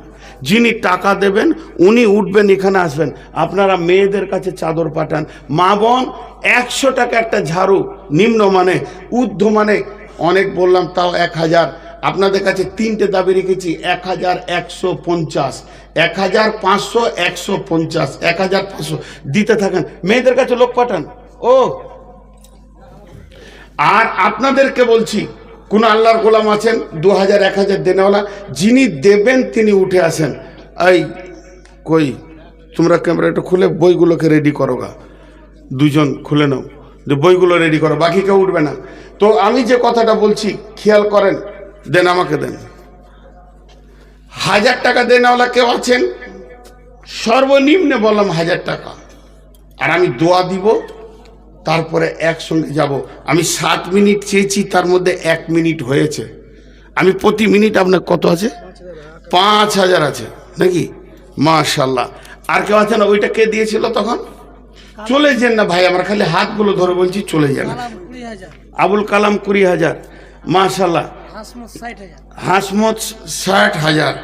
যিনি টাকা দেবেন উনি উঠবেন, এখানে আসবেন। আপনারা মেয়েদের কাছে চাদর পাঠান। মা বোন, 100 টাকা একটা ঝাড়ু, নিম্ন মানে, ঊর্ধ্ব মানে অনেক বললাম, তাও 1000। আপনাদের কাছে 3টে দাবি রেখেছি, 1150, 1500, 150, 1500 দিতে থাকেন। মেয়েদের কাছে লোক পাঠান। আর আপনাদেরকে বলছি, কোন আল্লাহর গোলাম আছেন 2000, 1000 দেনেওয়ালা, যিনি দেবেন তিনি উঠে আসেন। এই কই, তোমরা ক্যামেরা একটু খুলে বইগুলোকে রেডি করো গা, 2জন খুলে নাও, যে বইগুলো রেডি করো, বাকি কেউ উঠবে না। তো আমি যে কথাটা বলছি খেয়াল করেন, দেন, আমাকে দেন। 1000 টাকা দেনেওয়ালা কেউ আছেন? সর্বনিম্নে বললাম 1000 টাকা। আর আমি দোয়া দিব, তারপরে একসঙ্গে যাব। আমি 7 মিনিট চেয়েছি, তার মধ্যে 1 মিনিট হয়েছে। আমি প্রতি মিনিট আপনার কত আছে? 5000 আছে নাকি? মাশাআল্লাহ। আর কেউ আছে না? ওইটা কে দিয়েছিল তখন? চলে যান না ভাই, আমার খালি হাতগুলো ধরে বলছি, চলে যান। আবুল কালাম 20,000, মাশাআল্লাহ। হাসমত 60,000,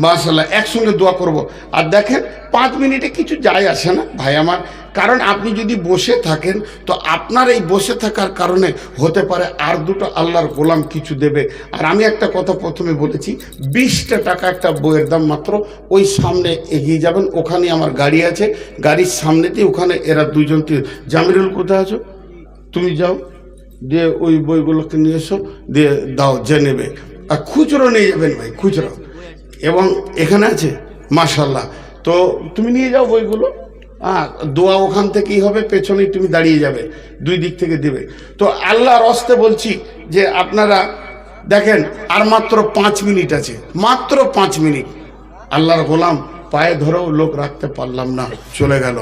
মাশাআল্লাহ। একসঙ্গে দোয়া করব। আর দেখেন, 5 মিনিটে কিছু যায় আসে না ভাই আমার, কারণ আপনি যদি বসে থাকেন তো আপনার এই বসে থাকার কারণে হতে পারে আর দুটো আল্লাহর গোলাম কিছু দেবে। আর আমি একটা কথা প্রথমে বলেছি, 20টা টাকা একটা বইয়ের দাম মাত্র। ওই সামনে এগিয়ে যাবেন, ওখানে আমার গাড়ি আছে, গাড়ির সামনেতেই ওখানে এরা 2জন। জামিরুল কোথায় আছো? তুমি যাও, দিয়ে ওই বইগুলোকে নিয়ে এসো, দিয়ে দাও, যে নেবে। আর খুচরো নিয়ে যাবেন ভাই, খুচরো। এবং এখানে আছে, মাশাআল্লাহ। তো তুমি নিয়ে যাও বইগুলো। দোয়া ওখান থেকেই হবে, পেছনেই তুমি দাঁড়িয়ে যাবে, 2 দিক থেকে দেবে। তো আল্লাহর হস্তে বলছি যে আপনারা দেখেন, আর মাত্র 5 মিনিট আছে, মাত্র 5 মিনিট। আল্লাহর গোলাম পায়ে ধরেও লোক রাখতে পারলাম না, চলে গেল।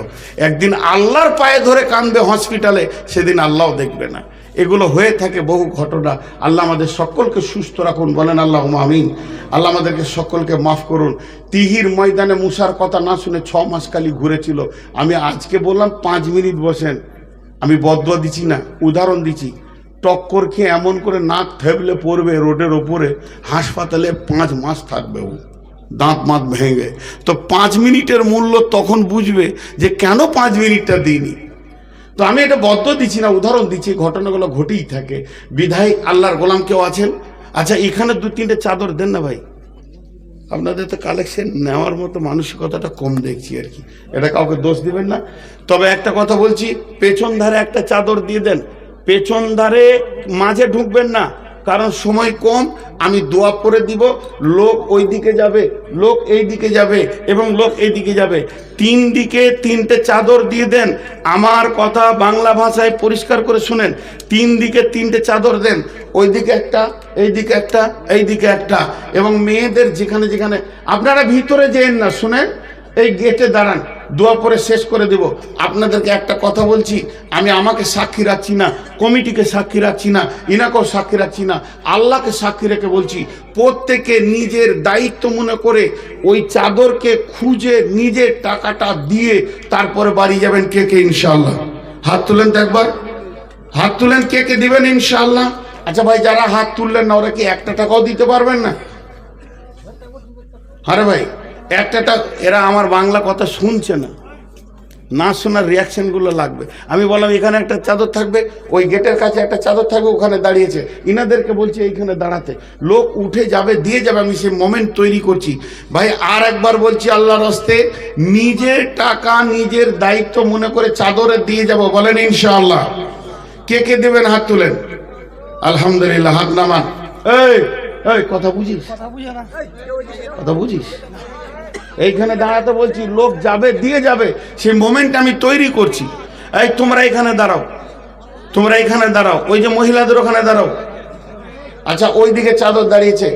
একদিন আল্লাহর পায়ে ধরে কাঁদবে হসপিটালে, সেদিন আল্লাহও দেখবে না। এগুলো হয়ে থাকে বহু ঘটনা। আল্লাহ আমাদের সকলকে সুস্থ রাখুন, বলেন আল্লাহুম্মা আমিন। আল্লাহ আমাদেরকে সকলকে মাফ করুন। তিহির ময়দানে মুসার কথা না শুনে 6 মাস কালি ঘুরেছিল। আমি আজকে বললাম 5 মিনিট বসেন, আমি বদদুয়া দিচ্ছি না, উদাহরণ দিচ্ছি। টক্কর খেয়ে এমন করে নাক থেবলে পড়বে রোডের ওপরে, হাসপাতালে 5 মাস থাকবে ও, দাঁত মাত ভেঙে। তো 5 মিনিটের মূল্য তখন বুঝবে যে কেন 5 মিনিটটা দিইনি। তো আমি এটা বদ্ধ দিচ্ছি না, উদাহরণ দিচ্ছি, ঘটনাগুলো ঘটেই থাকে। বিধায় আল্লাহর গোলাম কেউ আছেন? আচ্ছা, এখানে 2-3টে চাদর দেন না ভাই। আপনাদের তো কালেকশন নেওয়ার মতো মানসিকতাটা কম দেখছি আর কি, এটা কাউকে দোষ দিবেন না। তবে একটা কথা বলছি, পেছন ধারে একটা চাদর দিয়ে দেন। পেছন ধারে মাঝে ঢুকবেন না, কারণ সময় কম। আমি দোয়া করে দিব, লোক ওই দিকে যাবে, লোক এই দিকে যাবে এবং লোক এই দিকে যাবে। 3 দিকে 3টে চাদর দিয়ে দেন। আমার কথা বাংলা ভাষায় পরিষ্কার করে শুনেন। 3 দিকে 3টে চাদর দেন, ওই দিকে একটা, এই দিকে একটা, এই দিকে একটা। এবং মেয়েদের যেখানে যেখানে, আপনারা ভিতরে যেন না, শুনেন, এই গেটে দাঁড়ান, দোয়া পরে শেষ করে দেব। আপনাদেরকে একটা কথা বলছি, আমি আমাকে সাক্ষী রাখছি না, কমিটিকে সাক্ষী রাখছি না, ইনাকেও সাক্ষী রাখছি না, আল্লাহকে সাক্ষী রেখে বলছি, প্রত্যেকে নিজের দায়িত্ব মনে করে ওই চাদরকে খুঁজে নিজের টাকাটা দিয়ে তারপরে বাড়ি যাবেন। কে কে ইনশাআল্লাহ হাত তুলেন তো একবার, হাত তুলেন, কে কে দিবেন ইনশাআল্লাহ? আচ্ছা ভাই, যারা হাত তুললেন না ওরা কি একটা টাকাও দিতে পারবেন না? আরে ভাই, একটা, এরা আমার বাংলা কথা শুনছে না, না শোনার রিয়াকশনগুলো লাগবে। আমি বললাম এখানে একটা চাদর থাকবে, ওই গেটের কাছে একটা চাদর থাকবে, ওখানে দাঁড়িয়েছে, ইনাদেরকে বলছি এইখানে দাঁড়াতে, লোক উঠে যাবে, দিয়ে যাবে, আমি সেই মোমেন্ট তৈরি করছি। ভাই আর একবার বলছি আল্লাহর হস্তে, নিজের টাকা নিজের দায়িত্ব মনে করে চাদরে দিয়ে যাব, বলেন ইনশাআল্লাহ। কে কে দেবেন হাত তুলেন। আলহামদুলিল্লাহ, হাত নামান। এই কথা বুঝিস, কথা বুঝিস, এইখানে দাঁড়াতে বলছি, লোক যাবে, দিয়ে যাবে, সেই মোমেন্ট আমি তৈরি করছি। এই তোমরা এখানে দাঁড়াও, তোমরা এখানে দাঁড়াও, ওই যে মহিলাদের ওখানে দাঁড়াও। আচ্ছা, ওই দিকে চাদর দাঁড়িয়েছে,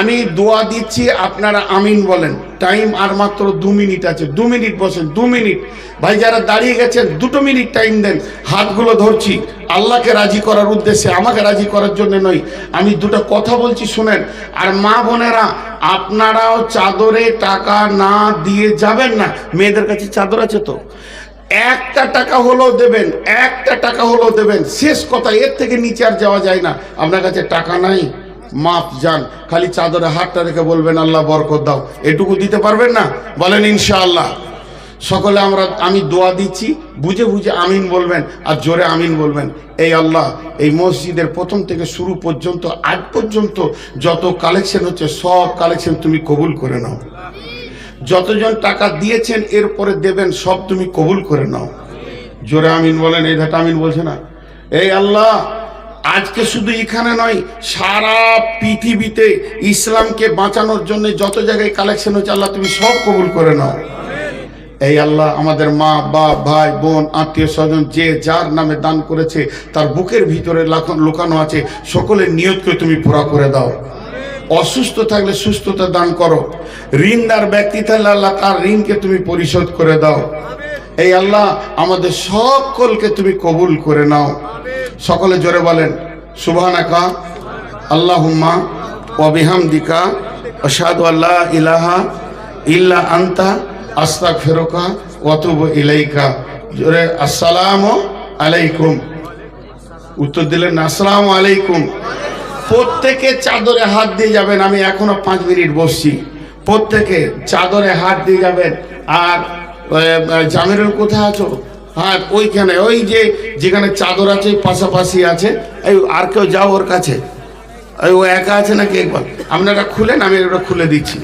আমি দোয়া দিচ্ছি, আপনারা আমিন বলেন। টাইম আর মাত্র 2 মিনিট আছে, 2 মিনিট বসেন, 2 মিনিট। ভাই যারা দাঁড়িয়ে গেছেন 2 মিনিট টাইম দেন। হাতগুলো ধরছি আল্লাহকে রাজি করার উদ্দেশ্যে, আমাকে রাজি করার জন্য নয়। আমি 2টা কথা বলছি, শুনেন। আর মা বোনেরা, আপনারাও চাদরে টাকা না দিয়ে যাবেন না। মেয়েদের কাছে চাদর আছে তো, 1টা টাকা হলেও দেবেন, 1টা টাকা হলেও দেবেন। শেষ কথা, এর থেকে নিচে আর যাওয়া যায় না। আপনার কাছে টাকা নাই, মাপ যান, খালি চাদরে হাতটা রেখে বলবেন আল্লাহ বরকত দাও, এটুকু দিতে পারবেন না? বলেন ইনশাআল্লাহ। সকলে আমি দোয়া দিচ্ছি, বুঝে বুঝে আমিন বলবেন আর জোরে আমিন বলবেন। এই আল্লাহ, এই মসজিদের প্রথম থেকে শুরু পর্যন্ত আজ পর্যন্ত যত কালেকশন হচ্ছে, সব কালেকশন তুমি কবুল করে নাও। যতজন টাকা দিয়েছেন এরপরে দেবেন, সব তুমি কবুল করে নাও। জোরে আমিন বলেন। এই ধাটা আমিন বলছে না। এই আল্লাহ, আজকে শুধু এখানে নয়, সারা পৃথিবীতে ইসলামকে বাঁচানোর জন্য যত জায়গায় কালেকশন হচ্ছে, আল্লাহ তুমি সব কবুল করে নাও। এই আল্লাহ, আমাদের মা বাপ ভাই বোন আত্মীয় স্বজন যে যার নামে দান করেছে, তার বুকের ভিতরে লুকানো আছে, সকলের নিয়তকে তুমি পুরা করে দাও। অসুস্থ থাকলে সুস্থতা দান করো। ঋণদার ব্যক্তি থাকলে আল্লাহ তার ঋণকে তুমি পরিশোধ করে দাও। এই আল্লাহ, আমাদের সকলকে তুমি কবুল করে নাও। সকলে জোরে বলেন সুবহানাকা আল্লাহুম্মা ওয়া বিহামদিকা আশহাদু আল্লা ইলাহা ইল্লা আনতা আস্তাগফিরুকা ওয়া আতুবু ইলাইকা। জোরে আসসালামু আলাইকুম। উত্তর দিলেন না? আসসালামু আলাইকুম। প্রত্যেকে চাদরে হাত দিয়ে যাবেন। আমি এখনো 5 মিনিট বসছি। প্রত্যেকে চাদরে হাত দিয়ে যাবেন। আর জামিরুল কোথায় আছো? হ্যাঁ, ওইখানে, ওই যে যেখানে চাদর আছে পাশাপাশি আছে। এই আর কেউ যাও ওর কাছে। ও একা আছে নাকি? একবার আপনারা খুলেন, আমি এটা খুলে দিচ্ছি।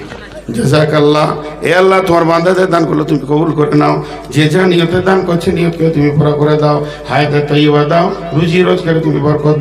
জাযাকাল্লাহ। এ আল্লাহ, তোমার বান্দাদের দান করলো তুমি কবুল করে নাও। যে যা নিয়তে দান করছে, নিয়তকে তুমি পুরা করে দাও। হায়াতে তৈয়বা দাও, রুজি রোজগারে তুমি বরকত